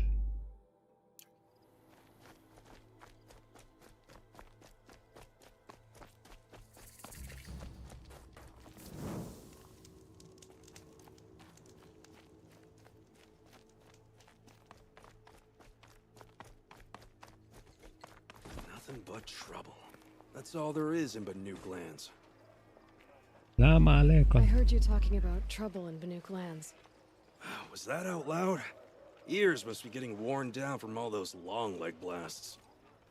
[SPEAKER 17] Nothing but trouble. That's all there is in Banuk lands.
[SPEAKER 1] السلام
[SPEAKER 6] I
[SPEAKER 1] عليكم.
[SPEAKER 6] heard you talking about trouble in Banuk lands.
[SPEAKER 17] Was that out loud? Ears must be getting worn down from all those long leg blasts.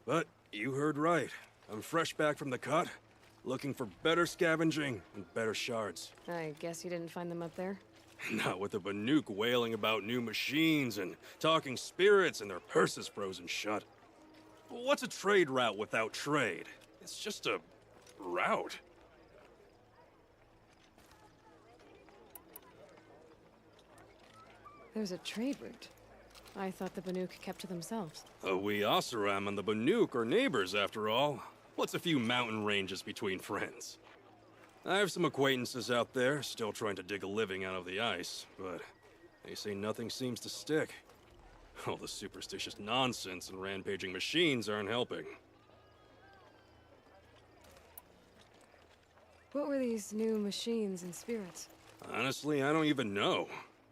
[SPEAKER 17] But you heard right. I'm fresh back from the cut, looking for better scavenging and better shards.
[SPEAKER 6] I guess you didn't find them up there?
[SPEAKER 17] Not with the Banuk wailing about new machines and talking spirits and their purses frozen shut. What's a trade route without trade? It's just a route.
[SPEAKER 6] There's a trade route. I thought the Banuk kept to themselves.
[SPEAKER 17] We Oseram and the Banuk are neighbors, after all. What's a few mountain ranges between friends? I have some acquaintances out there, still trying to dig a living out of the ice, but they say nothing seems to stick. All the superstitious nonsense and rampaging machines aren't helping.
[SPEAKER 6] What were these new machines and spirits?
[SPEAKER 17] Honestly, I don't even know.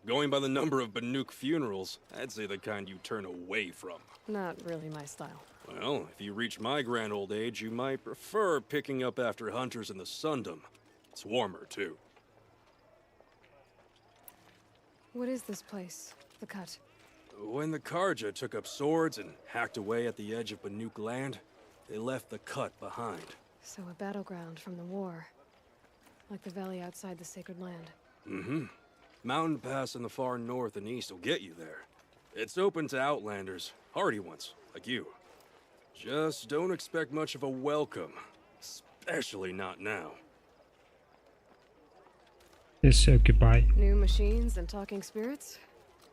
[SPEAKER 17] Going by the number of Banuk funerals, I'd say the kind you turn away from.
[SPEAKER 6] Not really my style.
[SPEAKER 17] Well, if you reach my grand old age, you might prefer picking up after hunters in the Sundom. It's warmer, too.
[SPEAKER 6] What is this place? The Cut?
[SPEAKER 17] When the Karja took up swords and hacked away at the edge of Banuk land, they left the Cut behind.
[SPEAKER 6] So a battleground from the war. Like the valley outside the Sacred Land.
[SPEAKER 17] Mm-hmm. Mountain Pass in the far north and east will get you there. It's open to outlanders, hardy ones, like you. Just don't expect much of a welcome. Especially not now.
[SPEAKER 1] Yes, sir, goodbye.
[SPEAKER 6] New machines and talking spirits?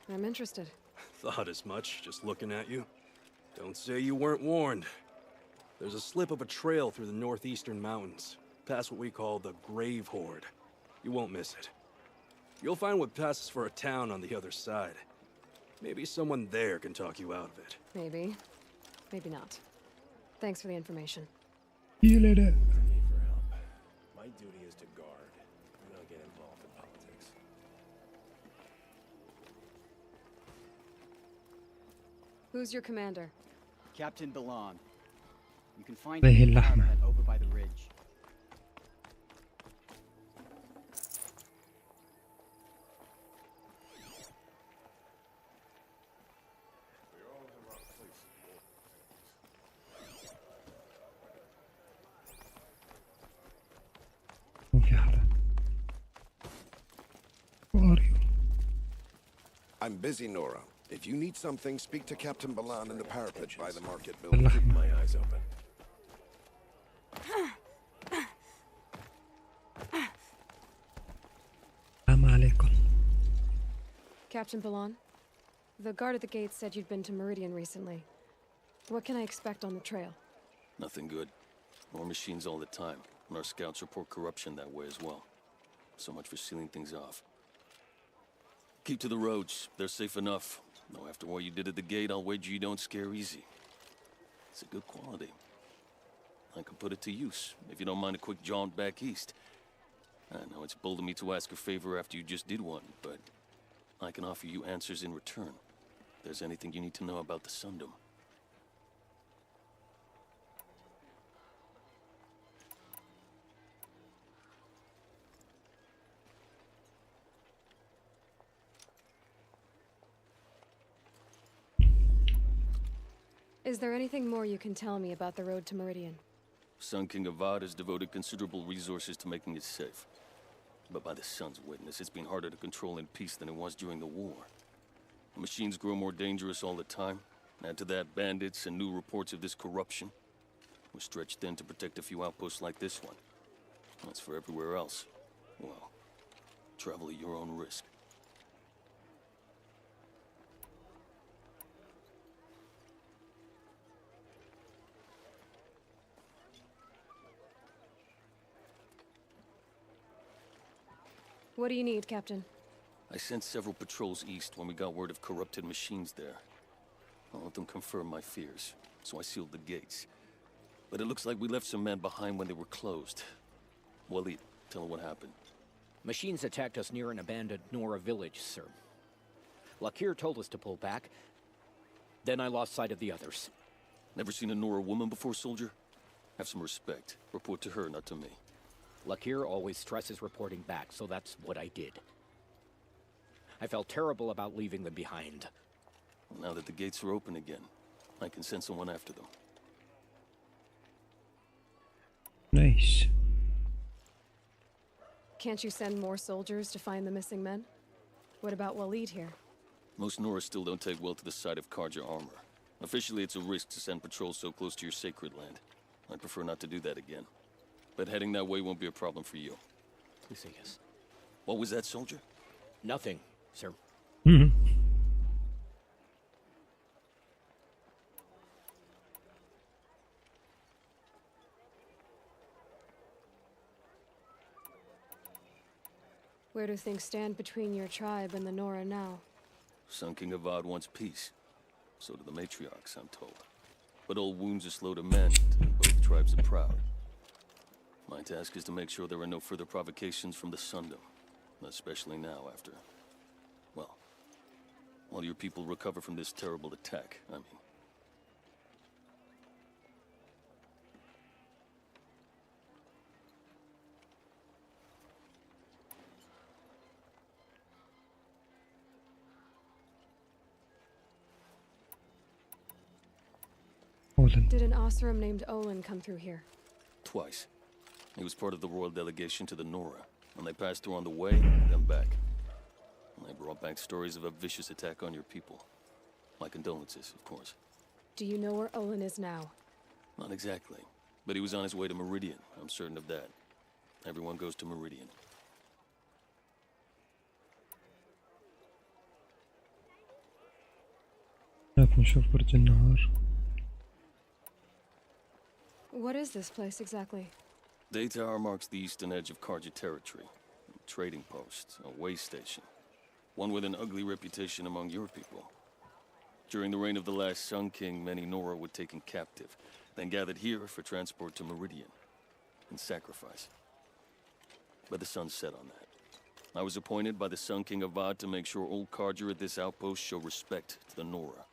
[SPEAKER 6] I'm interested.
[SPEAKER 17] Thought as much, just looking at you. Don't say you weren't warned. There's a slip of a trail through the northeastern mountains, past what we call the Grave Horde. You won't miss it. You'll find what passes for a town on the other side. Maybe someone there can talk you out of it.
[SPEAKER 6] Maybe. Maybe not. Thanks for the information.
[SPEAKER 1] See you later.
[SPEAKER 18] My duty is to guard. I don't get involved in politics.
[SPEAKER 6] Who's your commander?
[SPEAKER 14] Captain Balan. You can find
[SPEAKER 1] عليه
[SPEAKER 14] him in the
[SPEAKER 1] اللحمة.
[SPEAKER 14] parapet over by the ridge.
[SPEAKER 1] مو في حدا. Who are you?
[SPEAKER 19] I'm busy, Nora. If you need something, speak to Captain Balan in the parapet by the market building.
[SPEAKER 1] اللحمة.
[SPEAKER 18] My eyes open.
[SPEAKER 1] السلام عليكم.
[SPEAKER 6] Captain Balan? The guard at the gate said you'd been to Meridian recently. What can I expect on the trail?
[SPEAKER 18] Nothing good. More machines all the time. And our scouts report corruption that way as well. So much for sealing things off. Keep to the roads. They're safe enough. Though after what you did at the gate, I'll wager you don't scare easy. It's a good quality. I could put it to use, if you don't mind a quick jaunt back east. I know it's bold of me to ask a favor after you just did one, but I can offer you answers in return. If there's anything you need to know about the Sundom.
[SPEAKER 6] Is there anything more you can tell me about the road to Meridian?
[SPEAKER 18] Sun King Avad has devoted considerable resources to making it safe. But by the Sun's witness, it's been harder to control in peace than it was during the war. The machines grow more dangerous all the time. Add to that bandits and new reports of this corruption. We're stretched thin to protect a few outposts like this one. As for everywhere else, well, travel at your own risk.
[SPEAKER 6] What do you need, Captain?
[SPEAKER 18] I sent several patrols east when we got word of corrupted machines there. All of them confirmed my fears, so I sealed the gates. But it looks like we left some men behind when they were closed. Waleed, tell them what happened.
[SPEAKER 2] Machines attacked us near an abandoned Nora village, sir. Lakir told us to pull back. Then I lost sight of the others.
[SPEAKER 18] Never seen a Nora woman before, soldier? Have some respect. Report to her, not to me.
[SPEAKER 2] Lakir always stresses reporting back, so that's what I did. I felt terrible about leaving them behind.
[SPEAKER 18] Well, now that the gates are open again, I can send someone after them.
[SPEAKER 1] Nice.
[SPEAKER 6] Can't you send more soldiers to find the missing men? What about Waleed here?
[SPEAKER 18] Most Nora still don't take well to the sight of Karja armor. Officially, it's a risk to send patrols so close to your sacred land. I'd prefer not to do that again. But heading that way won't be a problem for you.
[SPEAKER 2] Yes.
[SPEAKER 18] What was that, soldier?
[SPEAKER 2] Nothing, sir.
[SPEAKER 6] Where do things stand between your tribe and the Nora now?
[SPEAKER 18] Sun King Avad wants peace. So do the matriarchs, I'm told. But old wounds are slow to mend, and both tribes are proud. My task is to make sure there are no further provocations from the Sundom. Especially now after... well, while your people recover from this terrible attack, I mean.
[SPEAKER 6] Did an Osram named Olin come through here?
[SPEAKER 18] Twice. He was part of the royal delegation to the Nora, and they passed through on the way, then back. And they brought back stories of a vicious attack on your people. My condolences, of course.
[SPEAKER 6] Do you know where Olin is now?
[SPEAKER 18] Not exactly, but he was on his way to Meridian, I'm certain of that. Everyone goes to Meridian.
[SPEAKER 1] نشوف برج النهار.
[SPEAKER 6] What is this place exactly?
[SPEAKER 18] Day Tower marks the eastern edge of Karja territory. A trading post, a way station. One with an ugly reputation among your people. During the reign of the last Sun King, many Nora were taken captive, then gathered here for transport to Meridian, and sacrifice. But the sun set on that. I was appointed by the Sun King Avad to make sure old Karja at this outpost show respect to the Nora.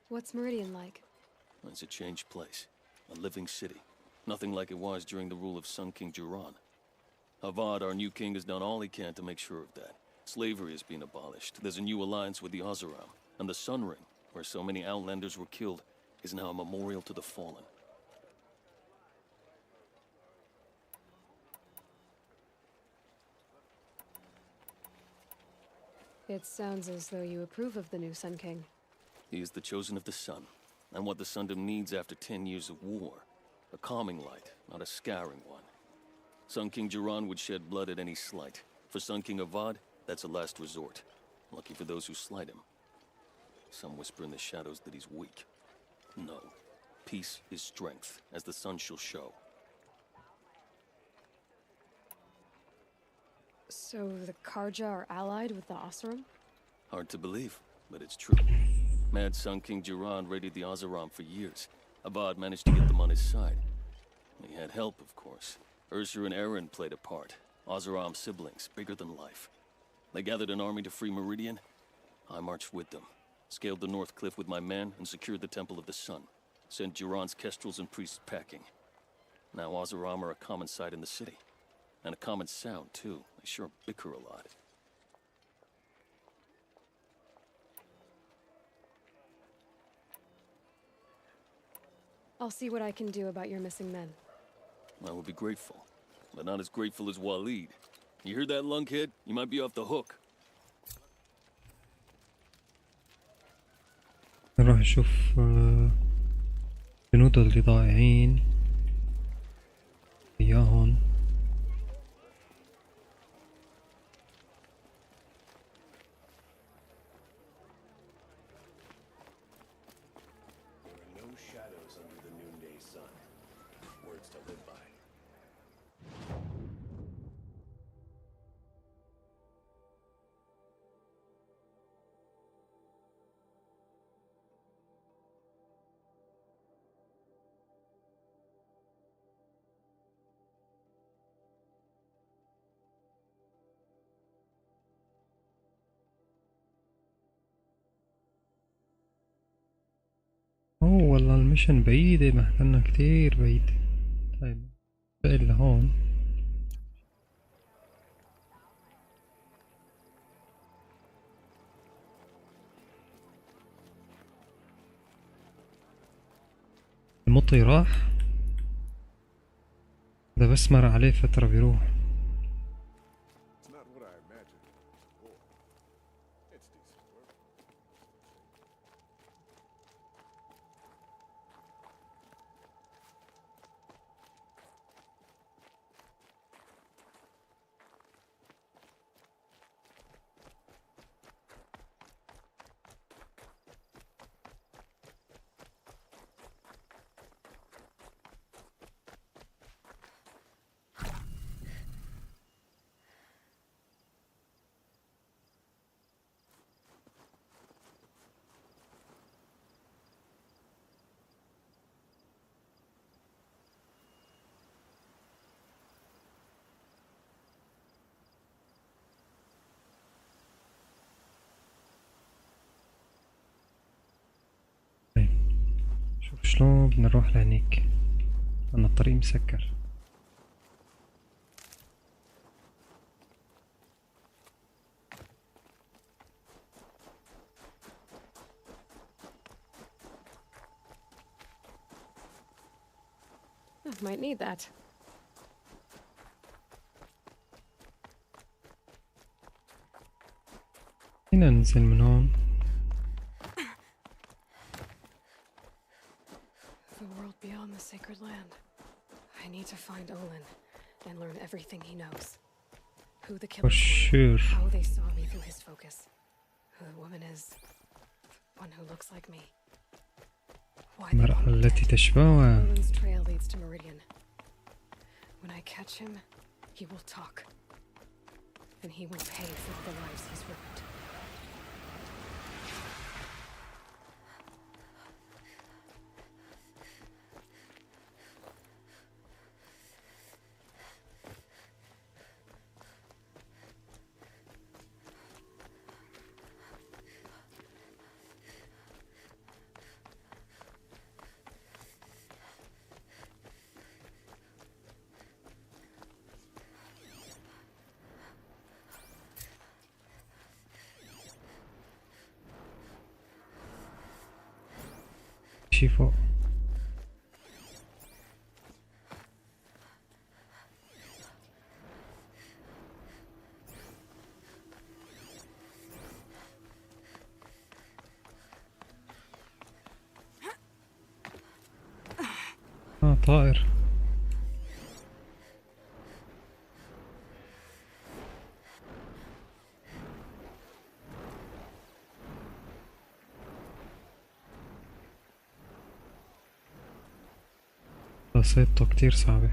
[SPEAKER 6] What's Meridian like?
[SPEAKER 18] It's a changed place. A living city. Nothing like it was during the rule of Sun King Jiran. Avad, our new king, has done all he can to make sure of that. Slavery has been abolished. There's a new alliance with the Oseram. And the Sun Ring, where so many Outlanders were killed, is now a memorial to the fallen.
[SPEAKER 6] It sounds as though you approve of the new Sun King.
[SPEAKER 18] He is the chosen of the sun, and what the Sundom needs after 10 years of war. A calming light, not a scouring one. Sun King Jiran would shed blood at any slight. For Sun King Avad, that's a last resort. Lucky for those who slight him. Some whisper in the shadows that he's weak. No. Peace is strength, as the sun shall show.
[SPEAKER 6] So the Karja are allied with the Oseram?
[SPEAKER 18] Hard to believe, but it's true. Mad Sun King Jiran raided the Oseram for years. Avad managed to get them on his side. He had help, of course. Ursur and Eren played a part. Oseram siblings, bigger than life. They gathered an army to free Meridian. I marched with them. Scaled the North Cliff with my men and secured the Temple of the Sun. Sent Jiran's kestrels and priests packing. Now Oz or Armor are a common sight in the city. And a common sound, too. They sure bicker a lot.
[SPEAKER 6] I'll see what I can do about your missing men.
[SPEAKER 18] I would be grateful. But not as grateful as Waleed. You heard that, lunkhead? You might be off the hook.
[SPEAKER 1] نروح نشوف جنود اللي ضايعين إياهن. اوه والله المشن بعيدة، محلنا كتير بعيد. طيب بقى لهون. المطي راح، ده بس مر عليه فترة بيروح. شوف شلون بدنا نروح لهنيك، أنا الطريق مسكر.
[SPEAKER 6] Might need that.
[SPEAKER 1] فينا ننزل من هون.
[SPEAKER 6] The world beyond the sacred land. I need to find Olin and learn everything he knows. Who the killers were, how they saw me through his focus, who the woman is, the one who looks like me.
[SPEAKER 1] المرأة التي تشبهها.
[SPEAKER 6] Olin's trail leads to Meridian. When I catch him, he will talk. And he will pay for the lives he's ruined.
[SPEAKER 1] شي فوق. طائر. قصيدته كتير صعبة.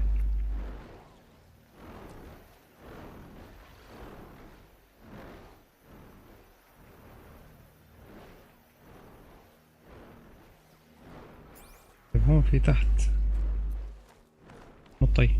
[SPEAKER 1] هون في تحت مطي.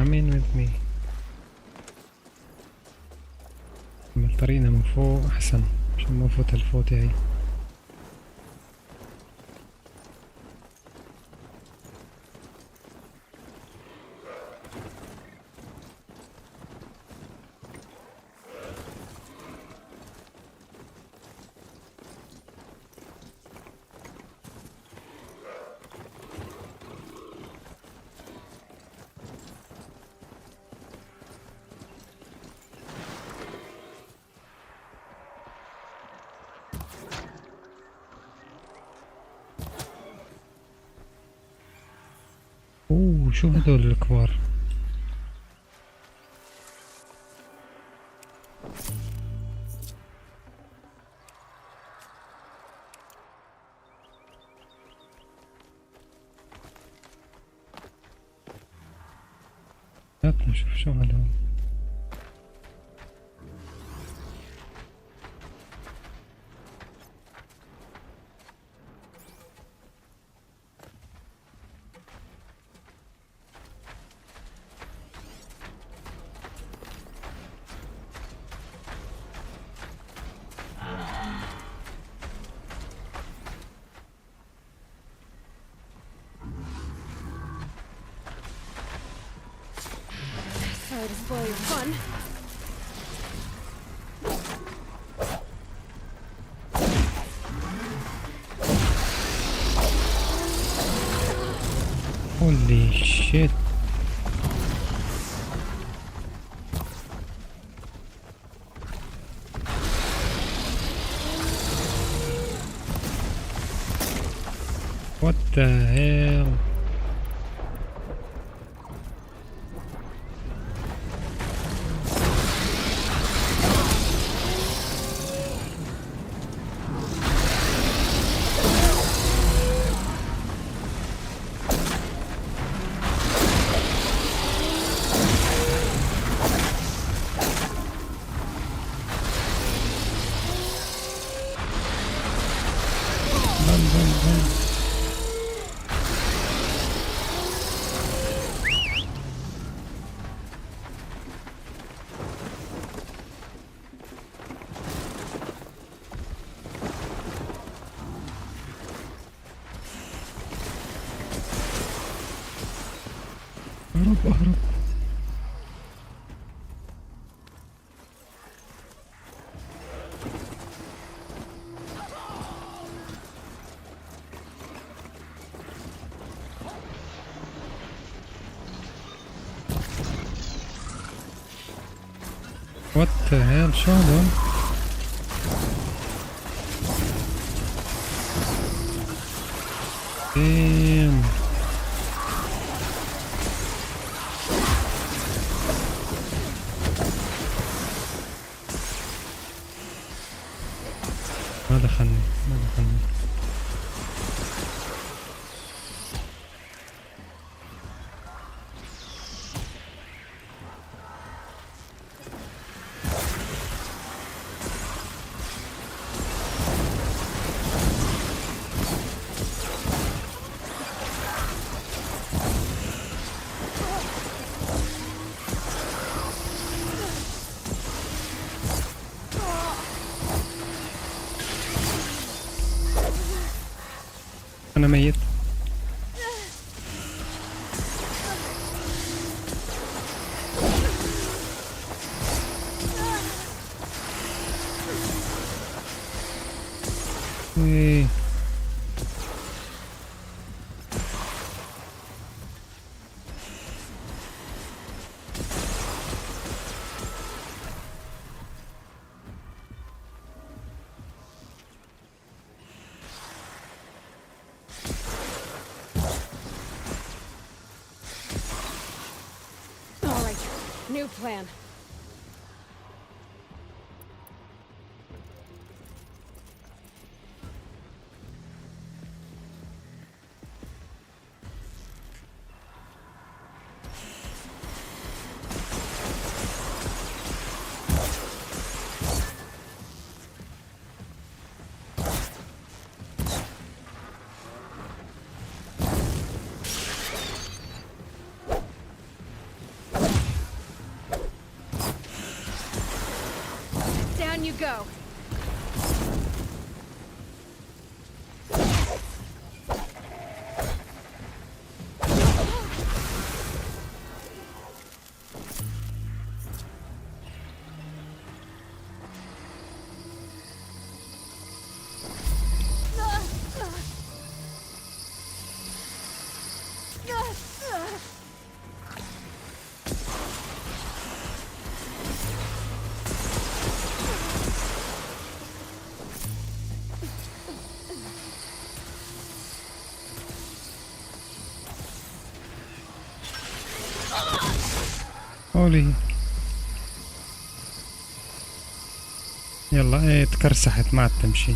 [SPEAKER 1] come in with me. من طريقنا من فوق أحسن عشان ما نفوت الفوتة هي. اوه شو هدول الكبار؟ هات نشوف شو هدول.
[SPEAKER 6] Sorry to spoil your fun.
[SPEAKER 1] Holy shit. What the hell? اهرب اهرب. What the hell شو هذا؟ Damn. ما دخلني. أنا ميت. إيه.
[SPEAKER 6] New plan. go.
[SPEAKER 1] قولي يلا ايه تكرسحت ما عاد تمشي.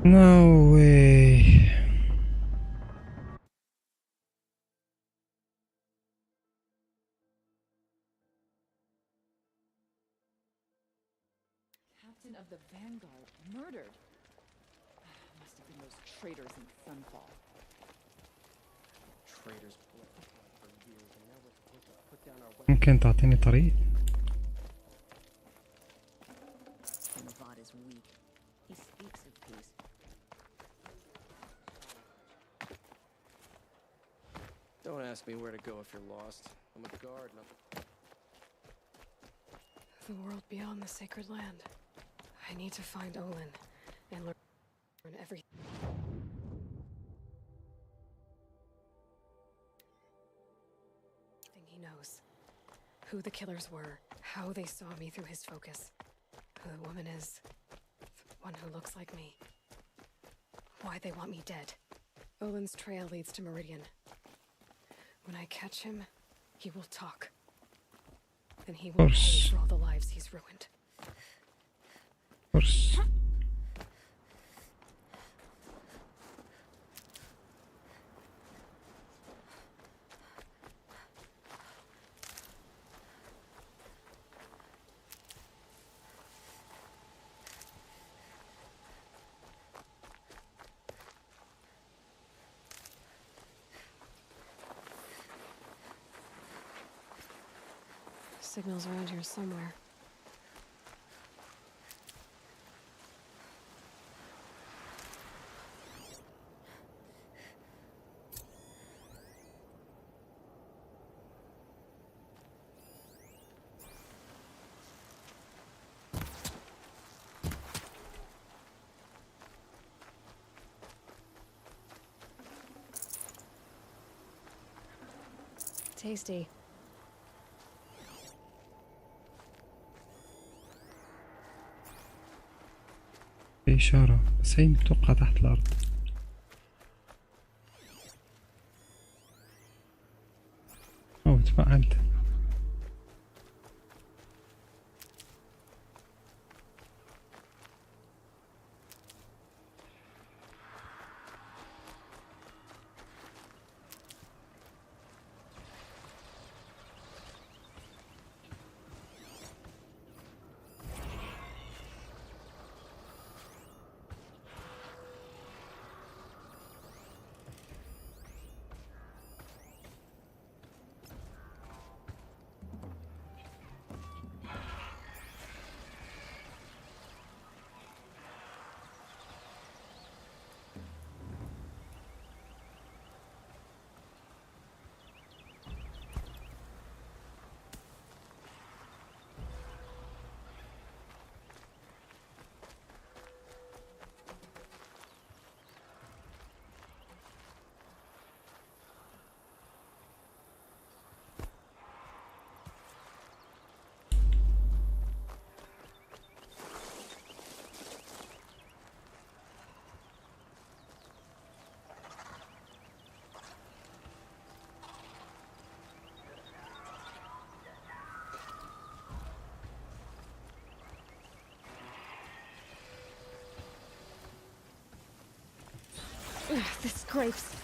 [SPEAKER 1] No way.
[SPEAKER 11] Captain of the Vanguard murdered. Must have been those traitors in Sunfall.
[SPEAKER 9] Traitors blood for years, and now we're supposed to put down our weapons.
[SPEAKER 1] ممكن تعطيني طريق؟
[SPEAKER 11] Vod is weak. He speaks of peace.
[SPEAKER 9] Don't ask me where to go if you're lost. I'm a guard, not the...
[SPEAKER 6] The world beyond the sacred land. I need to find Olin and learn everything. He knows. Who the killers were, how they saw me through his focus. Who the woman is. The one who looks like me. Why they want me dead. Olin's trail leads to Meridian. When I catch him, he will talk. Then he will pay for all the lives he's ruined.
[SPEAKER 1] Course.
[SPEAKER 6] Signals around here somewhere. Tasty.
[SPEAKER 1] في إشارة بس هي متوقع تحت الأرض. أو تفاعلت.
[SPEAKER 10] This scrapes.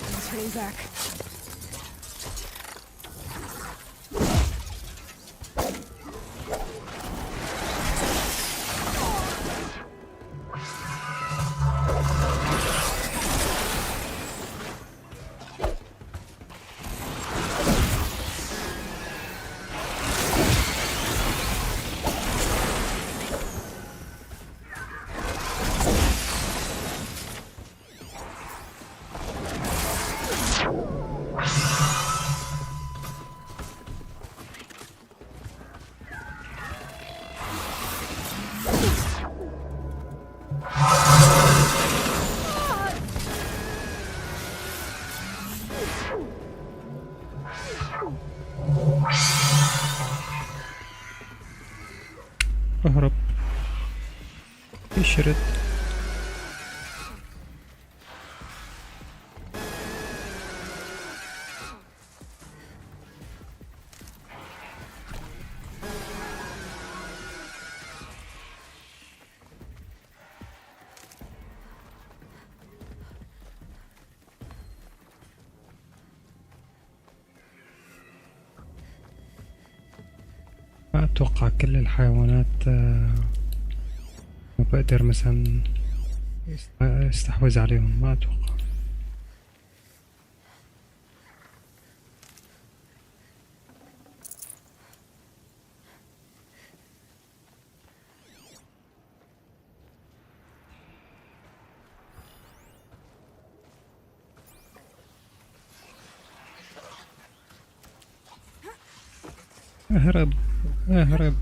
[SPEAKER 6] I'm turning back.
[SPEAKER 1] اهرب يشرد. ما أتوقع كل الحيوانات بقدر مثلا استحوذ عليهم، ما أتوقع. اهرب اهرب.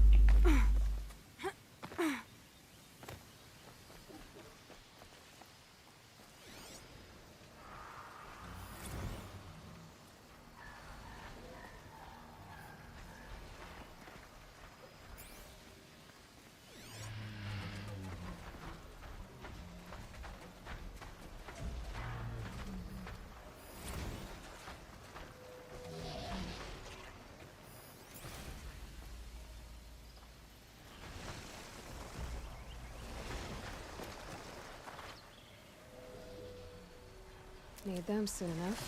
[SPEAKER 6] Need them soon enough.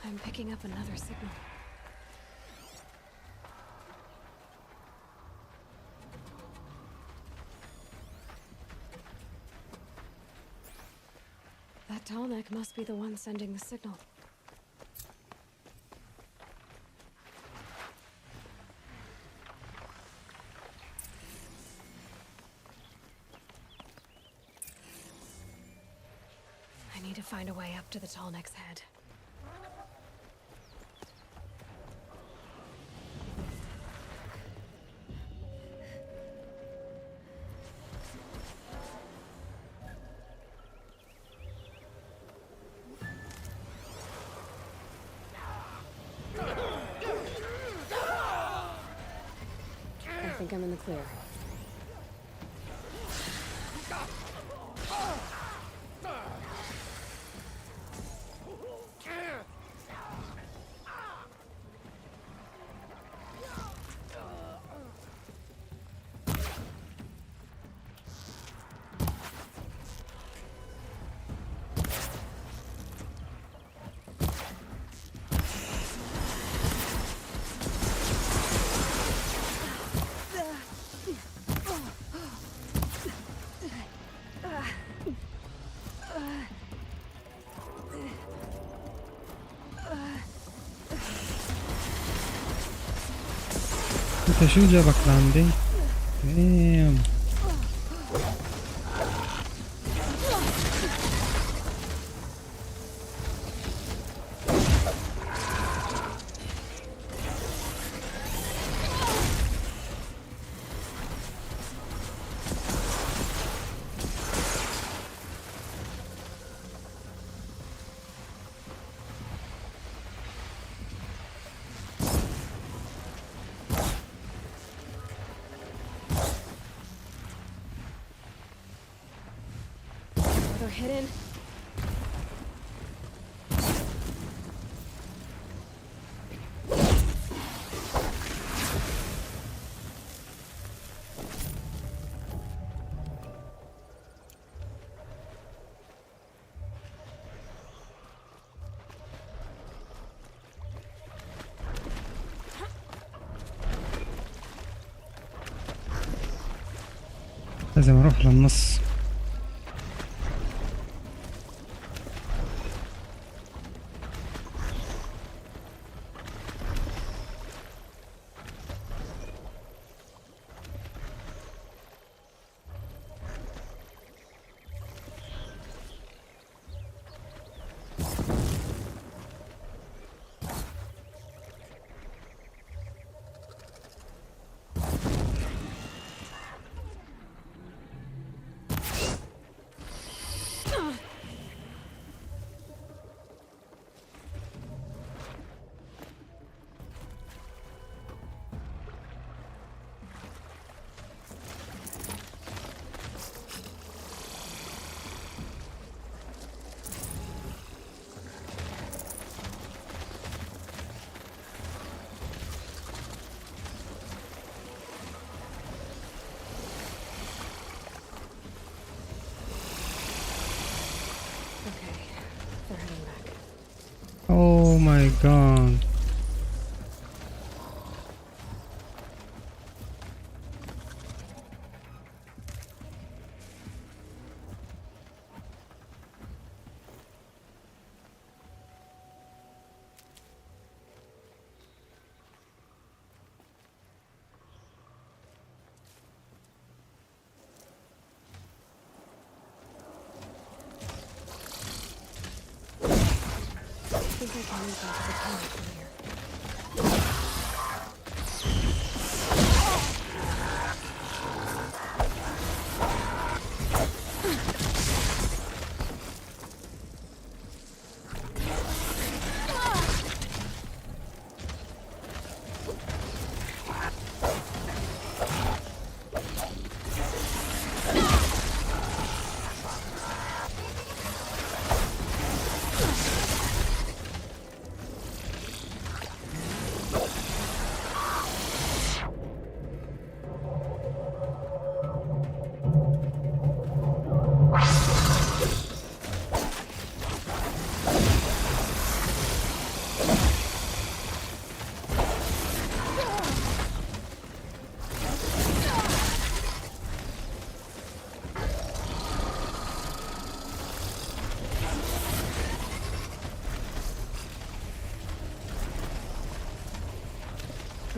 [SPEAKER 6] I'm picking up another signal. That tall neck must be the one sending the signal. I need to find a way up to the tall neck's head. I think I'm in the clear.
[SPEAKER 1] انت شو جابك لعندي؟ دايم.
[SPEAKER 6] are hidden.
[SPEAKER 1] لازم اروح للنص. Oh my god.
[SPEAKER 6] I think I can move back to the tunnel from here.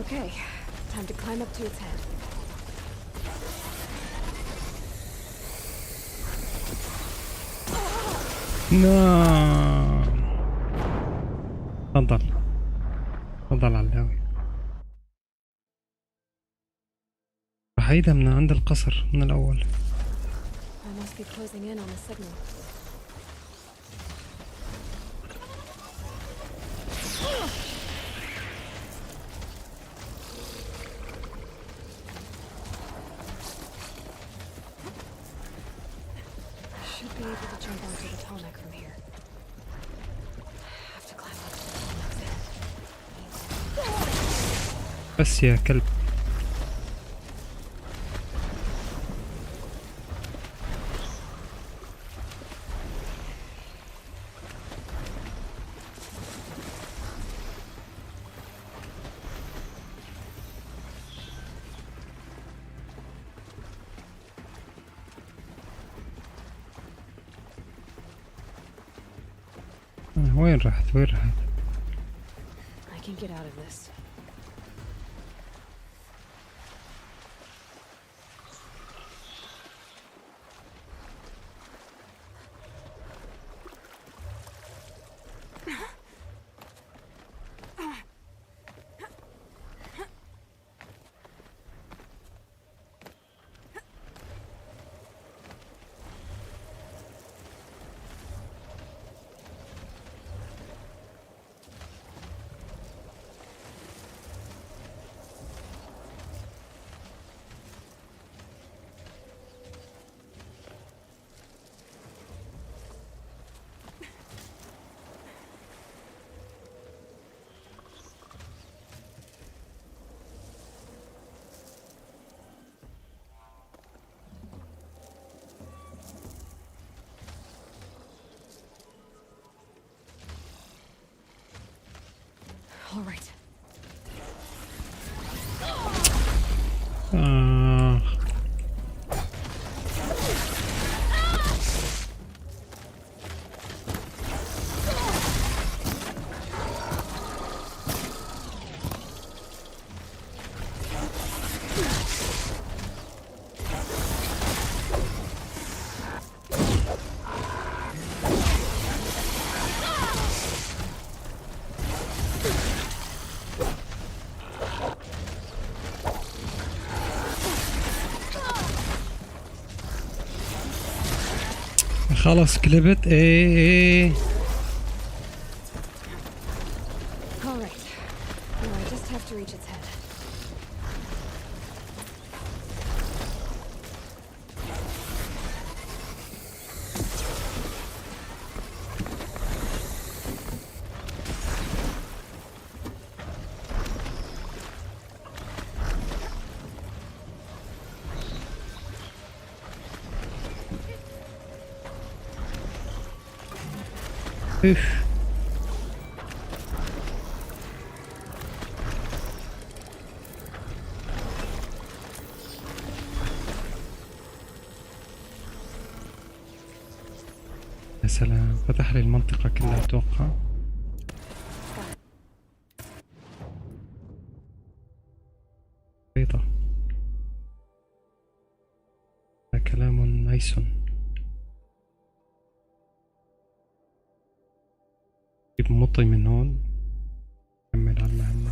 [SPEAKER 6] Okay, time to climb up to its head.
[SPEAKER 1] نعم. تفضل تفضل علاوي. راح اعيدها من عند القصر من الأول.
[SPEAKER 6] I must be closing in on the signal. Should be able to jump onto the tallneck from here. Have to climb up to the tallneck's head.
[SPEAKER 1] بس يا كلب. وين راحت وين راحت؟
[SPEAKER 6] I can get out of this.
[SPEAKER 1] خلاص كلبت. ايه
[SPEAKER 6] All right. Now I just have to reach its head.
[SPEAKER 1] اف. يا سلام، فتح لي المنطقة كلها اتوقع. بيضة. هذا كلام نيس. جيب مطي من هون. كمل على المهمة.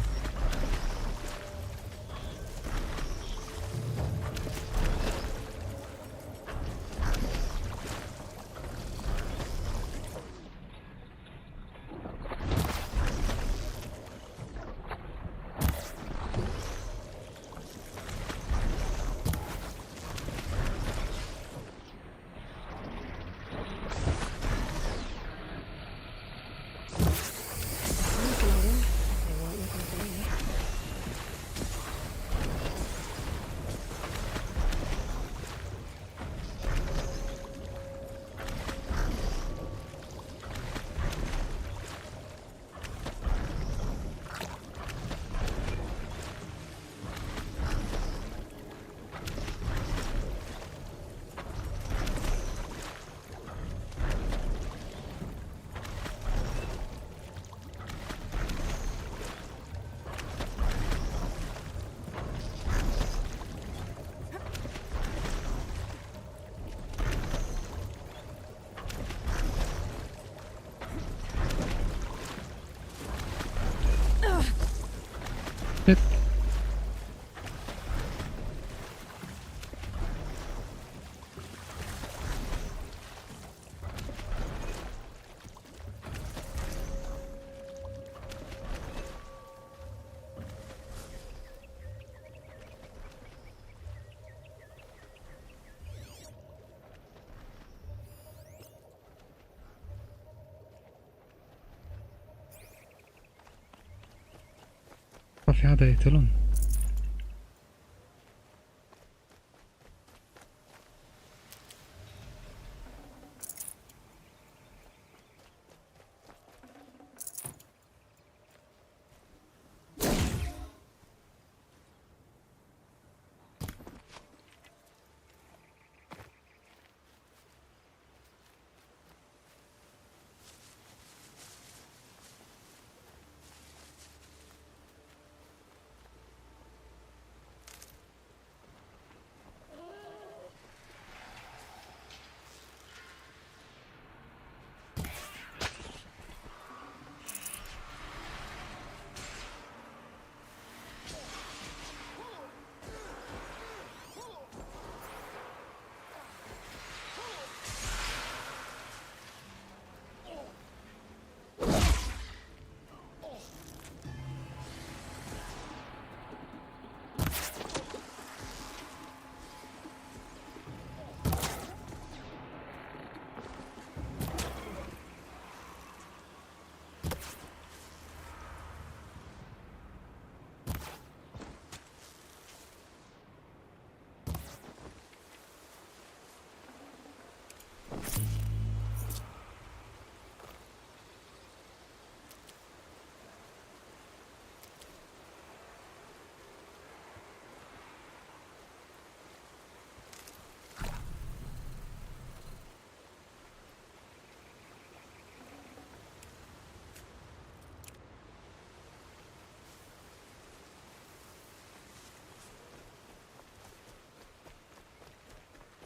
[SPEAKER 1] في حدا يقتلون.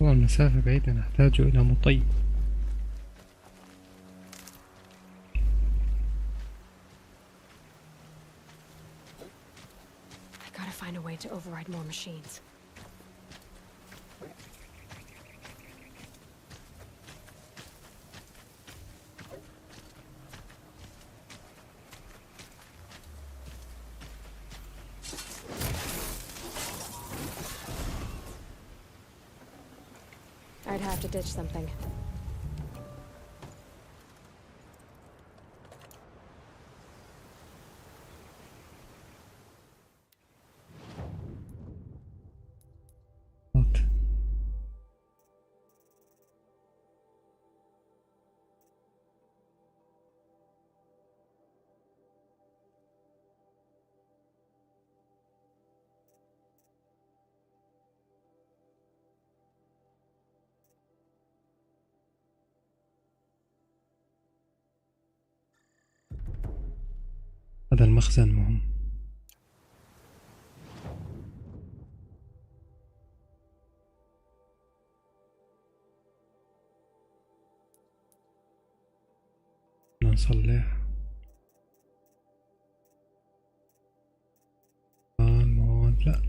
[SPEAKER 1] والله المسافة بعيدة، نحتاج إلى مطي.
[SPEAKER 6] I gotta find a way to override more machines. I'd have to ditch something.
[SPEAKER 1] هذا المخزن مهم. نصلح المواد. لا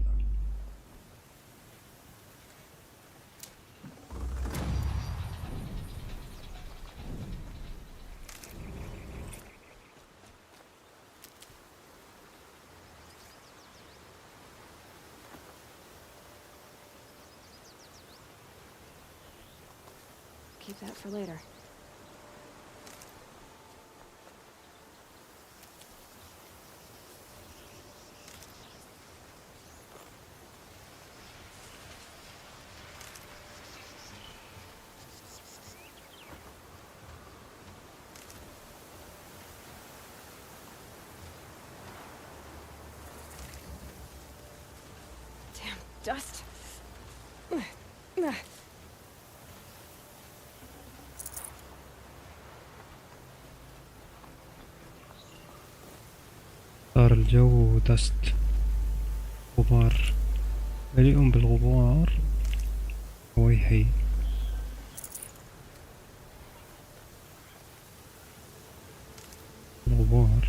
[SPEAKER 6] Keep that for later. Damn dust.
[SPEAKER 1] صار الجو دست، غبار، مليء بالغبار ويحي. الغبار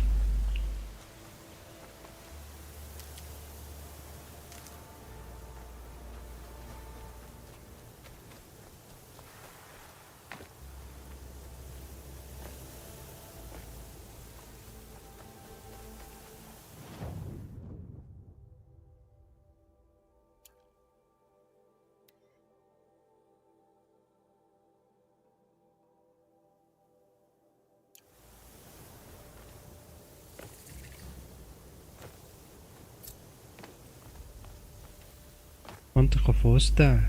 [SPEAKER 1] منطقة فوسطى.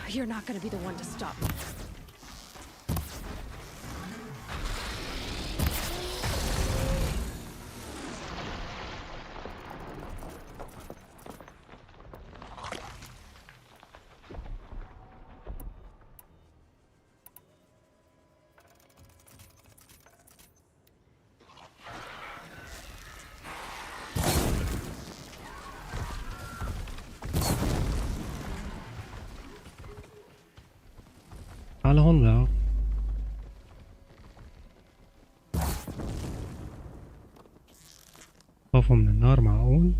[SPEAKER 6] You're not gonna be the one to stop me.
[SPEAKER 1] على هلا خوفوا من النار معقول؟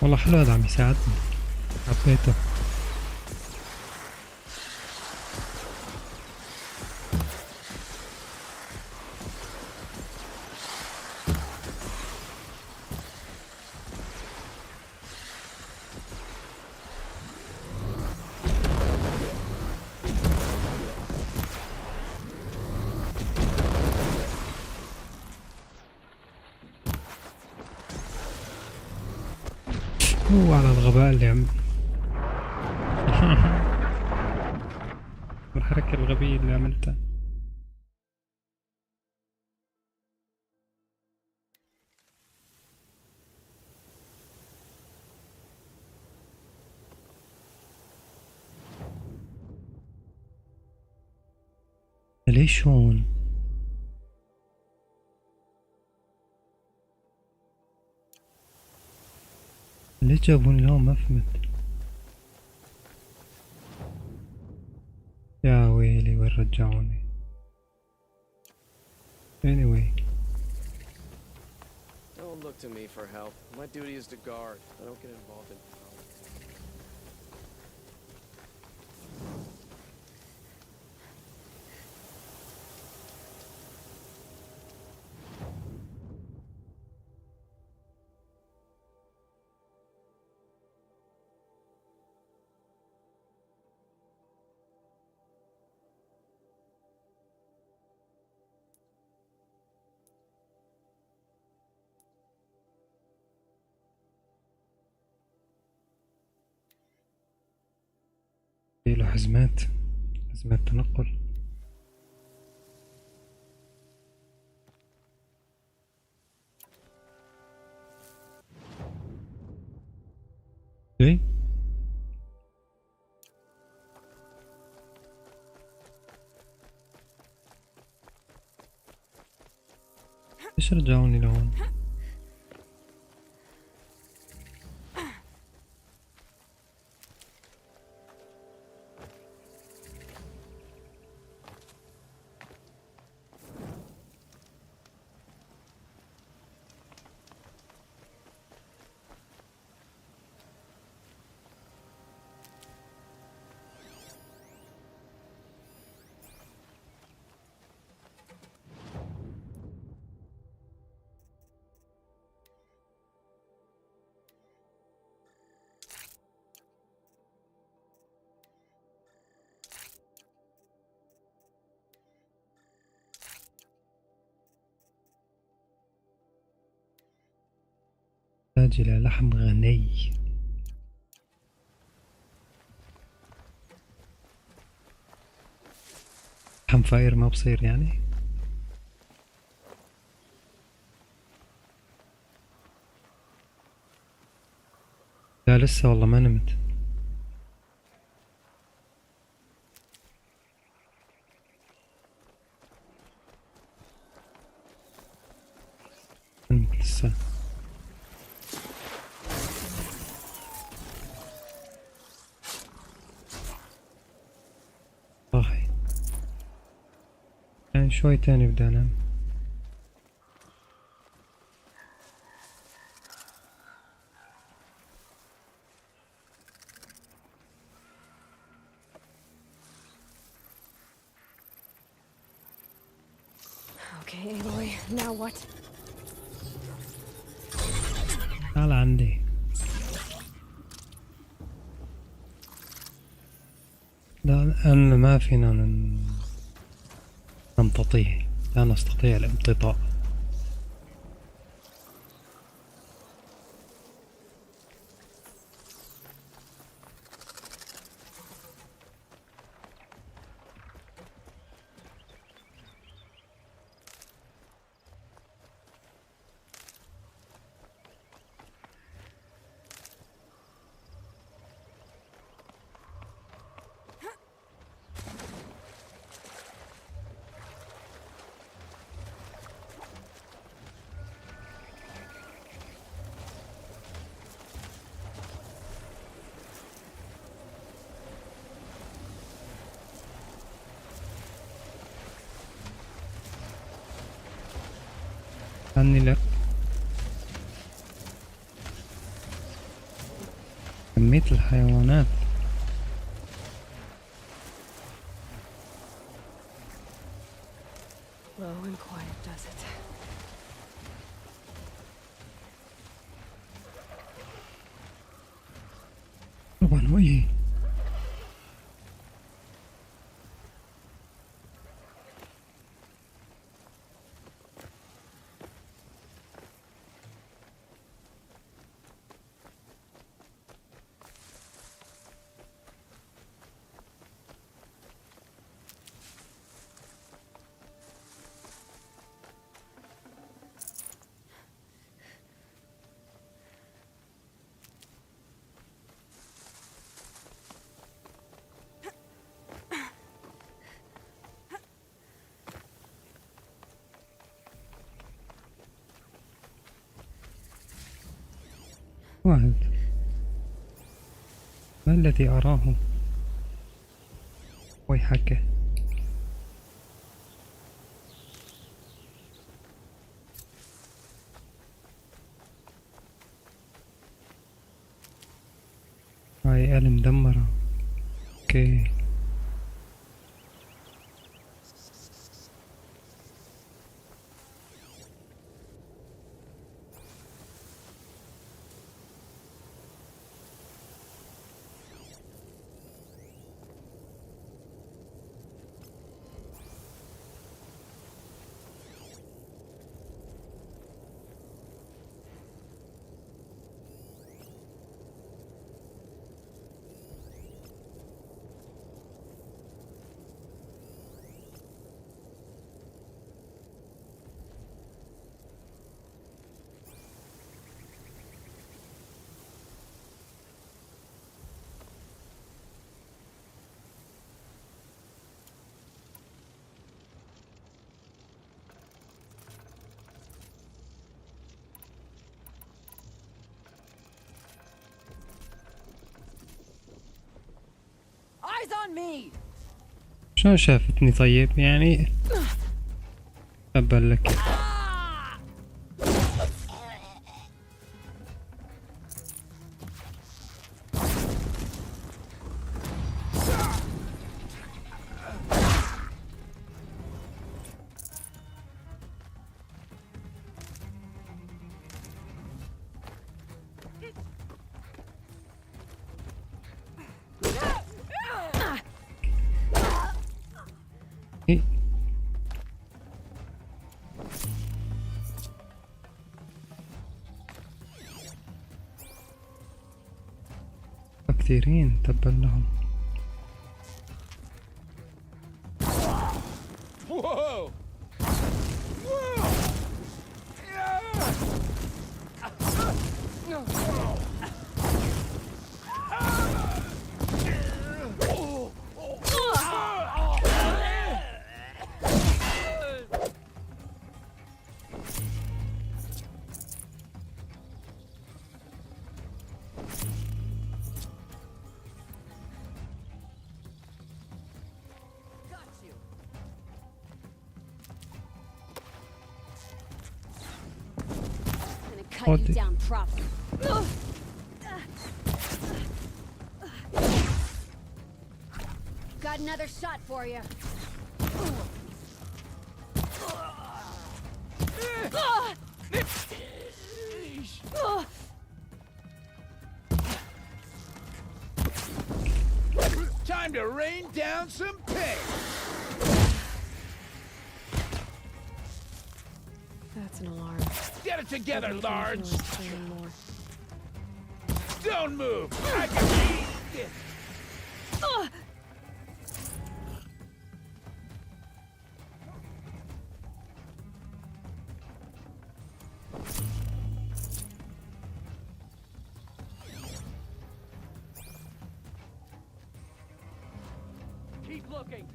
[SPEAKER 1] والله حلو هذا، عم يساعدني، حبيته. هو على الغباء اللي عم الحركة الغبية اللي عملتها. ليش هون؟ ليش جابوني لهون؟ ما فهمت. يا ويلي وين رجعوني. anyway.
[SPEAKER 9] Don't look to me for help. My duty is to guard. I don't get involved in politics.
[SPEAKER 1] له حزمات تنقل. ايه ايش رجعوني لهون؟ أحتاج إلى لحم غني. لحم فاير ما بصير يعني؟ لا لسه والله ما نمت. نمت لسه. صاحي يعني شوي تاني بدي انام.
[SPEAKER 6] Okay, Aloy, now what?
[SPEAKER 1] تعال عندي. لا أنا ما فينا نمتطيه. لا نستطيع الامتطاء. عني لك. كمية الحيوانات.
[SPEAKER 6] Low and quiet does it.
[SPEAKER 1] طبعا وجهي. واحد. ما الذي أراه؟ ويحك. هاي آلة مدمرة. اوكي.
[SPEAKER 11] Eyes on me.
[SPEAKER 1] شلون شافتني طيب يعني؟ أبلك. كثيرين تبا لهم.
[SPEAKER 6] Cut you down properly. Got another shot for you.
[SPEAKER 4] Time to rain down some pigs.
[SPEAKER 6] That's an alarm.
[SPEAKER 4] Get it together, Large.
[SPEAKER 6] Anymore.
[SPEAKER 4] Don't move. I can see.
[SPEAKER 15] Keep looking.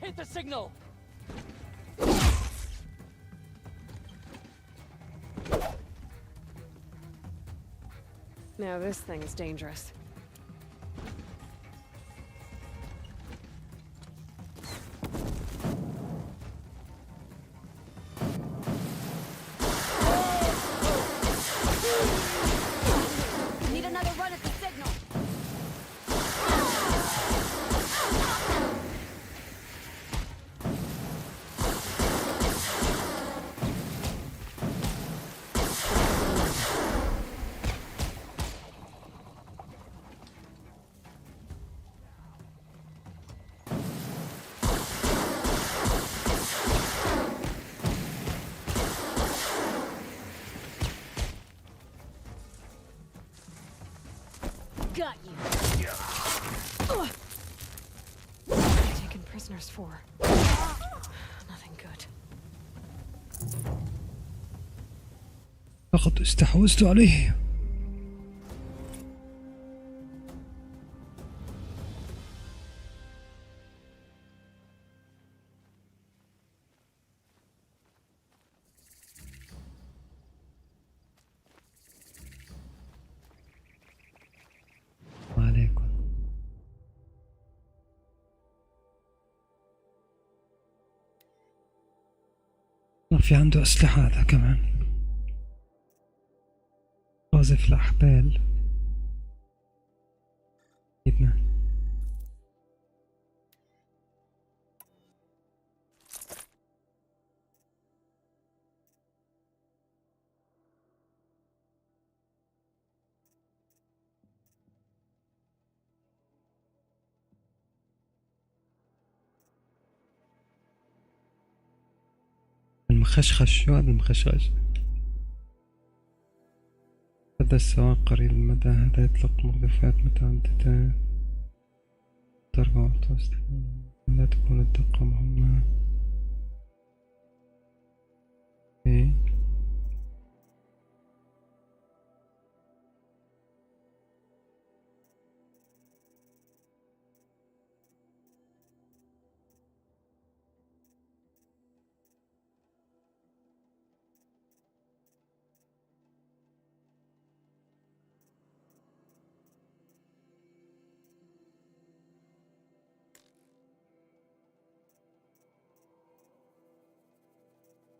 [SPEAKER 15] Hit the signal!
[SPEAKER 6] Now this thing is dangerous.
[SPEAKER 11] Need another run at the signal.
[SPEAKER 6] Got you. What are you taking prisoners for? Nothing good.
[SPEAKER 1] لقد استحوذت عليه. في عنده أسلحة هذا كمان، قاذف الأحبال. إيدنا المخشخش. شو هذا المخشخش؟ هذا السواق قريب المدى، هذا يطلق مخلفات متعددة ضربة وتوست، لا تكون الدقة مهمة. إيه.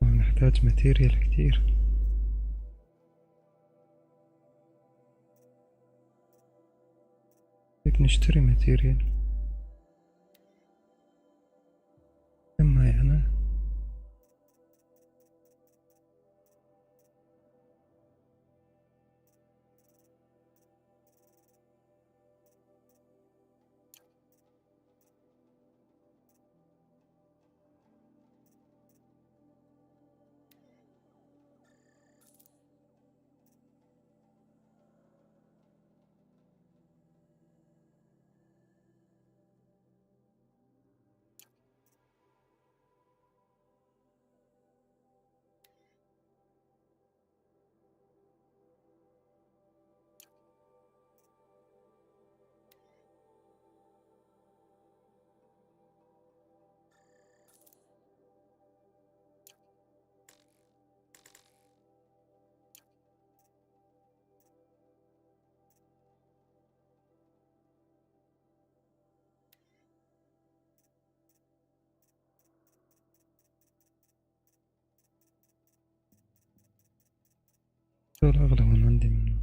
[SPEAKER 1] نحتاج ماتيريال كتير. بدك نشتري ماتيريال. كم معي أنا؟ دول أغلى من عندي منه.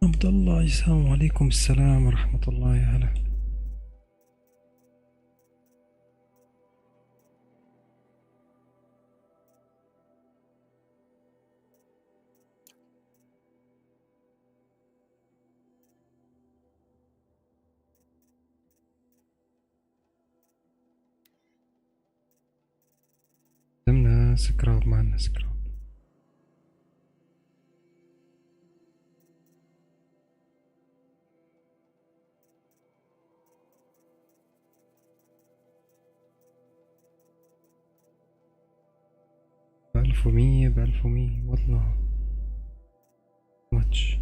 [SPEAKER 1] عبد الله، السلام عليكم. السلام ورحمة الله. يا هلا. عندنا سكراب، ما عندنا سكراب. ب1100 ب1100 والله ماتش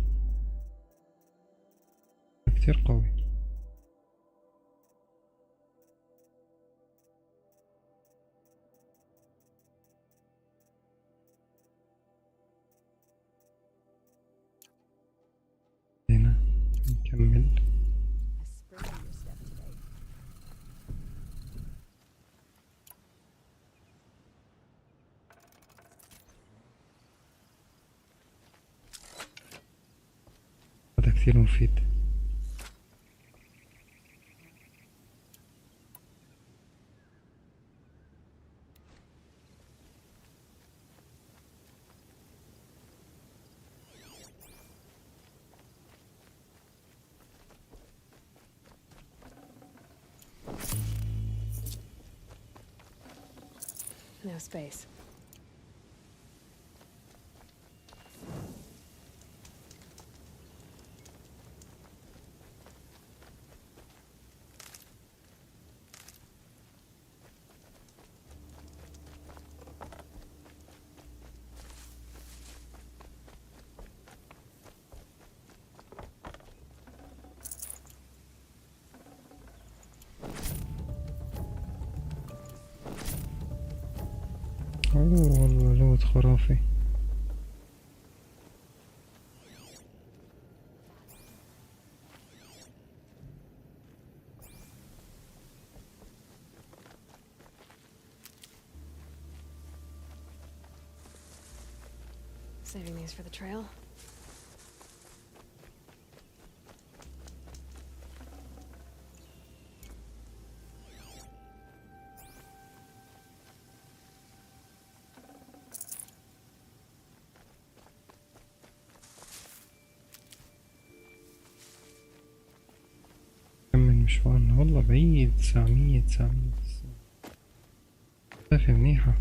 [SPEAKER 1] كتير قوي. هنا نكمل. هذا كثير مفيد.
[SPEAKER 6] No space.
[SPEAKER 1] خرافي.
[SPEAKER 6] Saving these for the trail.
[SPEAKER 1] كمل مشوارنا، والله بعيد 900 مسافة منيحة.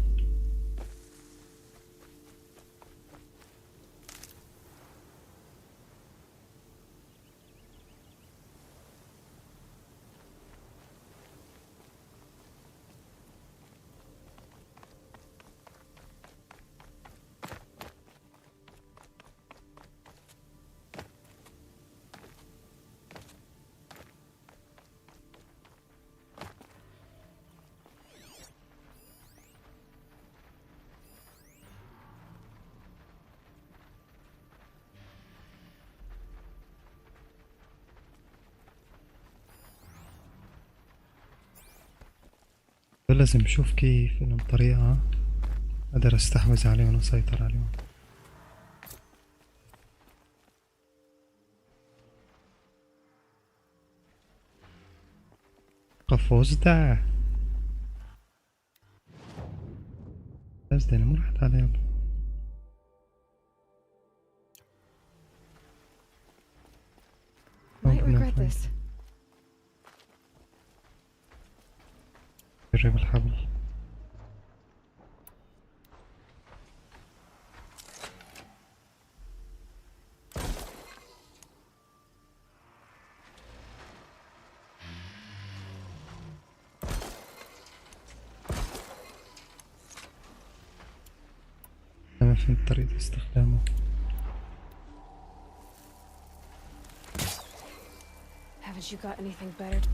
[SPEAKER 1] لازم اشوف كيف لهم طريقة اقدر استحوذ عليهم واسيطر عليهم. قفوز ده بس ده مو راحت عليهم.
[SPEAKER 6] Might regret this.
[SPEAKER 1] جرب الحبل. أنا فهمت طريقة استخدامه.
[SPEAKER 6] Haven't you got anything better?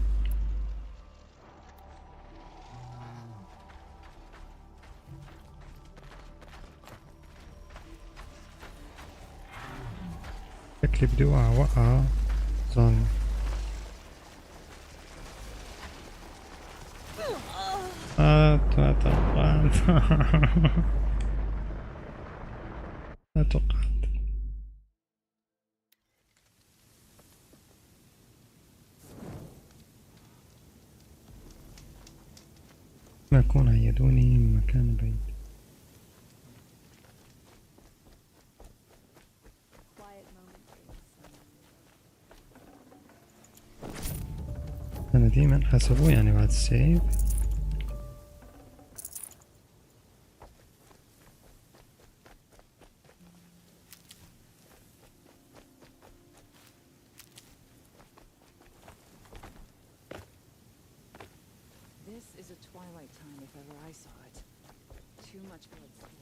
[SPEAKER 1] شكلي بدي وقع ظن. ما توقعت. ما توقعت. ما يكون عيدوني من مكان بعيد. أنا ديما حسبوه يعني بعد السيف.
[SPEAKER 11] This is a twilight time if ever I saw it. Too much blood spilled.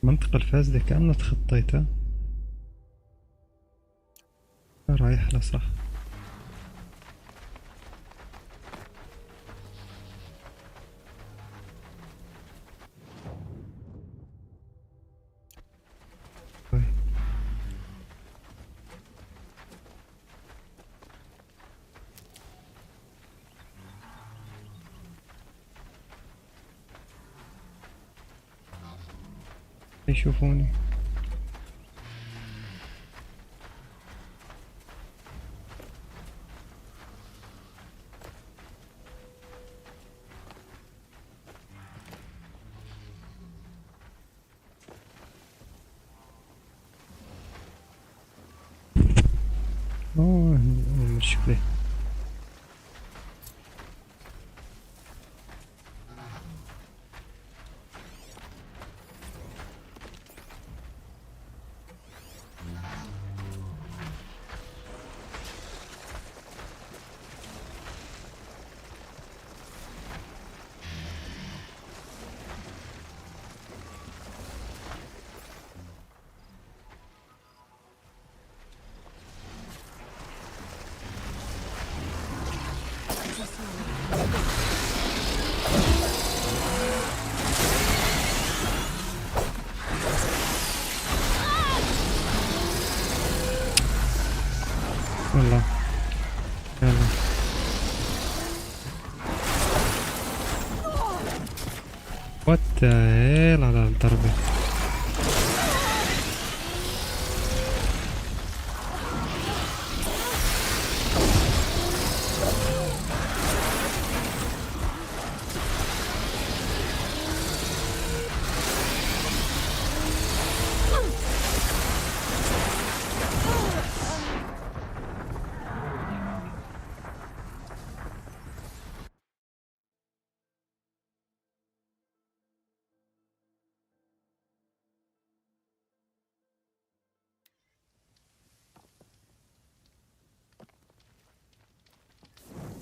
[SPEAKER 1] المنطقة الفاسدة كأنها تخطيتها. رايح لصح. يشوفوني. وات هيل على الضربة.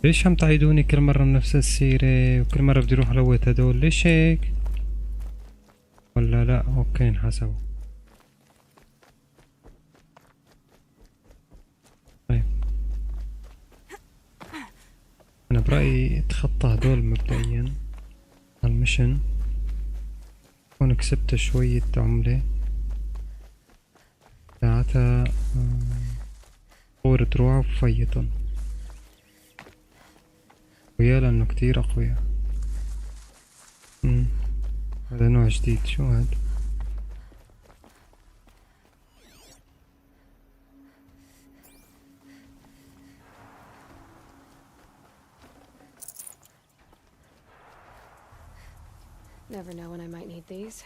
[SPEAKER 1] ليش عم تعيدوني كل مرة بنفس السيرة وكل مرة بدي اروح الوت هدول؟ ليش هيك؟ ولا لا اوكي انحسبوا. طيب انا برأيي اتخطى هدول مبدئيا على المشن. هون كسبت شوية عملة ساعتها طور دروع وفيتن ويا لأنه كتير أقوياء. هذا نوع جديد. شو هاد؟
[SPEAKER 6] Never know when I might need these.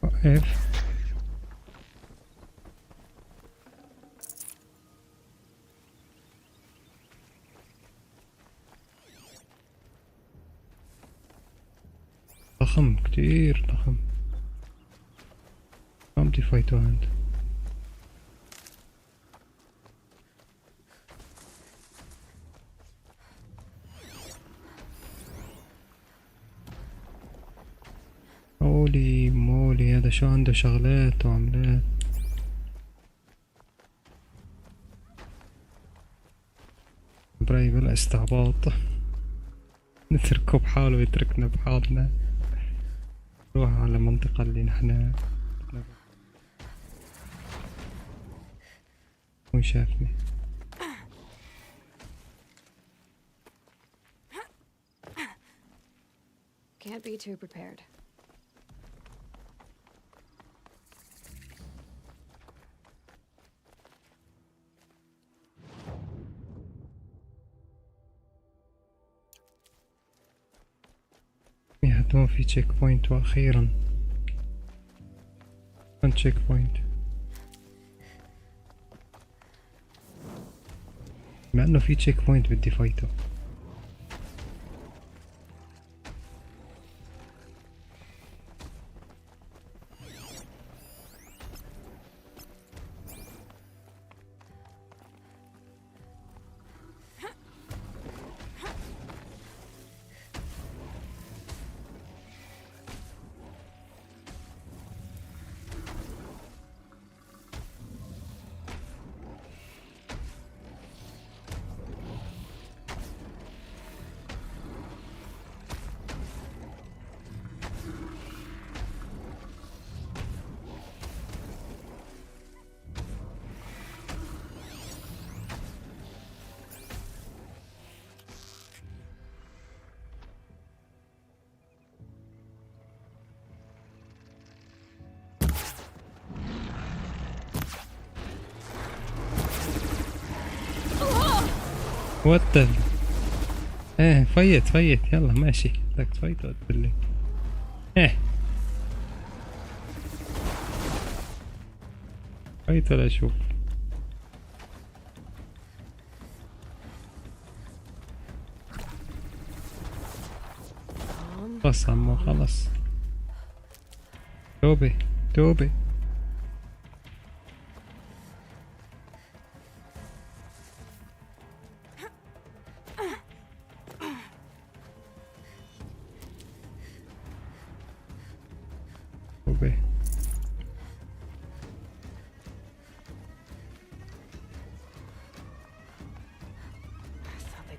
[SPEAKER 1] وقف. ضخم كتير ضخم. ما بدي فايتو عند. هولي مولي هذا شو عنده شغلات وعملات. براي بلا استعباط. نتركه بحاله ويتركنا بحالنا. نروح على المنطقة اللي نحنا هو شافني.
[SPEAKER 6] Can't be too prepared.
[SPEAKER 1] يهدون في تشيك بوينت واخيرا. وين تشيك بوينت؟ مع انه في تشيك بوينت بدي فايته. وات ايه فيت يلا ماشي. بدك تفيت قلت لي ايه فيت ولا اشوف. خلص عمو خلص. توبة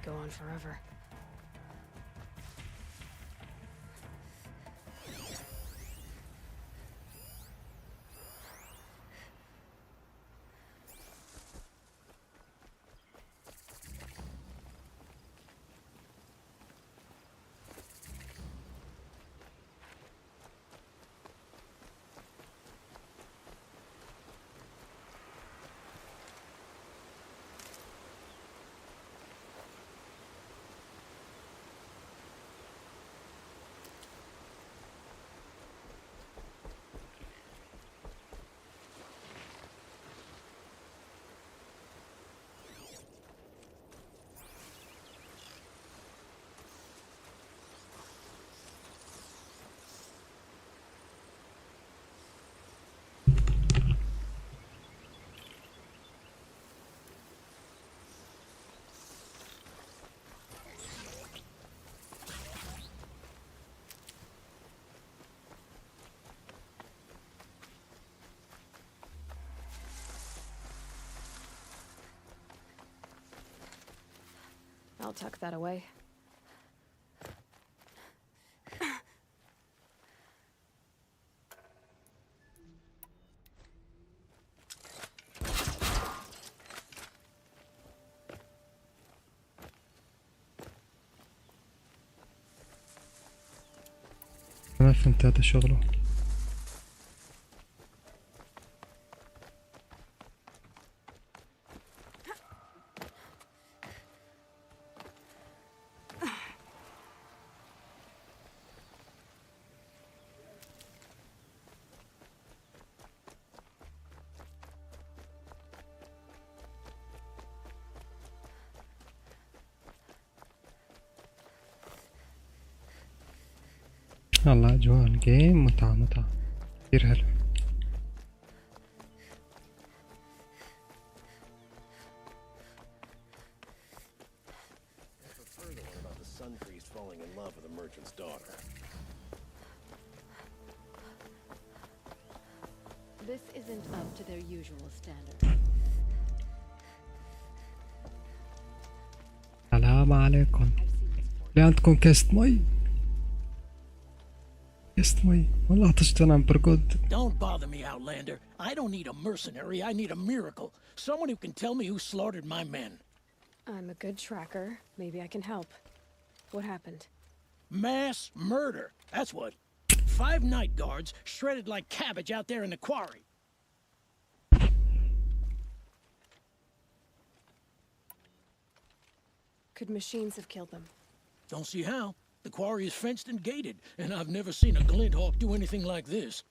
[SPEAKER 6] Go on forever. I'll tuck that away.
[SPEAKER 1] ما فهمت هذا شغله. والله أجواء الجيم متعة كثير حلو.
[SPEAKER 20] This isn't up to their usual standards.
[SPEAKER 1] السلام عليكم. ليه عندكم كاسة مي؟ كاسة مي والله عطشت أنا عم برقد.
[SPEAKER 21] Don't bother me, Outlander. I don't need a mercenary. I need a miracle. Someone who can tell me who slaughtered my men.
[SPEAKER 6] I'm a good tracker. Maybe I can help. What happened?
[SPEAKER 21] Mass murder. That's what. 5 night guards shredded like cabbage out there in the quarry.
[SPEAKER 6] Could machines have killed them?
[SPEAKER 21] Don't see how. The quarry is fenced and gated, and I've never seen a glint hawk do anything like this.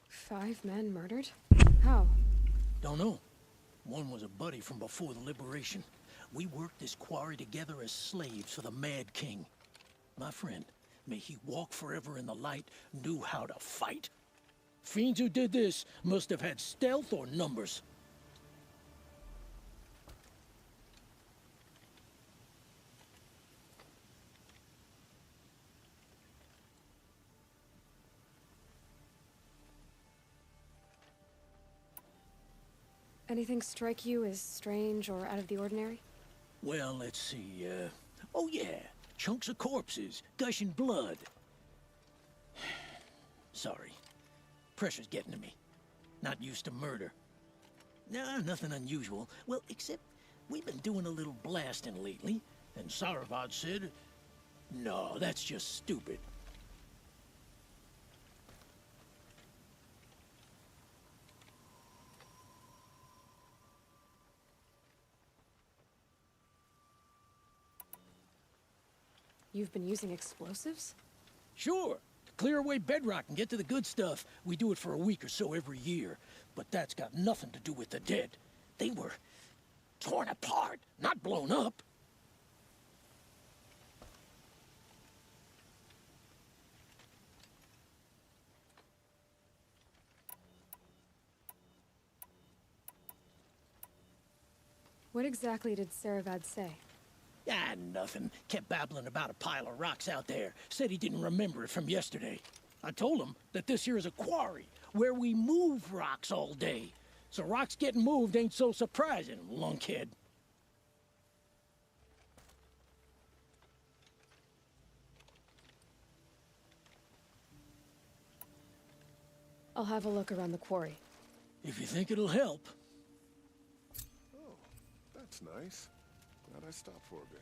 [SPEAKER 6] Five men murdered? How?
[SPEAKER 21] Don't know. One was a buddy from before the liberation. We worked this quarry together as slaves for the Mad King. My friend, may he walk forever in the light, knew how to fight. Fiends who did this must have had stealth or numbers.
[SPEAKER 6] Anything strike you as strange or out of the ordinary?
[SPEAKER 21] Well, let's see, oh yeah, chunks of corpses, gushing blood. Sorry. Pressure's getting to me. Not used to murder. Nah, nothing unusual. Well, except we've been doing a little blasting lately, and Saravad said, no, that's just stupid.
[SPEAKER 6] You've been using explosives?
[SPEAKER 21] Sure. To clear away bedrock and get to the good stuff, we do it for a week or so every year. But that's got nothing to do with the dead. They were torn apart, not blown up.
[SPEAKER 6] What exactly did Saravad say?
[SPEAKER 21] Ah, nothing. Kept babbling about a pile of rocks out there. Said he didn't remember it from yesterday. I told him that this here is a quarry, where we move rocks all day. So rocks getting moved ain't so surprising, lunkhead.
[SPEAKER 6] I'll have a look around the quarry.
[SPEAKER 21] If you think it'll help.
[SPEAKER 22] Oh, that's nice. Glad I stopped for a bit.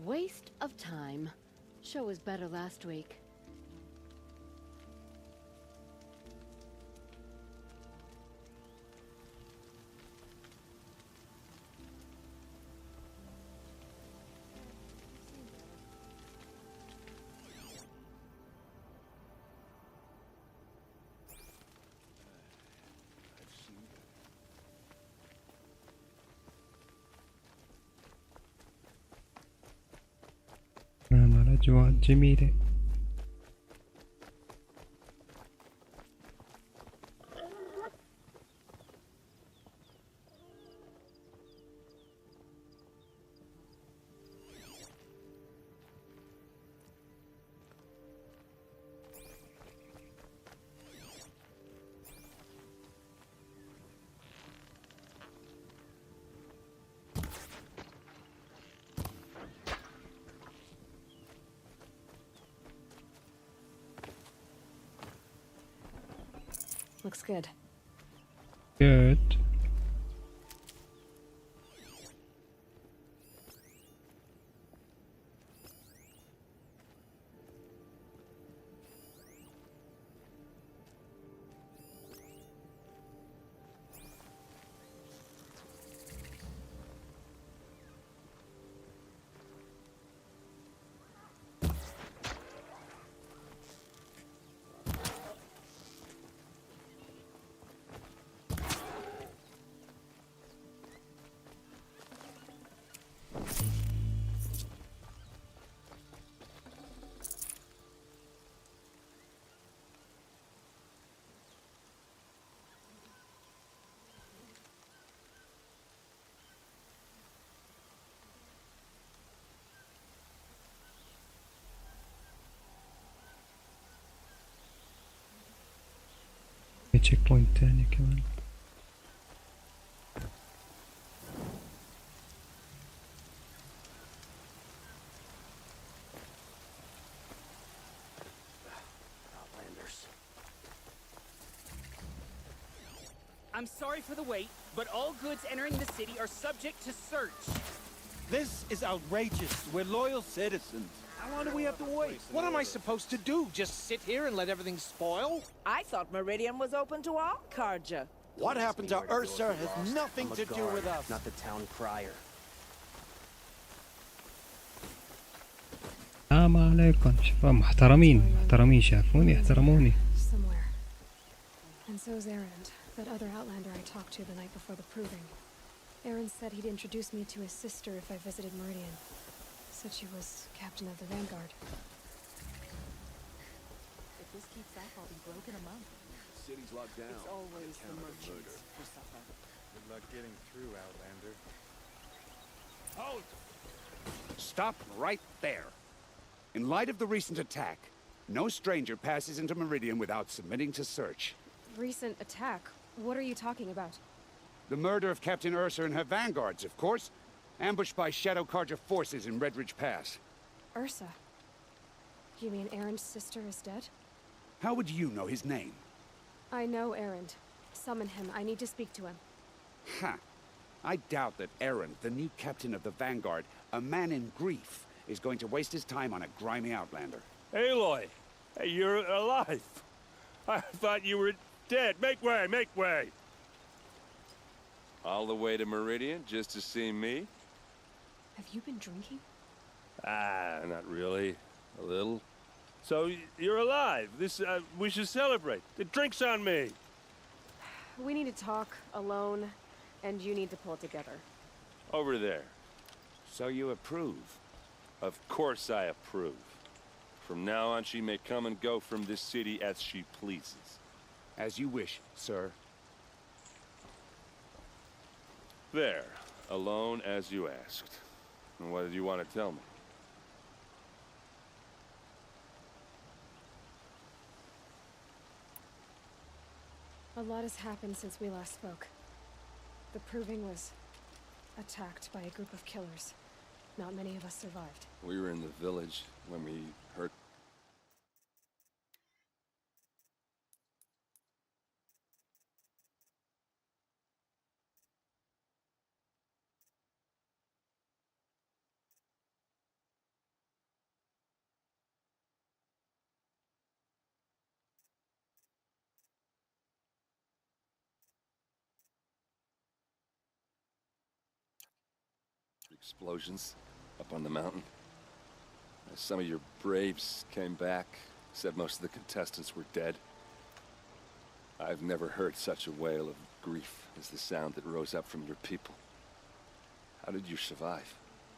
[SPEAKER 20] Waste of time. Show was better last week.
[SPEAKER 1] نعم الأجواء الجميلة.
[SPEAKER 6] Looks good.
[SPEAKER 1] Good. في تشيك بوينت تاني كمان.
[SPEAKER 15] I'm sorry for the wait, but all goods entering the city are subject to search.
[SPEAKER 5] This is outrageous. We're loyal citizens. How long do we have to wait?
[SPEAKER 3] What am I supposed to do? Just sit here and let everything spoil?
[SPEAKER 11] I thought Meridian was open to all, Karja.
[SPEAKER 5] What happened to Ursa has nothing to do with us.
[SPEAKER 9] Not the town crier.
[SPEAKER 1] السلام عليكم. شوفوا محترمين شافوني احترموني.
[SPEAKER 6] Somewhere. And so's Erend, that other outlander I talked to the night before the proving. Erend said he'd introduce me to his sister if I visited Meridian. Said she was captain of the Vanguard.
[SPEAKER 11] If this keeps up, I'll be broke in a month.
[SPEAKER 16] The city's locked down.
[SPEAKER 11] It's always the merchants who suffer.
[SPEAKER 8] Good luck getting through, Outlander.
[SPEAKER 4] Halt! Stop right there. In light of the recent attack, no stranger passes into Meridian without submitting to search.
[SPEAKER 6] Recent attack? What are you talking about?
[SPEAKER 4] The murder of Captain Ursa and her vanguards, of course. Ambushed by Shadow Karja forces in Redridge Pass.
[SPEAKER 6] Ursa? You mean Erend's sister is dead?
[SPEAKER 4] How would you know his name?
[SPEAKER 6] I know Erend. Summon him. I need to speak to him.
[SPEAKER 4] Ha! I doubt that Erend, the new captain of the Vanguard, a man in grief, is going to waste his time on a grimy outlander.
[SPEAKER 15] Aloy! Hey, you're alive! I thought you were dead. Make way! Make way!
[SPEAKER 7] All the way to Meridian just to see me?
[SPEAKER 6] Have you been drinking?
[SPEAKER 15] Ah, not really. A little. So, you're alive. We should celebrate. The drink's on me.
[SPEAKER 6] We need to talk alone, and you need to pull it together.
[SPEAKER 7] Over there.
[SPEAKER 4] So you approve?
[SPEAKER 7] Of course I approve. From now on, she may come and go from this city as she pleases.
[SPEAKER 4] As you wish, sir.
[SPEAKER 7] There. Alone as you asked. And what did you want to tell me?
[SPEAKER 6] A lot has happened since we last spoke. The Proving was attacked by a group of killers. Not many of us survived.
[SPEAKER 7] We were in the village when we heard... explosions up on the mountain. Some of your braves came back, said most of the contestants were dead. I've never heard such a wail of grief as the sound that rose up from your people. How did you survive?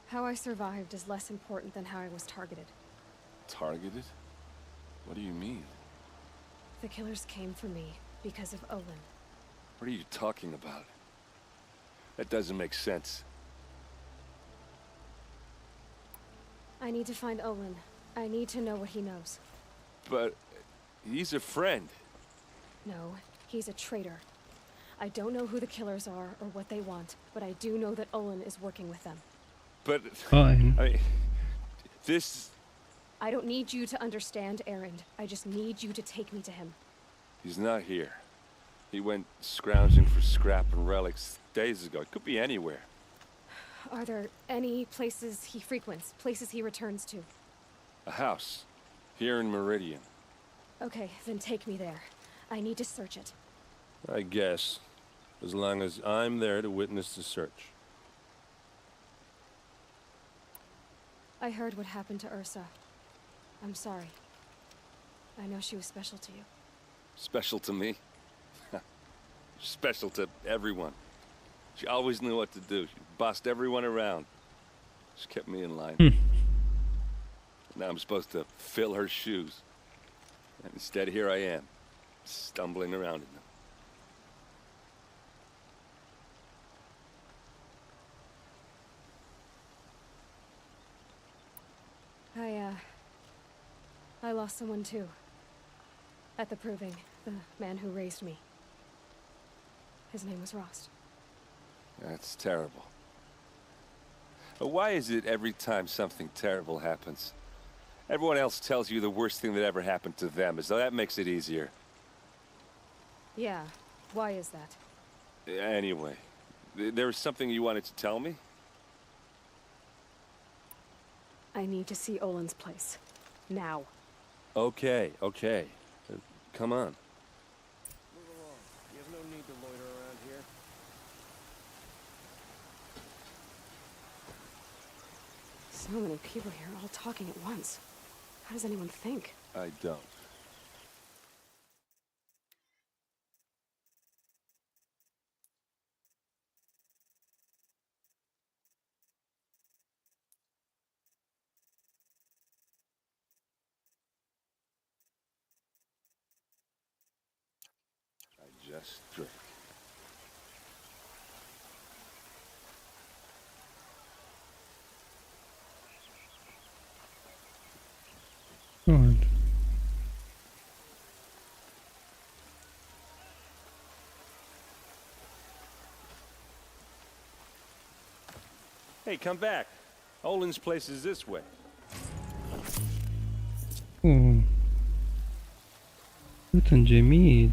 [SPEAKER 6] How I survived is less important than how I was targeted.
[SPEAKER 7] Targeted? What do you mean?
[SPEAKER 6] The killers came for me because of Olin.
[SPEAKER 7] What are you talking about? That doesn't make sense.
[SPEAKER 6] I need to find Olin. I need to know what he knows.
[SPEAKER 7] But he's a friend.
[SPEAKER 6] No, he's a traitor. I don't know who the killers are or what they want, but I do know that Olin is working with them.
[SPEAKER 7] But...
[SPEAKER 1] Fine.
[SPEAKER 7] I mean, this...
[SPEAKER 6] I don't need you to understand Erend. I just need you to take me to him.
[SPEAKER 7] He's not here. He went scrounging for scrap and relics days ago. It could be anywhere.
[SPEAKER 6] Are there any places he frequents? Places he returns to?
[SPEAKER 7] A house. Here in Meridian.
[SPEAKER 6] Okay, then take me there. I need to search it.
[SPEAKER 7] I guess. As long as I'm there to witness the search.
[SPEAKER 6] I heard what happened to Ursa. I'm sorry. I know she was special to you.
[SPEAKER 7] Special to me? Special to everyone. She always knew what to do. She bossed everyone around. She kept me in line. Now I'm supposed to fill her shoes. And instead, here I am, stumbling around in them.
[SPEAKER 6] I lost someone too. At the proving, the man who raised me. His name was Rost.
[SPEAKER 7] That's terrible. But why is it every time something terrible happens, everyone else tells you the worst thing that ever happened to them, as though that makes it easier?
[SPEAKER 6] Yeah, why is that?
[SPEAKER 7] Anyway, there was something you wanted to tell me?
[SPEAKER 6] I need to see Olin's place. Now.
[SPEAKER 7] Okay. Come on.
[SPEAKER 9] Move along. You have no need to loiter around here.
[SPEAKER 6] So many people here, all talking at once. How does anyone think?
[SPEAKER 7] I don't. I just drink.
[SPEAKER 1] God.
[SPEAKER 7] Hey, come back. Olin's place is this way.
[SPEAKER 1] أوه. بيت جميل.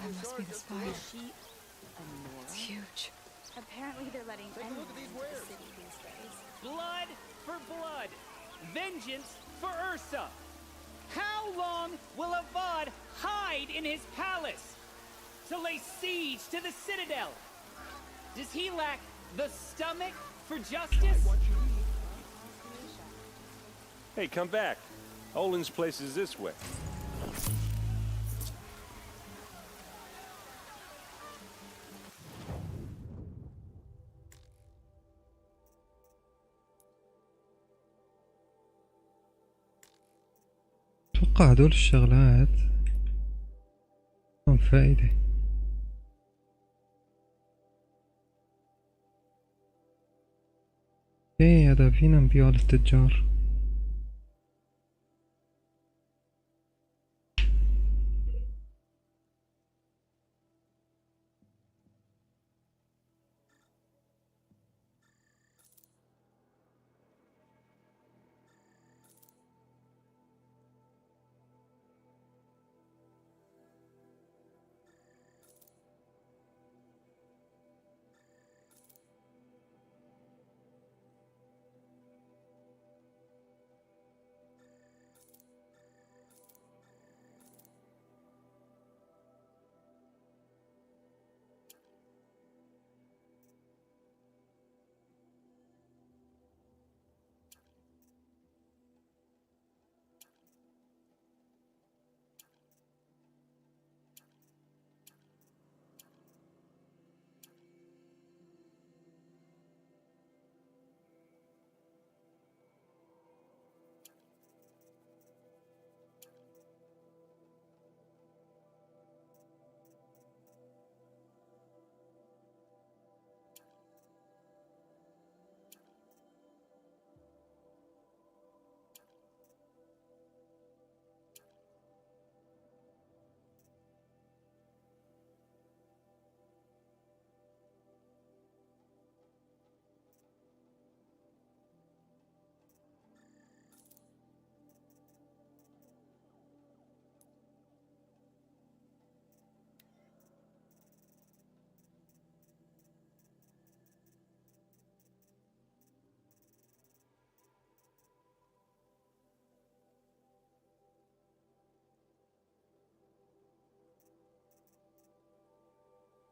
[SPEAKER 6] That must be the spire. It's huge.
[SPEAKER 12] Apparently they're letting anyone into the city these days.
[SPEAKER 14] Blood for blood. Vengeance for Ursa. How long will Avad hide in his palace? To lay siege to the citadel? Does he lack the stomach for justice?
[SPEAKER 7] Hey, come back. Olin's place is this way.
[SPEAKER 1] أتوقع هدول الشغلات لهم فائدة. ايه هذا فينا نبيعه للتجار.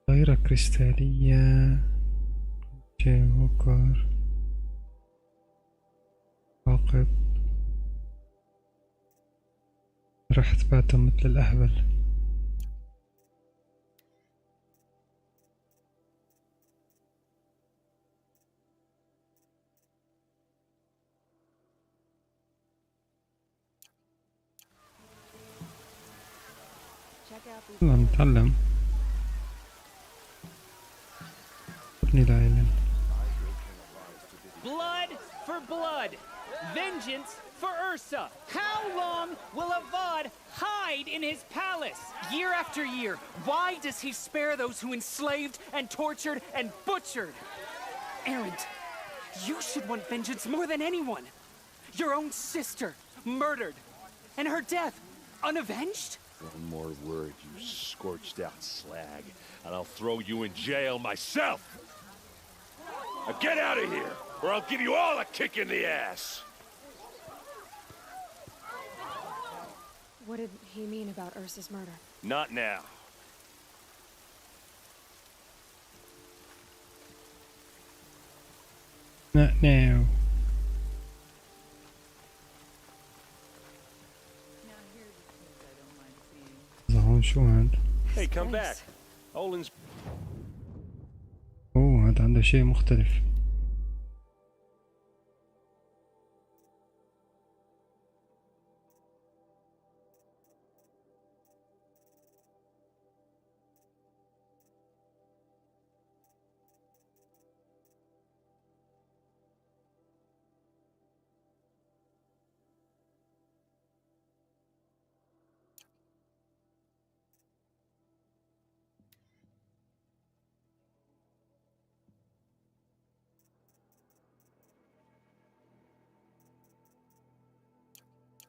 [SPEAKER 1] غير كريستالية ووكر فاقد رحت باتم مثل الأهبل. يلا نتعلم. ابني لا
[SPEAKER 14] Blood for blood. Vengeance for Ursa. How long will Avad hide in his palace? Year after year, why does he spare those who enslaved and tortured and butchered? Erend, you should want vengeance more than anyone. Your own sister, murdered. And her death, unavenged?
[SPEAKER 13] One more word, you scorched out slag, and I'll throw you in jail myself! Now get out of here, or I'll give you all a kick in the ass!
[SPEAKER 6] What did he mean about Ursa's murder?
[SPEAKER 13] Not now.
[SPEAKER 1] Not now. زعون شو هاد؟
[SPEAKER 13] Hey, come back. Olin's...
[SPEAKER 1] اوه هاد عنده شيء مختلف.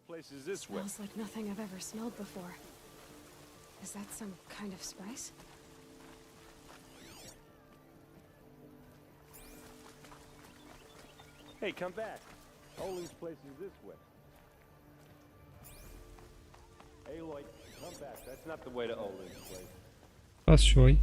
[SPEAKER 13] Place is this way.
[SPEAKER 6] Smells like nothing I've ever smelled before. Is that some kind of spice?
[SPEAKER 13] Hey, come back. Olin's place is this way. Aloy, come back. That's not the way to Olin's place.
[SPEAKER 1] بس شوي.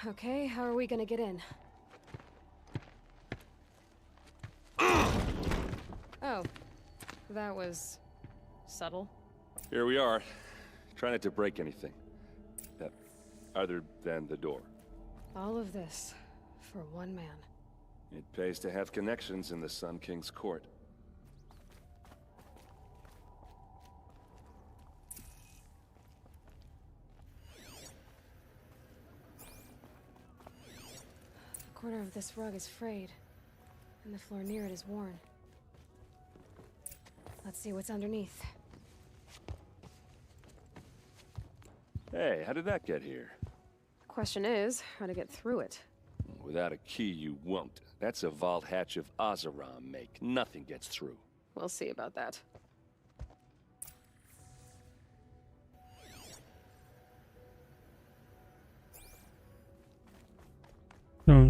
[SPEAKER 6] Okay, how are we gonna get in? Oh, that was subtle.
[SPEAKER 13] Here we are. Try not to break anything. Other than the door.
[SPEAKER 6] All of this for one man.
[SPEAKER 13] It pays to have connections in the Sun King's court.
[SPEAKER 6] The corner of this rug is frayed, and the floor near it is worn. Let's see what's underneath.
[SPEAKER 13] Hey, how did that get here?
[SPEAKER 6] The question is, how to get through it.
[SPEAKER 13] Without a key, you won't. That's a vault hatch of Azeram make. Nothing gets through.
[SPEAKER 6] We'll see about that.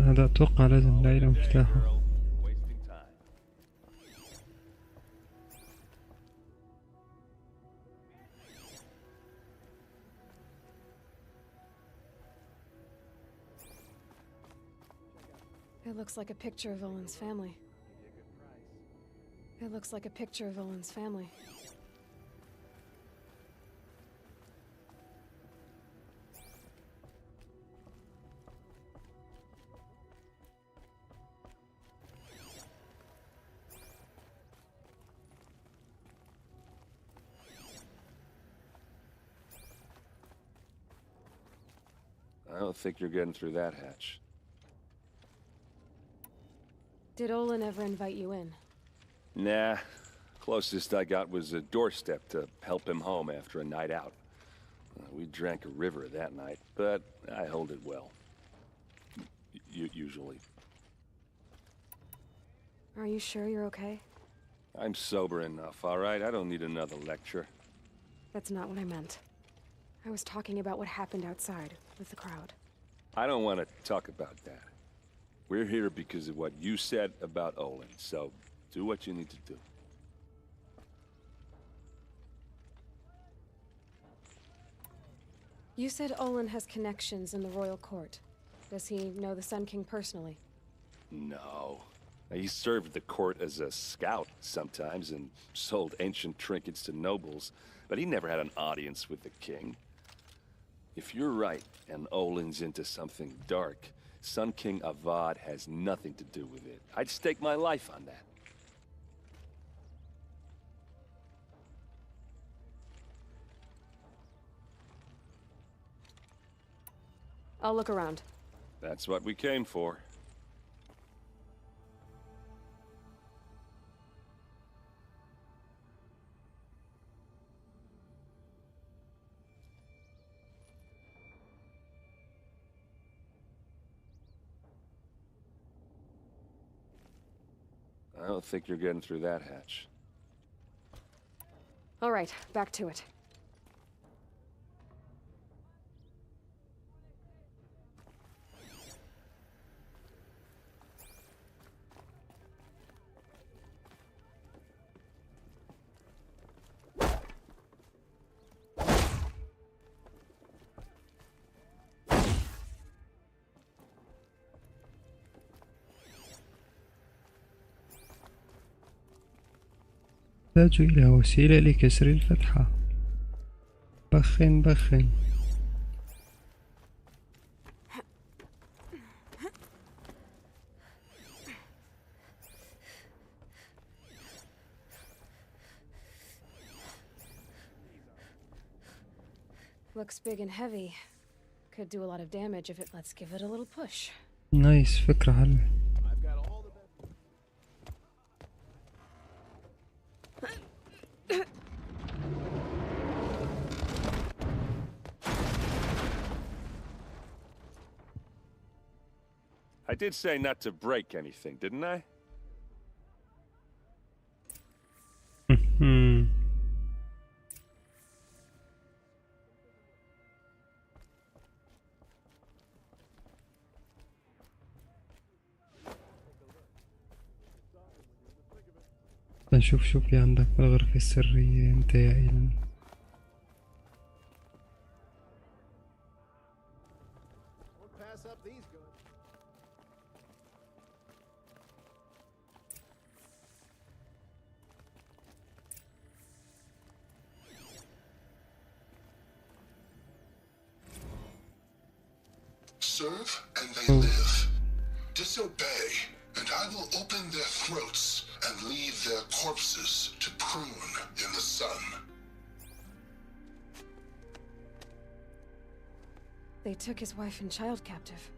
[SPEAKER 1] هذا أتوقع لازم نلاقي له مفتاحه.
[SPEAKER 6] It looks like a picture of Olin's family. It looks like a picture of Olin's family.
[SPEAKER 13] I don't think you're getting through that hatch.
[SPEAKER 6] Did Olin ever invite you in?
[SPEAKER 13] Nah. Closest I got was a doorstep to help him home after a night out. We drank a river that night, but I held it well. Usually.
[SPEAKER 6] Are you sure you're okay?
[SPEAKER 13] I'm sober enough, all right? I don't need another lecture.
[SPEAKER 6] That's not what I meant. I was talking about what happened outside with the crowd.
[SPEAKER 13] I don't want to talk about that. We're here because of what you said about Olin, so do what you need to do.
[SPEAKER 6] You said Olin has connections in the royal court. Does he know the Sun King personally?
[SPEAKER 13] No. He served the court as a scout sometimes and sold ancient trinkets to nobles, but he never had an audience with the king. If you're right, and Olin's into something dark, Sun King Avad has nothing to do with it. I'd stake my life on that.
[SPEAKER 6] I'll look around.
[SPEAKER 13] That's what we came for. I don't think you're getting through that hatch.
[SPEAKER 6] All right, back to it.
[SPEAKER 1] أحتاج إلى وسيلة لكسر الفتحة. بخن بخن.
[SPEAKER 6] Looks big and heavy. Could do a lot of damage if let's give it a little push.
[SPEAKER 1] نايس فكرة حلوة.
[SPEAKER 13] I did say not to break anything, didn't I?
[SPEAKER 1] نشوف شو في عندك بالغرفة السرية انت يا إيلان.
[SPEAKER 22] Serve and they live. Disobey and I will open their throats and leave their corpses to prune in the sun.
[SPEAKER 6] They took his wife and child captive.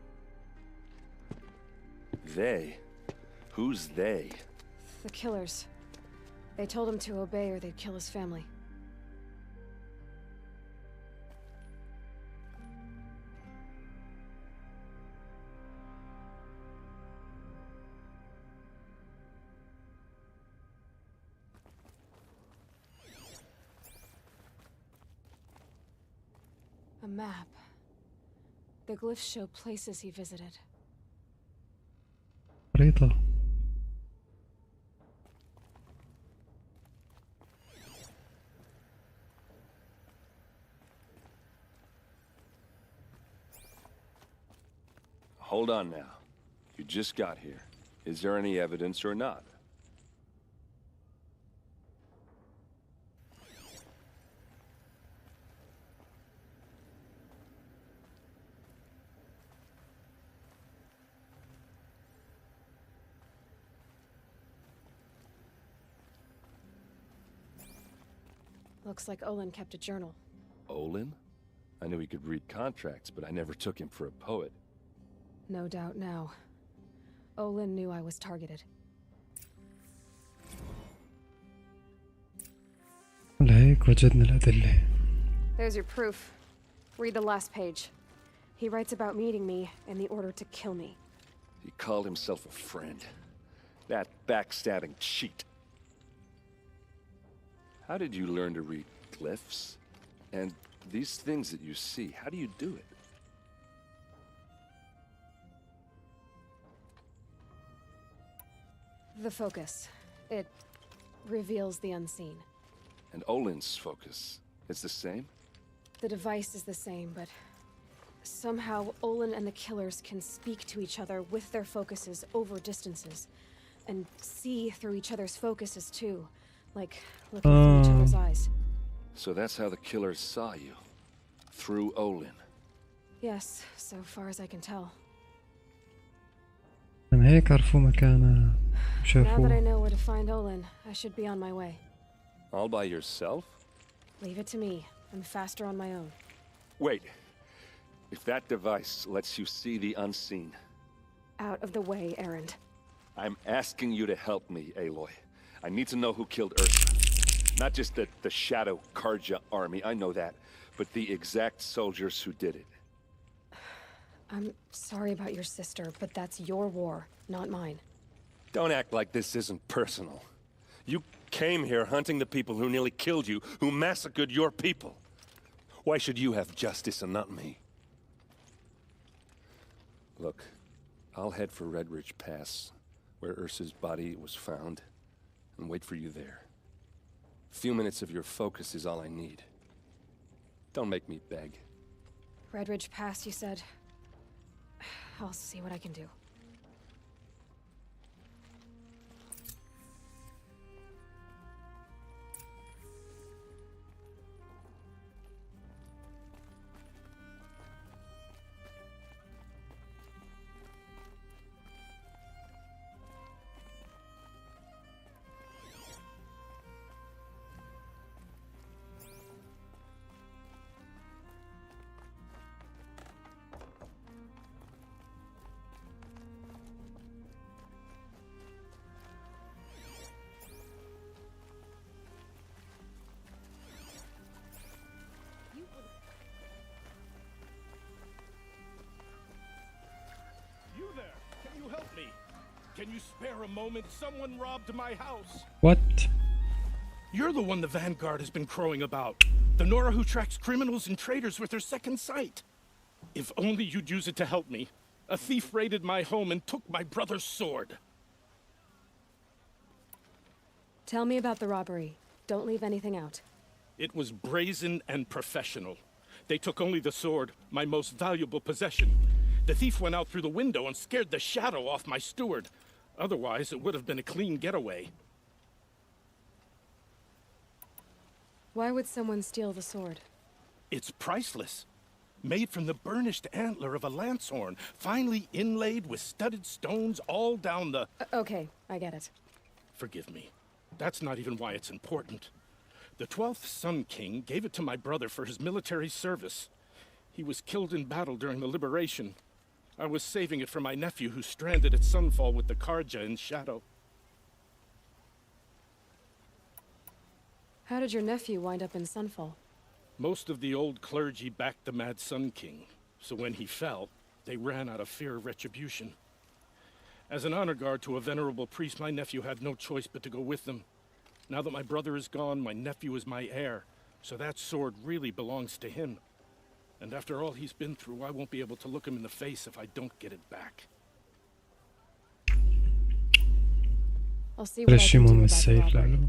[SPEAKER 13] They? Who's they?
[SPEAKER 6] The killers. They told him to obey or they'd kill his family. A map. The glyphs show places he visited.
[SPEAKER 1] خريطة.
[SPEAKER 13] Hold on now. You just got here. Is there any evidence or not?
[SPEAKER 6] Looks like Olin kept a journal.
[SPEAKER 13] Olin? I knew he could read contracts, but I never took him for a poet.
[SPEAKER 6] No doubt now. Olin knew I was targeted.
[SPEAKER 1] لهيك وجدنا الأدلة.
[SPEAKER 6] There's your proof. Read the last page. He writes about meeting me and the order to kill me.
[SPEAKER 13] He called himself a friend. That backstabbing cheat. How did you learn to read glyphs? And these things that you see, how do you do it?
[SPEAKER 6] The focus. It reveals the unseen.
[SPEAKER 13] And Olin's focus, it's the same?
[SPEAKER 6] The device is the same, but somehow Olin and the killers can speak to each other with their focuses over distances. And see through each other's focuses too. Like looking through each other's eyes.
[SPEAKER 13] So that's how the killers saw you? Through Olin?
[SPEAKER 6] Yes, so far as I can tell.
[SPEAKER 1] من هيك عرفوا مكانه
[SPEAKER 6] Now that I
[SPEAKER 1] وشافوه.
[SPEAKER 6] know where to find Olin, I should be on my way.
[SPEAKER 13] All by yourself?
[SPEAKER 6] Leave it to me. I'm faster on my own.
[SPEAKER 13] Wait. If that device lets you see the unseen...
[SPEAKER 6] Out of the way, Erend.
[SPEAKER 13] I'm asking you to help me, Aloy. I need to know who killed Ursa. Not just the Shadow Karja army, I know that, but the exact soldiers who did it.
[SPEAKER 6] I'm sorry about your sister, but that's your war, not mine.
[SPEAKER 7] Don't act like this isn't personal. You came here hunting the people who nearly killed you, who massacred your people. Why should you have justice and not me?
[SPEAKER 13] Look, I'll head for Red Ridge Pass, where Ursa's body was found, and wait for you there. A few minutes of your focus is all I need. Don't make me beg.
[SPEAKER 6] Red Ridge Pass, you said? I'll see what I can do.
[SPEAKER 17] Can you spare a moment? Someone robbed my house.
[SPEAKER 1] What?
[SPEAKER 17] You're the one the Vanguard has been crowing about. The Nora who tracks criminals and traitors with her second sight. If only you'd use it to help me. A thief raided my home and took my brother's sword.
[SPEAKER 6] Tell me about the robbery. Don't leave anything out.
[SPEAKER 17] It was brazen and professional. They took only the sword, my most valuable possession. The thief went out through the window and scared the shadow off my steward. Otherwise, it would have been a clean getaway.
[SPEAKER 6] Why would someone steal the sword?
[SPEAKER 17] It's priceless. Made from the burnished antler of a lancehorn, finely inlaid with studded stones all down the...
[SPEAKER 6] Okay, I get it.
[SPEAKER 17] Forgive me. That's not even why it's important. The 12th Sun King gave it to my brother for his military service. He was killed in battle during the liberation. I was saving it for my nephew who's stranded at Sunfall with the Karja in Shadow.
[SPEAKER 6] How did your nephew wind up in Sunfall?
[SPEAKER 17] Most of the old clergy backed the Mad Sun King, so when he fell, they ran out of fear of retribution. As an honor guard to a venerable priest, my nephew had no choice but to go with them. Now that my brother is gone, my nephew is my heir, so that sword really belongs to him. And after all he's been through, I won't be able to look him in the face if I don't get it back.
[SPEAKER 6] I'll see what I can do about the robbery.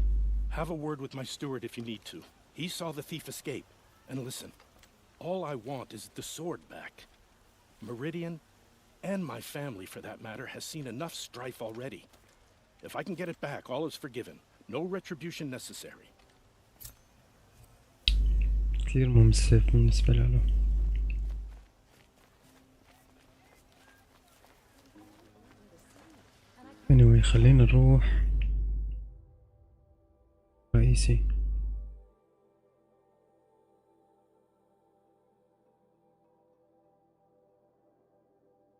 [SPEAKER 17] Have a word with my steward if you need to. He saw the thief escape. And listen, all I want is the sword back. Meridian, and my family for that matter, has seen enough strife already. If I can get it back, all is forgiven. No retribution necessary.
[SPEAKER 1] كثير ممسك بالنسبة له. anyway خلينا نروح رئيسي.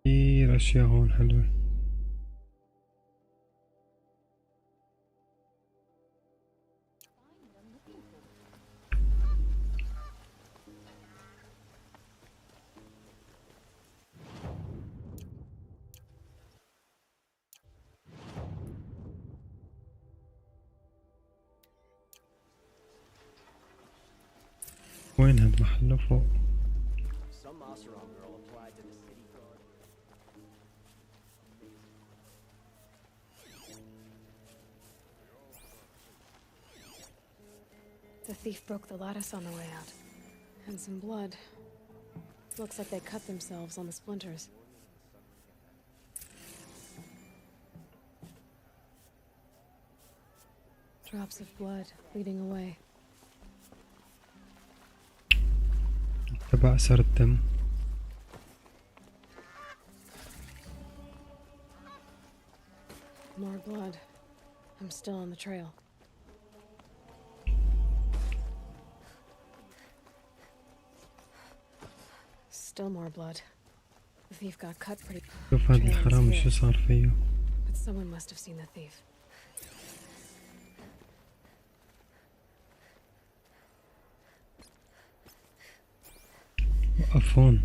[SPEAKER 1] كثير أشياء هون حلوة. وين هاد محله فوق؟
[SPEAKER 6] The thief broke the lattice on the way out. And some blood. Looks like they cut themselves on the splinters. Drops of blood leading away.
[SPEAKER 1] تبع أثر الدم.
[SPEAKER 6] More blood. I'm still on the trail. Still more blood. The thief got cut pretty.
[SPEAKER 1] شوف هاد الحرام شو صار فيه.
[SPEAKER 6] But someone must have seen the thief.
[SPEAKER 1] وقف هون.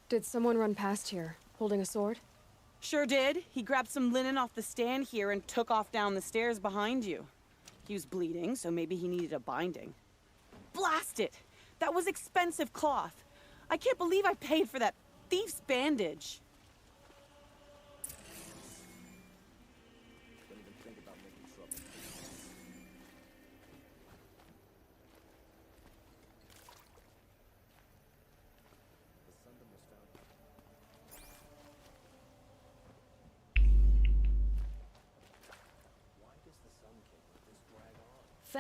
[SPEAKER 6] Did someone run past here, holding a sword?
[SPEAKER 2] Sure did. He grabbed some linen off the stand here and took off down the stairs behind you. He was bleeding, so maybe he needed a binding. Blast it! That was expensive cloth. I can't believe I paid for that thief's bandage.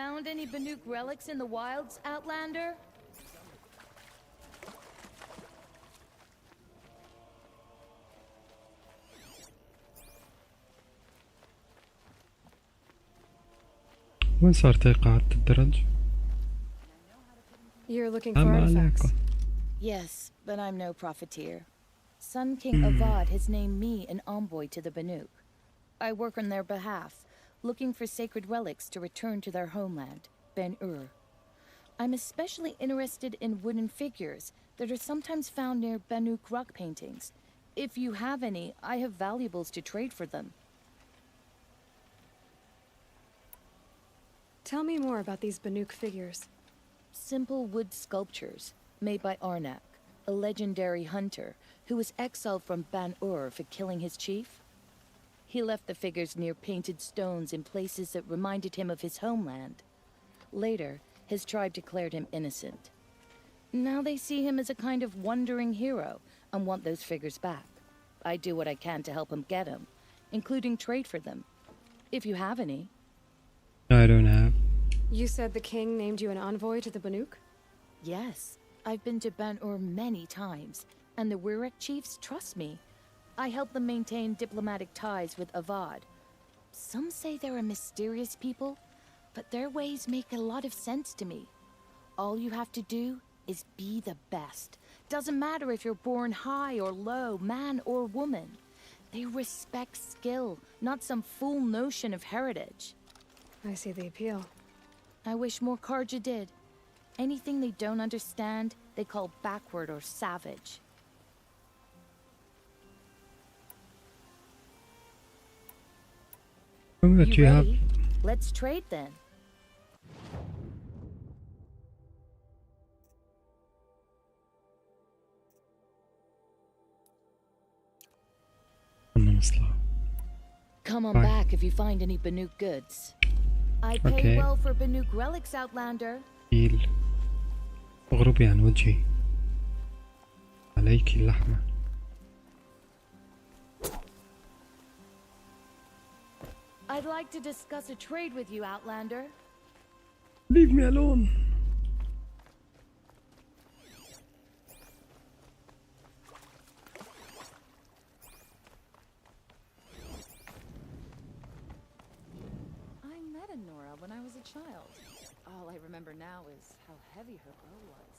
[SPEAKER 19] Found any Banuk relics in the wilds, Outlander?
[SPEAKER 1] وين صارت قاعدة الدرج؟
[SPEAKER 6] You're looking for artifacts.
[SPEAKER 19] Yes, but I'm no profiteer. Sun King Avad has named me an envoy to the Banuk. I work on their behalf, looking for sacred relics to return to their homeland, Ben-Ur. I'm especially interested in wooden figures that are sometimes found near Banuk rock paintings. If you have any, I have valuables to trade for them.
[SPEAKER 6] Tell me more about these Banuk figures.
[SPEAKER 19] Simple wood sculptures made by Arnak, a legendary hunter who was exiled from Ban-Ur for killing his chief. He left the figures near painted stones in places that reminded him of his homeland. Later, his tribe declared him innocent. Now they see him as a kind of wandering hero and want those figures back. I do what I can to help him get them, including trade for them, if you have any.
[SPEAKER 1] I don't have.
[SPEAKER 6] You said the king named you an envoy to the Banuk?
[SPEAKER 19] Yes, I've been to Ban-Ur many times, and the Wirek chiefs trust me. I help them maintain diplomatic ties with Avad. Some say they're a mysterious people, but their ways make a lot of sense to me. All you have to do is be the best. Doesn't matter if you're born high or low, man or woman. They respect skill, not some fool notion of heritage.
[SPEAKER 6] I see the appeal.
[SPEAKER 19] I wish more Karja did. Anything they don't understand, they call backward or savage. You ready? Let's trade then. Come on back if you find any Banuk goods. I pay well for Banuk relics, Outlander.
[SPEAKER 1] اغربي عن وجهي. عليك اللحمة.
[SPEAKER 19] I'd like to discuss a trade with you, Outlander.
[SPEAKER 1] Leave me alone.
[SPEAKER 10] I met Nora when I was a child. All I remember now is how heavy her bow was.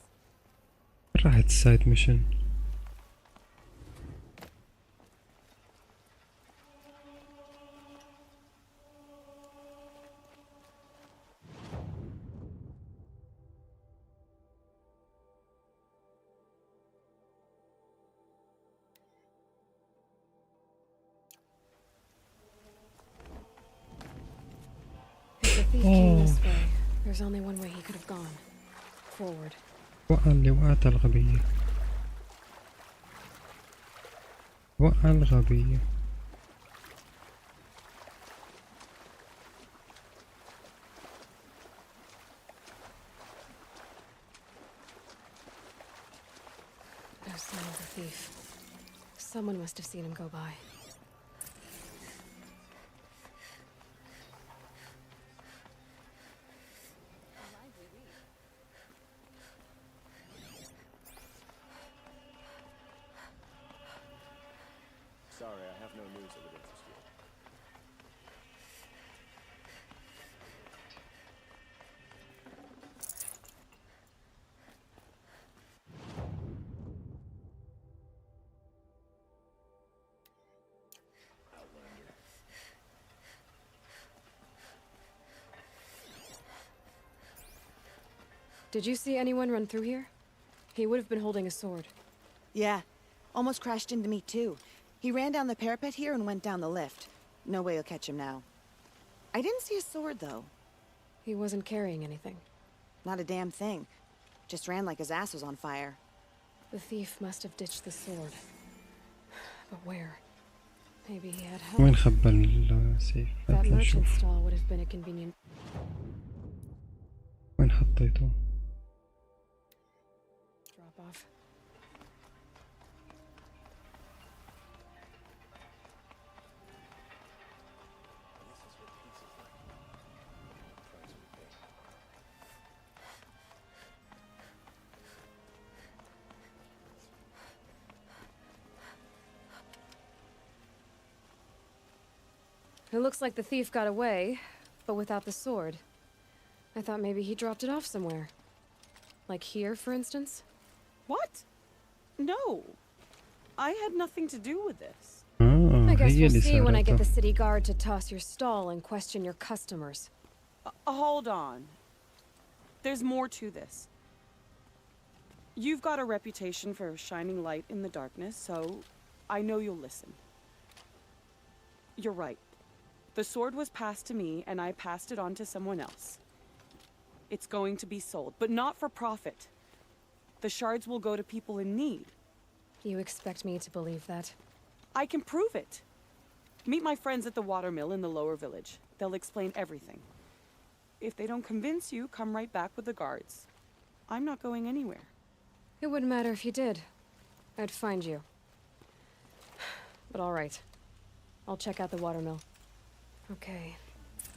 [SPEAKER 1] راحت السايد ميشن.
[SPEAKER 6] If the thief There's only one way he could have gone. Forward.
[SPEAKER 1] وقع اللي وقعتها الغبية. وقع الغبية.
[SPEAKER 6] No sign of the thief. Someone must have seen him go by.
[SPEAKER 7] Sorry, I have no news that would interest you.
[SPEAKER 6] Did you see anyone run through here? He would have been holding a sword.
[SPEAKER 11] Yeah, almost crashed into me too. He ran down the parapet here and went down the lift. No way you'll catch him now. I didn't see a sword though.
[SPEAKER 6] He wasn't carrying anything.
[SPEAKER 11] Not a damn thing. Just ran like his ass was on fire.
[SPEAKER 6] The thief must have ditched the sword. But where? Maybe he had help.
[SPEAKER 1] وين خبى السيف؟
[SPEAKER 6] That merchant
[SPEAKER 1] نشوف.
[SPEAKER 6] stall would have been a convenient.
[SPEAKER 1] وين حطيته؟
[SPEAKER 6] Drop off. It looks like the thief got away, but without the sword. I thought maybe he dropped it off somewhere. Like here, for instance?
[SPEAKER 2] What? No. I had nothing to do with this.
[SPEAKER 6] I guess
[SPEAKER 1] هي
[SPEAKER 6] we'll
[SPEAKER 1] اللي
[SPEAKER 6] see when I get the
[SPEAKER 1] سرقته.
[SPEAKER 6] city guard to toss your stall and question your customers.
[SPEAKER 2] Hold on. There's more to this. You've got a reputation for shining light in the darkness, so I know you'll listen. You're right. The sword was passed to me, and I passed it on to someone else. It's going to be sold, but not for profit. The shards will go to people in need.
[SPEAKER 6] You expect me to believe that?
[SPEAKER 2] I can prove it. Meet my friends at the watermill in the lower village. They'll explain everything. If they don't convince you, come right back with the guards. I'm not going anywhere.
[SPEAKER 6] It wouldn't matter if you did. I'd find you. But all right. I'll check out the watermill. Okay.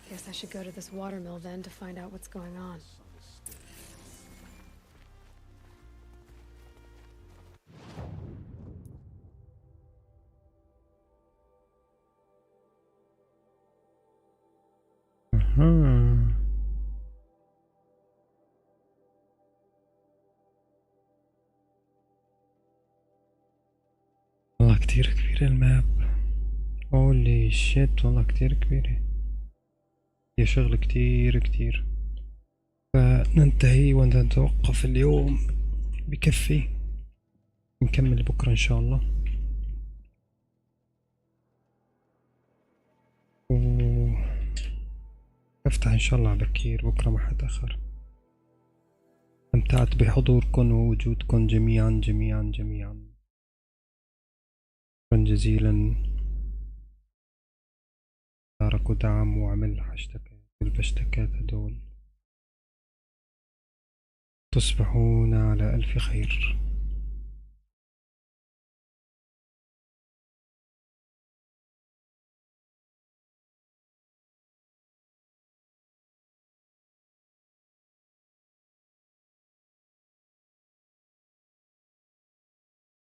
[SPEAKER 6] Guess I should go to this watermill then to find out what's going on.
[SPEAKER 1] والله كتير كبيرة الماب. هولي شيت، والله كتير كبيرة. هي شغل كتير. فننتهي ونتوقف اليوم. بكفي. نكمل بكرة إن شاء الله. افتح إن شاء الله بكير بكرة ما حتأخر. استمتعت بحضوركم ووجودكم جميعا. شكرا جزيلا. شارك ودعم وعمل هاشتاجات والبشتكات هدول. تصبحون على ألف خير.